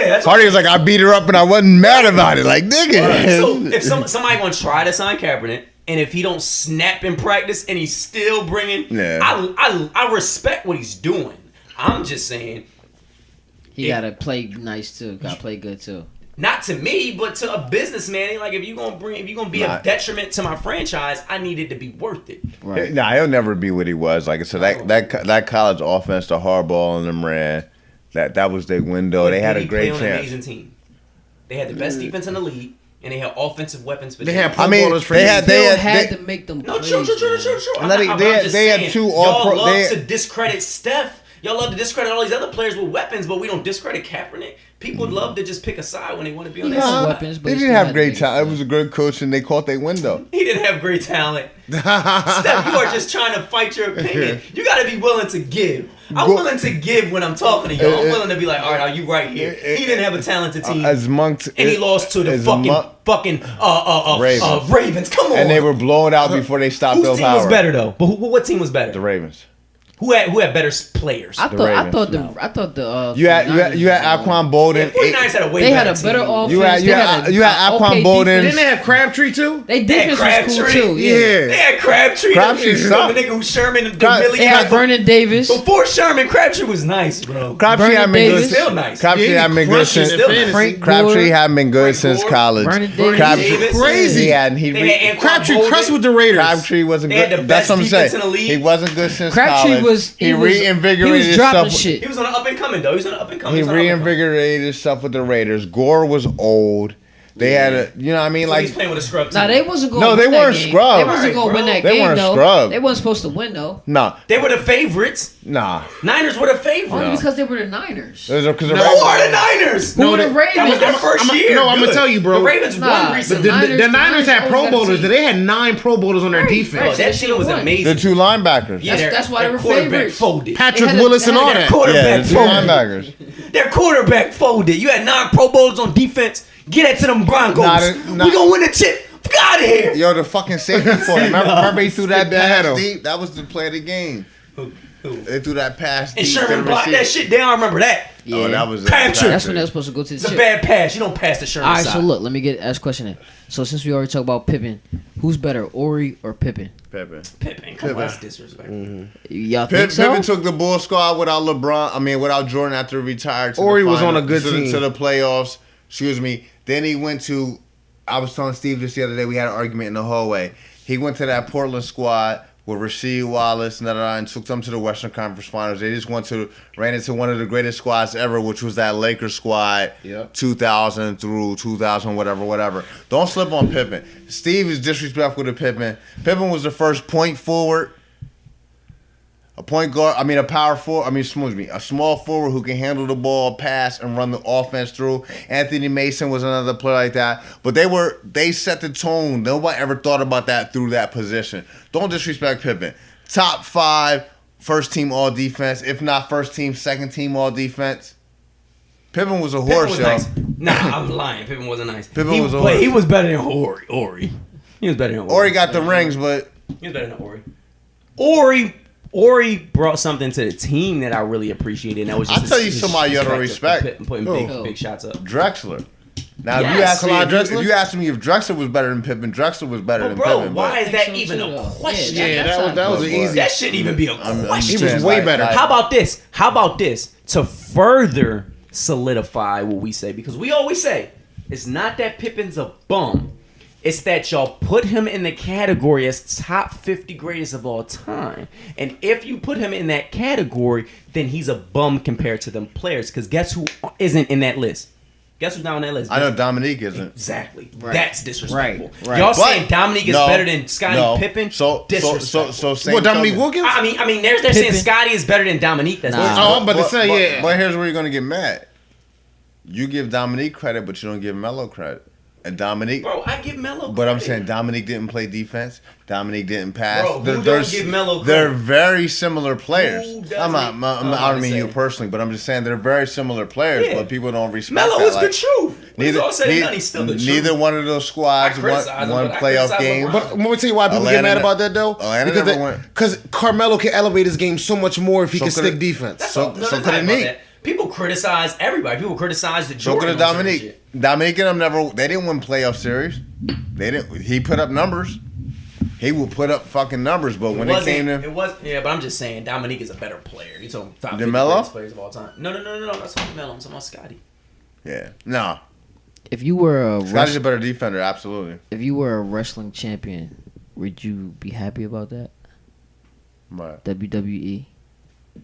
that's Hardy was like, I beat her up and I wasn't mad about it. Like, nigga. So if somebody gonna try to sign Kaepernick, and if he don't snap in practice and he's still bringing, Yeah. I respect what he's doing. I'm just saying, He gotta play nice too. Gotta play good too. not to me, but to a businessman. Like if you're gonna be Nah. a detriment to my franchise, I need it to be worth it. Right. Nah, he'll never be what he was. Like I said, that college offense, the hardball and them ran, that was their window. They had a He great played on an chance. amazing team. They had the best defense in the league, and they had offensive weapons for They days. had pro I mean, bowlers for they years. had- Still they- had to make them No, plays, true. And they had two all-pro- Y'all love they- to discredit Steph. Y'all love to discredit all these other players with weapons, but we don't discredit Kaepernick. People love to just pick a side when they want to be on He that had side. weapons, but They he didn't still have had great to talent. It make was a good coach, and they caught their window. He didn't have great talent. Steph, you are just trying to fight your opinion. You got to be willing to give. I'm willing to give when I'm talking to y'all. I'm willing to be like, all right, are you right here? He didn't have a talented team. As Monk, and he lost to the as fucking Ravens. Ravens. Come on. and they were blown out before they stopped Whose Bill team Power. was better though? But what team was better? The Ravens. Who had better players? I Ravens. thought the You had Aquan Bolden. 49ers had a way they had better a better team. offense. You had Aquan Bolden. Didn't they have Crabtree too? They They had defense was cool Crabtree. too. Yeah. They had Crabtree. Crabtree the sucked. nigga who Sherman, They They had Vernon Davis. Before Sherman, Crabtree was nice, bro. Crabtree had been Davis. good. Still nice. Crabtree Yeah, had he been good crushes since. in Still fantasy. Frank Crabtree Gore. hadn't been good Frank since Gore. college. Vernon Crabtree, Davis. Crazy. He had he. They had Anquan Crabtree Bolden. crushed with the Raiders. Crabtree wasn't They had good. the That's best what I'm defense saying. in the league. He wasn't good since Crabtree college. was He reinvigorated he was dropping himself. shit. He was on an up and coming though. He was on an up and coming. He reinvigorated himself with the Raiders. Gore was old. They had a, you know what I mean? Like he's Like, playing with a scrub team. Nah, they wasn't going. No, to they win that weren't game. scrubs. They wasn't going to Right, win that bro. They game weren't though. scrubs. They wasn't supposed to win though. nah, They were the favorites. nah. Niners were the favorites. Only because they were the Niners. Because the Who Ravens- are the Niners? Who were the they- Ravens? That was their first year. No, I'm gonna Good. tell you, bro. The Ravens Nah, won but recently. The Niners had always Pro got a Bowlers. team. They had 9 Pro Bowlers on their Right, defense. Bro, that team was Won. amazing. The two linebackers. Yeah, That's why they were quarterback favorites. folded. Patrick They had a- Willis and they all had a that. quarterback Yeah, the two folded. linebackers. Their quarterback folded. You had 9 Pro Bowlers on defense. Get that to them Broncos. Nah, We gonna win the chip. Fuck out of here. Yo, the fucking safety for it. Remember he threw that That pass him. deep? That was the play of the game. Who? They threw that pass deep. And to Sherman the blocked receiver. that shit down. I remember that. Oh, that was Crabtree. That's when they were supposed to go to the It's a chip. bad pass. You don't pass the Sherman All right, side. so look, let me ask a question then. So since we already talked about Pippen, who's better, Ori or Pippen? Pippen. Pippen, come on, that's disrespectful. Y'all think so? Pippen took the Bull squad without LeBron. I mean, without Jordan after he retired. To Ori the was on a finals- good to the- team. to the playoffs. Excuse me. Then he went to. I was telling Steve this the other day. We had an argument in the hallway. He went to that Portland squad with Rasheed Wallace and took them to the Western Conference Finals. They just ran into one of the greatest squads ever, which was that Lakers squad, Yep. 2000 through 2000, whatever. Don't slip on Pippen. Steve is disrespectful to Pippen. Pippen was the first point forward. A point guard, a power forward, a small forward who can handle the ball, pass, and run the offense through. Anthony Mason was another player like that. But they set the tone. Nobody ever thought about that through that position. Don't disrespect Pippen. Top 5 first team all defense, if not first team, second team all defense. Pippen was a Pippen horse, was yo. nice. Nah, I'm lying. Pippen wasn't nice. Pippen was a horse. He was better than Ori. He was better than Ori. Ori got the rings, but He was better than Ori brought something to the team that I really appreciated. And that was just I'll tell you somebody you don't respect. Putting Who? big shots up. Drexler. Now, Yes. if you asked me if Drexler was better than Pippen, Drexler was better But than bro, Pippen. why is that So even too, a though. question? Yeah, Yeah, that's that was an easy. That shouldn't even be a question. He was way better. How about this? To further solidify what we say, because we always say it's not that Pippen's a bum. It's that y'all put him in the category as top 50 greatest of all time. And if you put him in that category, then he's a bum compared to them players. Because guess who isn't in that list? Guess who's not on that list? I know Dominique isn't. Exactly. Right. That's disrespectful. Right. Y'all But- saying Dominique is no, better than Scottie no. Pippen? So Disrespectful. same What, Dominique token- Wilkins? I mean, they're saying Pippen. Scottie is better than Dominique. That's Nah. disrespectful. Oh, I'm about to say, yeah. But here's where you're gonna get mad. You give Dominique credit, but you don't give Melo credit. And Dominique, Bro, I give Melo but I'm credit. saying Dominique didn't play defense. Dominique didn't pass. Bro, who don't give Melo credit? They're very similar players. Who I'm doesn't? not. I'm I about don't to mean you say. personally, but I'm just saying they're very similar players. Yeah. But people don't respect Melo that. is Like, the truth. Neither, all said and done, he's still the truth. neither one of those squads I won criticize him, one but I playoff criticize game. LeBron. But I'm gonna tell you why people Atlanta get mad ne- about that though. Atlanta never went. Because Carmelo can elevate his game so much more if he So can coulda- stick defense. That's So- all. No, so that's could not it about Nick? that. People criticize everybody. People criticize the So Jordan. could have Dominique. Dominique and them never. They didn't win playoff series. They didn't. He put up numbers. He will put up fucking numbers, but when it came to Yeah, but I'm just saying Dominique is a better player. You're talking top 50 Melo? greatest players of all time. No. That's not Melo. I'm talking about Scottie. yeah, no, If you were Scotty's a better defender, absolutely. a wrestling champion, would you be happy about that? But WWE,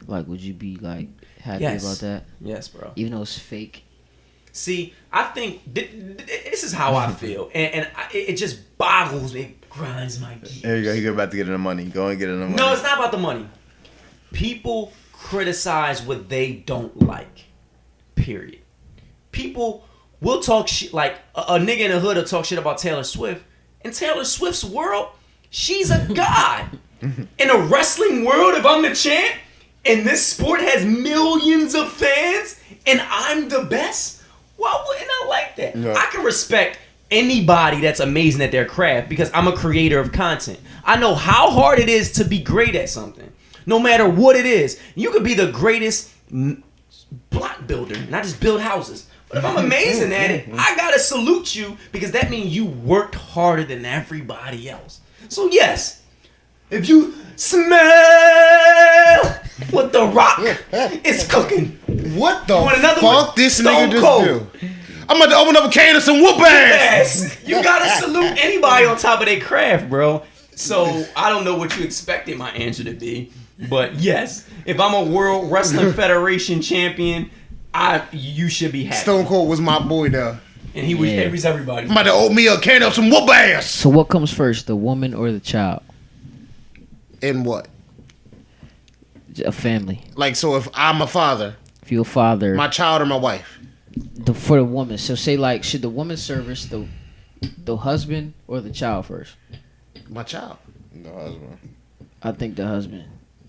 like, would you be like happy Yes. about that, Yes, bro. even though it's fake? See, I think this is how I feel, and it just boggles me, grinds my gears. here you go. You're about to get in the money. Go and get in the money. No, it's not about the money. People criticize what they don't like. Period. People will talk shit like a nigga in the hood will talk shit about Taylor Swift. In Taylor Swift's world, she's a god. In a wrestling world, if I'm the champ and this sport has millions of fans and I'm the best, why wouldn't I like that? Yeah. I can respect anybody that's amazing at their craft because I'm a creator of content. I know how hard it is to be great at something. no matter what it is. You could be the greatest block builder, not just build houses. But if I'm amazing at it, I gotta salute you because that means you worked harder than everybody else. So yes, if you smell what the Rock is cooking, What the want another fuck one? this Stone nigga just Cold. do? I'm about to open up a can of some whoop ass. yes, you gotta salute anybody on top of their craft, bro. So I don't know what you expected my answer to be, but yes, if I'm a World Wrestling Federation champion, you should be happy. Stone Cold was my boy though. And he was Yeah. everybody. I'm about to open me a can of some whoop ass. So what comes first, the woman or the child? And what? A family. Like, so if I'm a father, If you're a father, my child or my wife? for the woman. So say like, should the woman service the husband or the child first? My child. The husband. I think the husband.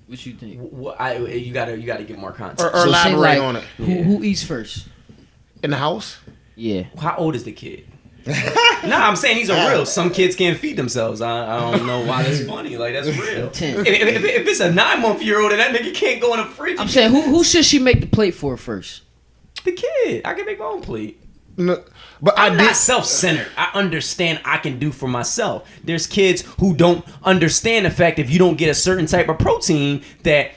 What you think? You gotta get more context. Or So say, elaborate like, on it. Who eats first? In the house? Yeah. How old is the kid? Nah, I'm saying these are real. Some kids can't feed themselves. I don't know why that's funny. Like, that's real. 10. If it's a 9-month-year-old and that nigga can't go in the fridge, I'm saying who should she make the plate for first? the kid. I can make my own plate. No, but I'm I not did. self-centered. I understand I can do for myself. There's kids who don't understand the fact if you don't get a certain type of protein that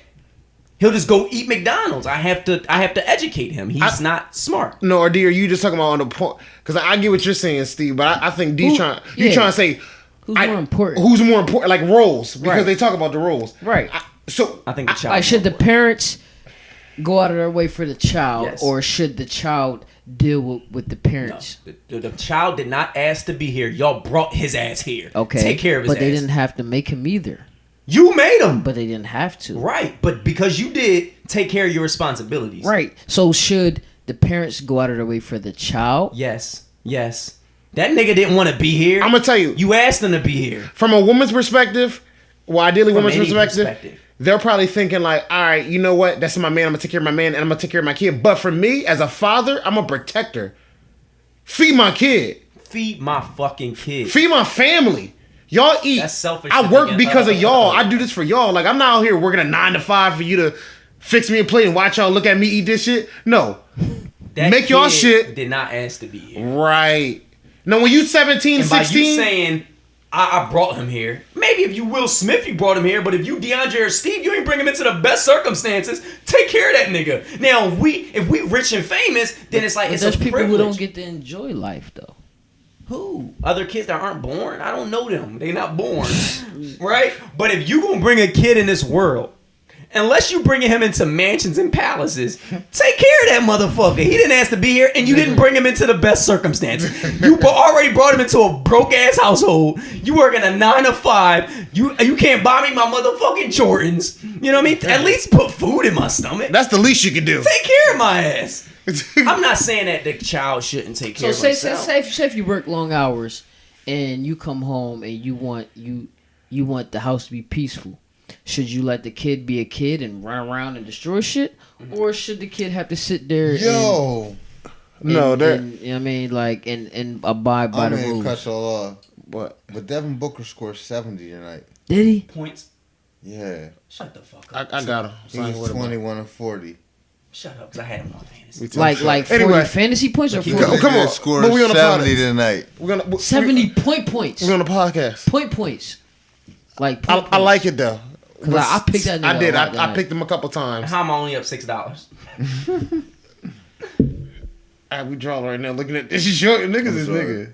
he'll just go eat McDonald's. I have to educate him. He's not smart. No, or D, are you just talking about on the point? Because I get what you're saying, Steve, but I think D's trying. You yeah. trying to say Who's more important? Who's more important? Like roles, because Right. they talk about the roles. Right. So I think the child. Like, should the parents go out of their way for the child, Yes. or should the child deal with the No, parents? the child did not ask to be here. Y'all brought his ass here. Okay. Take care of his But they ass. didn't have to make him either. You made him. But they didn't have to. Right. But because you did, take care of your responsibilities. Right. So should the parents go out of their way for the child? Yes. Yes. That nigga didn't want to be here. I'm gonna tell you, You asked him to be here. from a woman's perspective, well, ideally From woman's any perspective, they're probably thinking like, all right, you know what? That's my man. I'm gonna take care of my man, and I'm gonna take care of my kid. But for me, as a father, I'm a protector. Feed my kid. Feed my fucking kid. Feed my family. Y'all eat. That's selfish I shit work again. because of y'all. I do this for y'all. Like, I'm not out here working a 9 to 5 for you to fix me a plate and watch y'all look at me eat this shit. No. That Make y'all kid shit. Did not ask to be here. Right. Now, when you 17, And by 16. you saying I brought him here, maybe if you Will Smith, you brought him here. But if you DeAndre or Steve, you ain't bring him into the best circumstances. Take care of that nigga. Now, if we rich and famous, then it's like But it's there's a people privilege. who don't get to enjoy life though. Who? Other kids that aren't born? I don't know them. They not born. Right? But if you gonna bring a kid in this world, unless you bringing him into mansions and palaces, take care of that motherfucker. He didn't ask to be here, and you didn't bring him into the best circumstances. You already brought him into a broke ass household. You working a 9 to 5. You can't buy me my motherfucking Jordans. You know what I mean? At least put food in my stomach. That's the least you can do. Take care of my ass. I'm not saying that the child shouldn't take care So of say himself. say if you work long hours and you come home and you want the house to be peaceful. Should you let the kid be a kid and run around and destroy shit, or should the kid have to sit there? Yo, No, and, they're. and, you know what I mean, like and abide by I'm the gonna rules. cut y'all off. What? But Devin Booker scored 70 tonight. Did he? Points. Yeah, Shut the fuck up. I got him. he was 21 and 40. Shut up, because I had him on fantasy. Like 40 Anyway. fantasy points or Keep 40? going. Come on. Scored But we on the 70 podcast. tonight. We're gonna 70 points. We're on the podcast. Points. Like I like it though. 'Cause I picked that nigga I did. a lot I tonight. picked him a couple times. How am I only up $6? We draw right now. Looking at this short niggas. Is sorry. nigga.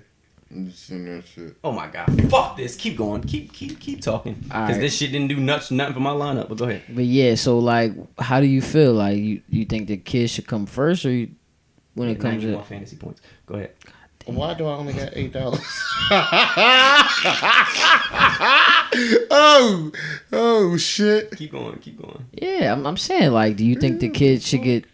I'm just seeing that shit. Oh my god, fuck this. Keep going. Keep talking. Because Alright. this shit didn't do nothing for my lineup. But go ahead. But yeah, so like, how do you feel? Like, you think the kids should come first, or when it comes 91 to fantasy points. Go ahead. Why do I only got $8? oh shit. Keep going. yeah, I'm saying like, do you think the kids should get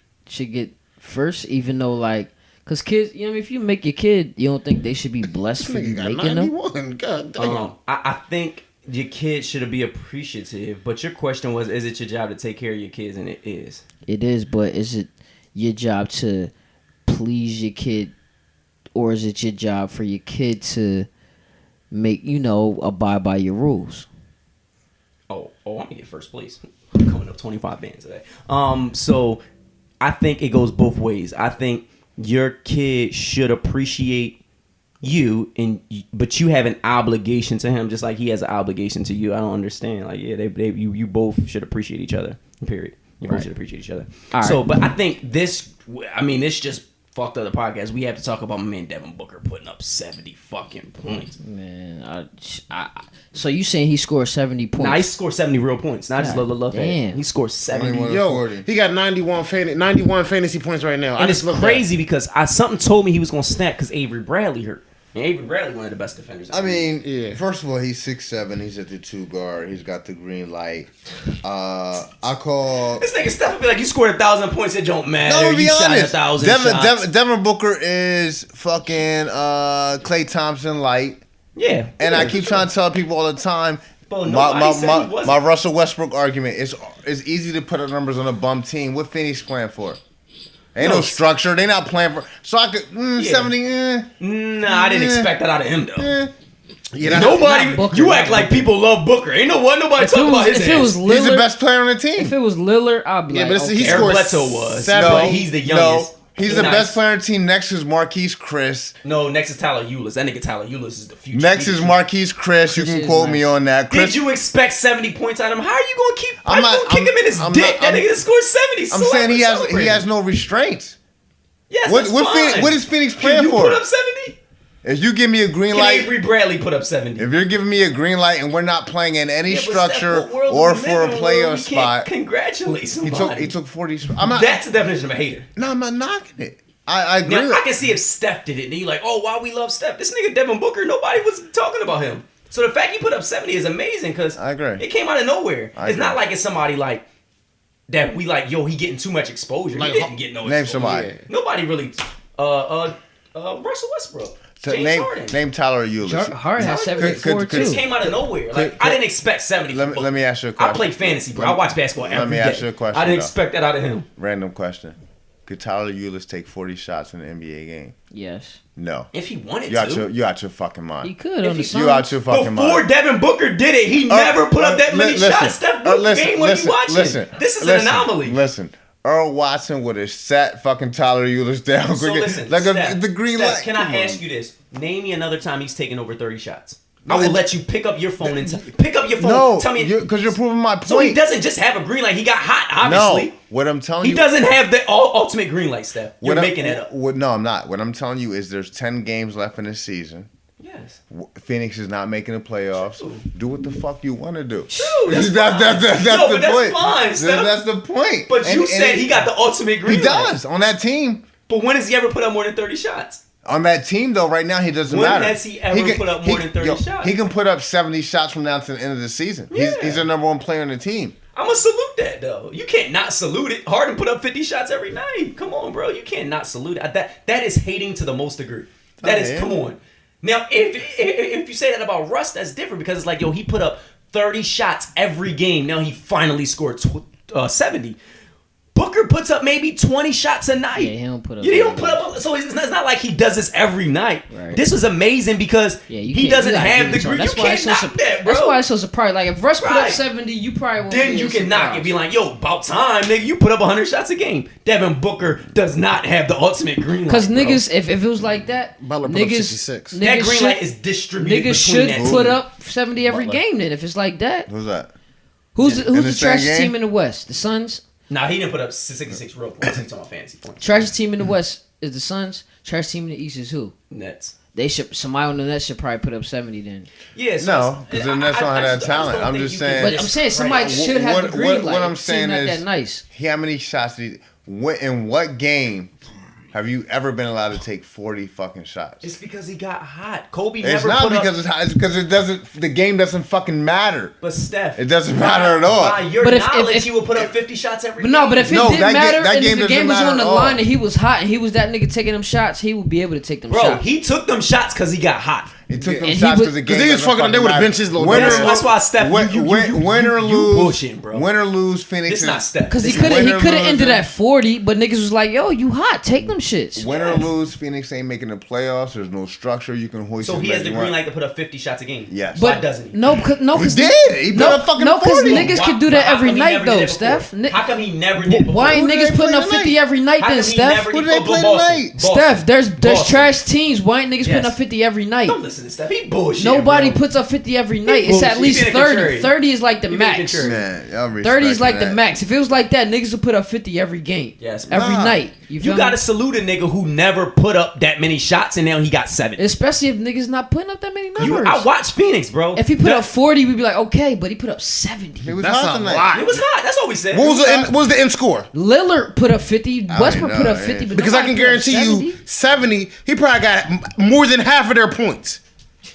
first, even though like, cause kids, you know, if you make your kid, you don't think they should be blessed for you Nigga got making them? 91. God damn. I think your kids should be appreciative. But your question was, is it your job to take care of your kids? And it is. It is, but is it your job to please your kid, or is it your job for your kid to abide by your rules? Oh, I'm gonna get first place. I'm coming up 25 bands today. So I think it goes both ways. I think your kid should appreciate you, but you have an obligation to him, just like he has an obligation to you. I don't understand. Like, yeah, you both should appreciate each other. Period. You both should appreciate each other. All so, right. but I think this just fucked up the podcast. We have to talk about my man Devin Booker putting up 70 fucking points. Man, so you saying he scored 70 points? Nah, he scored 70 real points, not just love. Damn. He scored 70. 21. Yo, 40. he got 91 fantasy points right now. And it's crazy because something told me he was gonna snap because Avery Bradley hurt. And Avery Bradley, one of the best defenders. I mean, Yeah. first of all, he's 6'7". He's at the 2 guard. He's got the green light. I call. This nigga Steph would be like, you scored 1,000 points, it don't matter. No, to be you shot honest, 1,000 shots. Devin Booker is fucking Klay Thompson light. Yeah. And I keep trying to tell people all the time. But nobody said he wasn't. My Russell Westbrook argument is it's easy to put up numbers on a bum team. What Phoenix playing for? Ain't no structure. They not playing for. So I could 70. Nah, I didn't expect that out of him though. Yeah, Nobody. Booker, you not act like people love Booker. Ain't nobody talking about his if it was ass. Lillard, He's the best player on the team. If it was Lillard, I'd be like, but okay. he Eric scored Bledsoe was. 7. But he's the youngest. He's the best player on the team. Next is Marquise Chris. No, next is Tyler Ulis. That nigga Tyler Ulis is the future. Next is Marquise Chris. You Chris can is quote me nice. on that. Chris, Did you expect 70 points out of him? How are you gonna keep? I'm How you not- gonna kick him in his I'm dick? not- That I'm- nigga that scored 70. I'm saying he Celebrate. has no restraints. Yes, What that's fine. what is Phoenix Can playing you for? put up 70? If you give me a green Can light, Avery Bradley put up 70? if you're giving me a green light and we're not playing in any Yeah, but structure Steph, what world or we for a live in, playoff world, you can't spot, Congratulate somebody. he took 40. I'm not. That's the definition of a hater. No, I'm not knocking it. I agree. Now, with I can see if Steph did it, and you're like, oh, why we love Steph. This nigga Devin Booker, nobody was talking about him. So the fact he put up 70 is amazing because I agree. it came out of nowhere. I It's not agree. like it's somebody like that we like, yo, he getting too much exposure. Like, He didn't get no Name exposure. somebody. Nobody really. Russell Westbrook. So James Harden. name Tyler Eulis. Harden has Could- 74 could- This too. came out of nowhere. Like I didn't expect 70. Let from me Booker. ask you a question. I play fantasy, bro. I watch basketball every day. Let me ask you a question, I didn't though. expect that out of him. Random question. Could Tyler Eulis take 40 shots in an NBA game? Yes, No. If he wanted You out to. your fucking he mind. could If on the he- Suns. You out your fucking Before mind. Devin Booker did it, he never put up that many listen, shots. Steph Booker game when you watching. This is an anomaly. Listen, Earl Watson would have sat fucking Tyler Eulis down. So quick. listen, like Steph, the green Steph, light. Can Come I on. ask you this? Name me another time he's taken over 30 shots. No, I will it- let you pick up your phone and pick up your phone. No, Tell me. because you're proving my point. So he doesn't just have a green light. He got hot, obviously. No, what I'm telling He you. doesn't have the ultimate green light, Steph. You're what making that up. No, I'm not. What I'm telling you is there's 10 games left in the season. Yes. Phoenix is not making the playoffs. True. Do what the fuck you want to do. True, that's that's No, the but that's point. fine, Steph. That's the point. But you said he got the ultimate green He light. does on that team. But when has he ever put up more than 30 shots? On that team, though, right now he doesn't When matter. has he ever put up more than 30 shots? He can put up 70 shots from now to the end of the season. Yeah. He's the number one player on the team. I'm gonna salute that though. You can't not salute it. Harden put up 50 shots every night. Come on, bro. You can't not salute it. That is hating to the most degree. That is, yeah. come on. Now, if you say that about Russ, that's different because it's like, yo, he put up 30 shots every game. Now he finally scored 70. Booker puts up maybe 20 shots a night. Yeah, he don't put up. Yeah, he don't put up. So it's not like he does this every night. Right. This was amazing because Yeah, you he can't- doesn't you gotta have give the it to green. him. You That's why can't it's so knock that, bro. That's why it's so surprised. Like if Russ put up Right. 70, you probably won't. Then be you as can knock surprised. it, be like, yo, about time, nigga. You put up 100 shots a game. Devin Booker does not have the ultimate green light. Because bro. niggas, if it was like that, Butler put up niggas, 66. that niggas green should, light is distributed niggas between should that put team. up 70 every Butler. game. Then if it's like that, Who's that? who's In the the same trashiest game? team in the West? The Suns. Nah, he didn't put up 66 real points. He's talking fantasy points. Trashiest team in the West is the Suns. Trashiest team in the East is who? Nets. They should. Somebody on the Nets should probably put up 70 then. Yeah, No, 'cause the Nets don't have that talent. I'm just saying- But I'm saying somebody Right. should have the green light. What I'm Team saying not is, that nice. how many shots did in what game have you ever been allowed to take 40 fucking shots? It's because he got hot. Kobe It's never not put because up. it's hot. It's because it doesn't. The game doesn't fucking matter. But Steph, It doesn't matter at all. By your But if- knowledge, if- he would put up 50 shots every But no, game. but if it No, didn't that matter, that and game if the doesn't game was matter on the at all. line and he was hot and he was that nigga taking them shots, he would be able to take them Bro, shots. he took them shots because he got hot. He took them And he shots was- because Because he was fucking. They would have benched his little. Win or dumb ass. That's why Steph, win or you lose, bullshitting, bro. win or lose, Phoenix. It's not Steph. Because he This could is- have ended at 40, but niggas was like, yo, you hot. Take them shits. Win or lose, Phoenix ain't making the playoffs. There's no structure. You can hoist. So as he many has the you green want. light to put up 50 shots a game. Yes. Why But doesn't he? no, because He did. He put up fucking because 40. niggas could do that How every come he night never though, did it before? Steph. How come he never did before? Why ain't Who did niggas they putting play up 50 tonight? every night How then, come he Steph? never Who did did they for play Boston? tonight? Boston. Steph, there's Boston. trash teams. Why ain't niggas putting Yes. up 50 every night? Don't listen to Steph. He bullshit. Nobody bro. puts up 50 every night. It's bullshit. at least He being 30. contrarian. 30 is like the He being max. contrarian. Man, y'all 30 is like respecting the that. max. If it was like that, niggas would put up 50 every game. Yes, every nah. night. You feel You gotta me? salute a nigga who never put up that many shots and now he got 7. Especially if niggas not putting up that many numbers. I watched Phoenix, bro. If he put up 40, we'd be like, okay, but he put up 70. It was That's hot a tonight. lot. It was hot. That's all we said. What was the end score? Lillard put up 50. Westbrook know, put up yeah. 50. But Because I nobody can put up guarantee you 70. He probably got more than half of their points.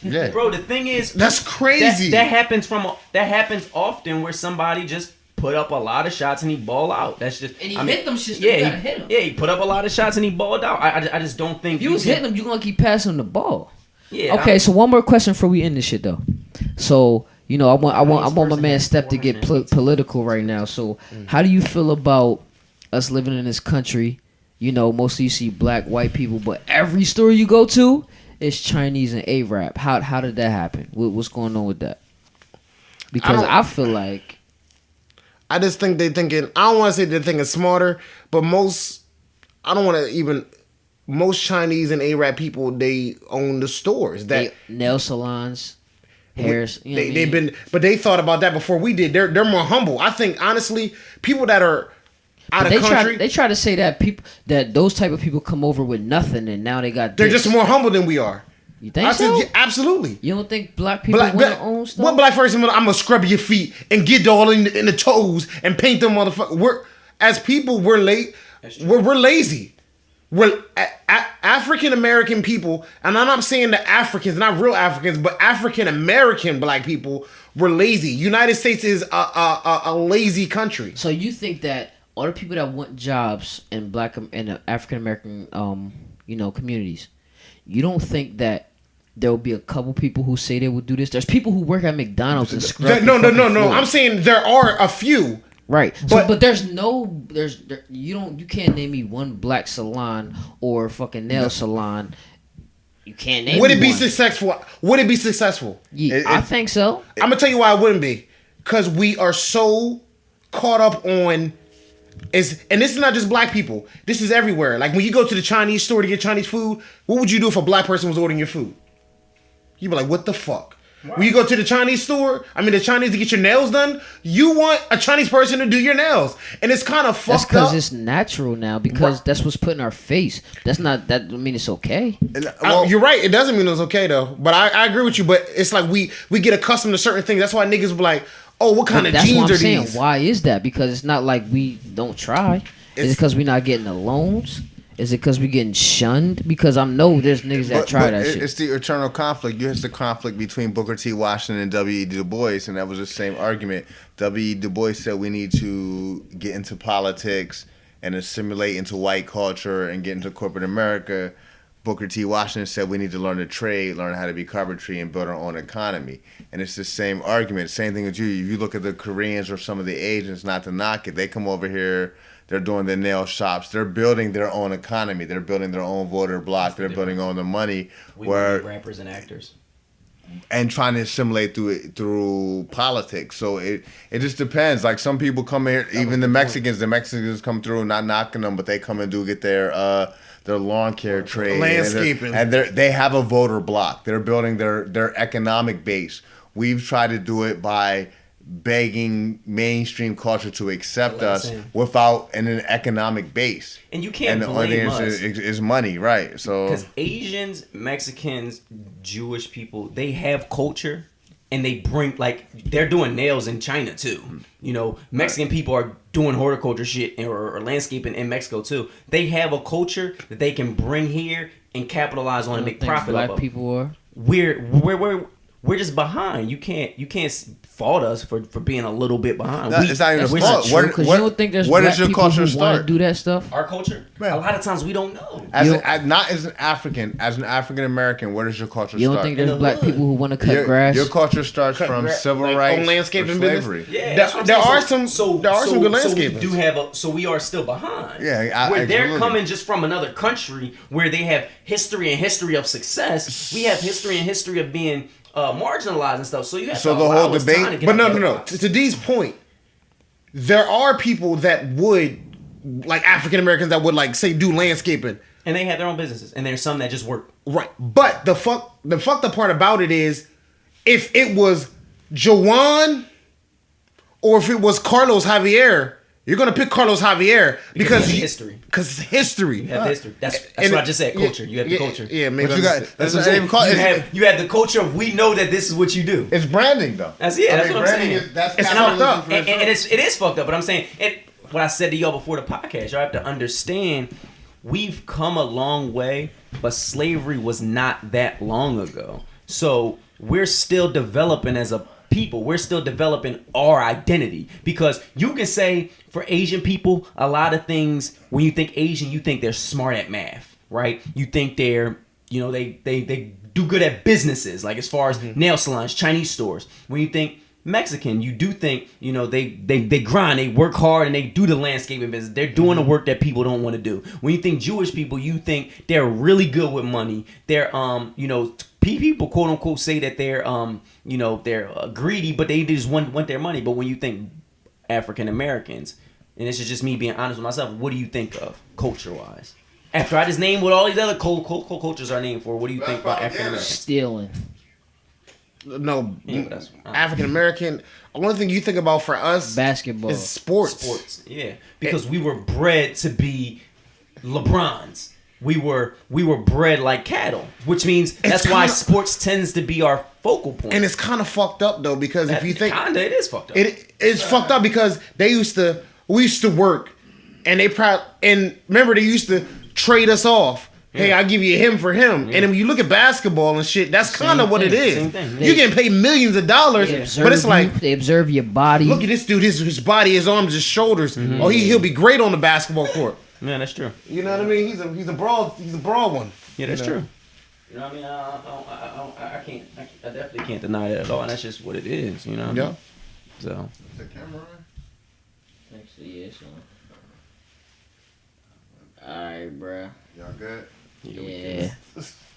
Yeah. Bro, the thing is, That's crazy. that happens often where somebody just put up a lot of shots and he ball out. That's just And he hit them shits, Yeah, you gotta hit 'em. Yeah, he put up a lot of shots and he balled out. I just don't think If you was can- hitting them, you gonna keep passing them the ball. Yeah. Okay, so one more question before we end this shit though. So you know, I want my man Steph to get political right now. So how do you feel about us living in this country? You know, mostly you see black, white people, but every store you go to is Chinese and Arab. How did that happen? What's going on with that? Because don't- I feel like I just think they're thinking. I don't want to say they're thinking smarter, but most Chinese and Arab people, they own the stores that nail salons, hairs. You know what I they've mean? been, but they thought about that before we did. They're more humble. I think honestly, people that are out They of country, they try to say that those type of people come over with nothing and now they got. they're this. just more humble than we are. You think I so? said, yeah, absolutely. You don't think black people want to own stuff? What black person? I'm gonna scrub your feet and get all in the toes and paint them motherfucker. As people, we're late. We're lazy. We're African American people, and I'm not saying the Africans, not real Africans, but African American black people. We're lazy. United States is a lazy country. So you think that all the people that want jobs in black and African American communities, you don't think that there will be a couple people who say they will do this? There's people who work at McDonald's and scrub. No. the fucking floor. I'm saying there are a few. Right, But- but you can't name me one black salon or fucking nail salon. You can't name. Would it me be one. successful? Would it be successful? Yeah, I think so. I'm gonna tell you why it wouldn't be. Because we are so caught up on and this is not just black people. This is everywhere. Like when you go to the Chinese store to get Chinese food, what would you do if a black person was ordering your food? You'd be like, what the fuck? Wow. When you go to the Chinese store, the Chinese to get your nails done, you want a Chinese person to do your nails. And it's kind of That's fucked because up. it's natural now. Because that's what's put in our face. That's not that. I mean, it's okay. You're right. It doesn't mean it's okay though. But I agree with you. But it's like we get accustomed to certain things. That's why niggas be like, oh, what kind of That's jeans what I'm are saying. these? Why is that? Because it's not like we don't try. Is it because we're not getting the loans? Is it because we getting shunned? Because I know there's niggas that try that shit. It's the eternal conflict. It's the conflict between Booker T. Washington and W.E. Du Bois, and that was the same argument. W.E. Du Bois said we need to get into politics and assimilate into white culture and get into corporate America. Booker T. Washington said we need to learn to trade, learn how to be carpentry, and build our own economy. And it's the same argument. Same thing with you. If you look at the Koreans or some of the Asians, not to knock it, they come over here. They're doing their nail shops. They're building their own economy. They're building their own voter block. They're building all the money. We where need rappers and actors. and trying to assimilate through politics. So it just depends. Like some people come here, even the Mexicans come through, not knocking them, but they come and do get their lawn care trade, landscaping, and they have a voter block. They're building their economic base. We've tried to do it by begging mainstream culture to accept us without an economic base. And you can't and the blame only us. answer is money, right? So Because Asians, Mexicans, Jewish people, they have culture, and they bring they're doing nails in China too. You know, Mexican people are doing horticulture shit or landscaping in Mexico too. They have a culture that they can bring here and capitalize on and make profit off black of. people are. We're just behind. You can't fault us for being a little bit behind. No, it's not even a That's fault. not true, because you don't think there's where black does your people culture who want to start? do that stuff? Our culture, Man. a lot of times we don't know. Not as an African, as an African American, where does your culture You don't start? think there's the black hood. people who want to cut grass? Your culture starts from civil like, rights on landscaping or business? slavery. Yeah, There are some good landscapers. So we do have so we are still behind. Yeah, where they're absolutely. coming just from another country where they have history of success. We have history of being marginalized and stuff. So you have So to the allow whole us debate- time to get But out no. there. To D's point, there are people that would, like African Americans, that would like say do landscaping. And they have their own businesses, and there's some that just work. Right. But the fucked up part about it is, if it was Jawan or if it was Carlos Javier, you're gonna pick Carlos Javier because you have history. Because it's history. You have history. That's And what I just said. Culture. You have the culture. Yeah, maybe But you got that's what I'm saying. You have the culture. We know that this is what you do. It's branding though. That's what I'm branding saying. That's It's capitalism fucked up. for And itself. it is fucked up. But I'm saying what I said to y'all before the podcast. Y'all have to understand. We've come a long way, but slavery was not that long ago. So we're still developing as a people. We're still developing our identity, because you can say for Asian people, a lot of things, when you think Asian, you think they're smart at math, right? You think they're, they do good at businesses, like as far as nail salons, Chinese stores. When you think Mexican, you do think, they grind, they work hard, and they do the landscaping business. They're doing the work that people don't want to do. When you think Jewish people, you think they're really good with money. They're, people quote unquote say that they're, they're greedy, but they just want their money. But when you think African Americans, and this is just me being honest with myself, what do you think of culture wise? After I just named what all these other cultures are named for, what do you think about African Americans? Stealing. No, Yeah, but that's African American. The only thing you think about for us Basketball. is sports. Sports, yeah, because we were bred to be LeBrons. We were bred like cattle, which means that's why sports tends to be our focal point. And it's kind of fucked up though, because if you think kinda, it is fucked up. it's fucked up because we used to work, and and remember they used to trade us off. Hey, I give you him for him. And then when you look at basketball and shit, that's kind of what it is. Same thing. You're getting paid millions of dollars, but it's like, they observe your body. look at this dude, his body, his arms, his shoulders. Oh, he'll be great on the basketball court. Yeah, that's true. You know what I mean? He's a broad one. Yeah, that's You know? true. You know what I mean? I definitely can't deny that at all. And that's just what it is. You know. What I mean? So. The camera on? Actually, yeah, so. Alright, bruh. Y'all good? Yeah.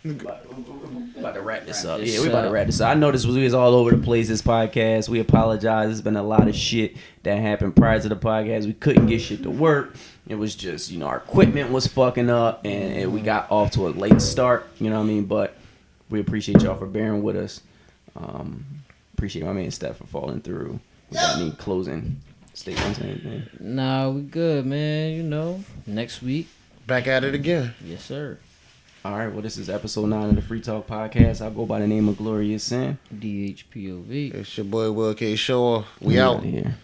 About to wrap this up. this Yeah, we about to up. wrap this up. I know this was all over the place, this podcast. We apologize. There's been a lot of shit that happened prior to the podcast. We couldn't get shit to work. It was just, our equipment was fucking up, and we got off to a late start. You know what I mean? But we appreciate y'all for bearing with us. Appreciate my man Steph for falling through. We got any closing statements or anything? Nah, we good, man. Next week. Back at it again. Yes, sir. All right, well, this is episode 9 of the Free Talk Podcast. I'll go by the name of Glorious Sin. DHPOV. It's your boy Will K. Shaw. We Get out. outta here.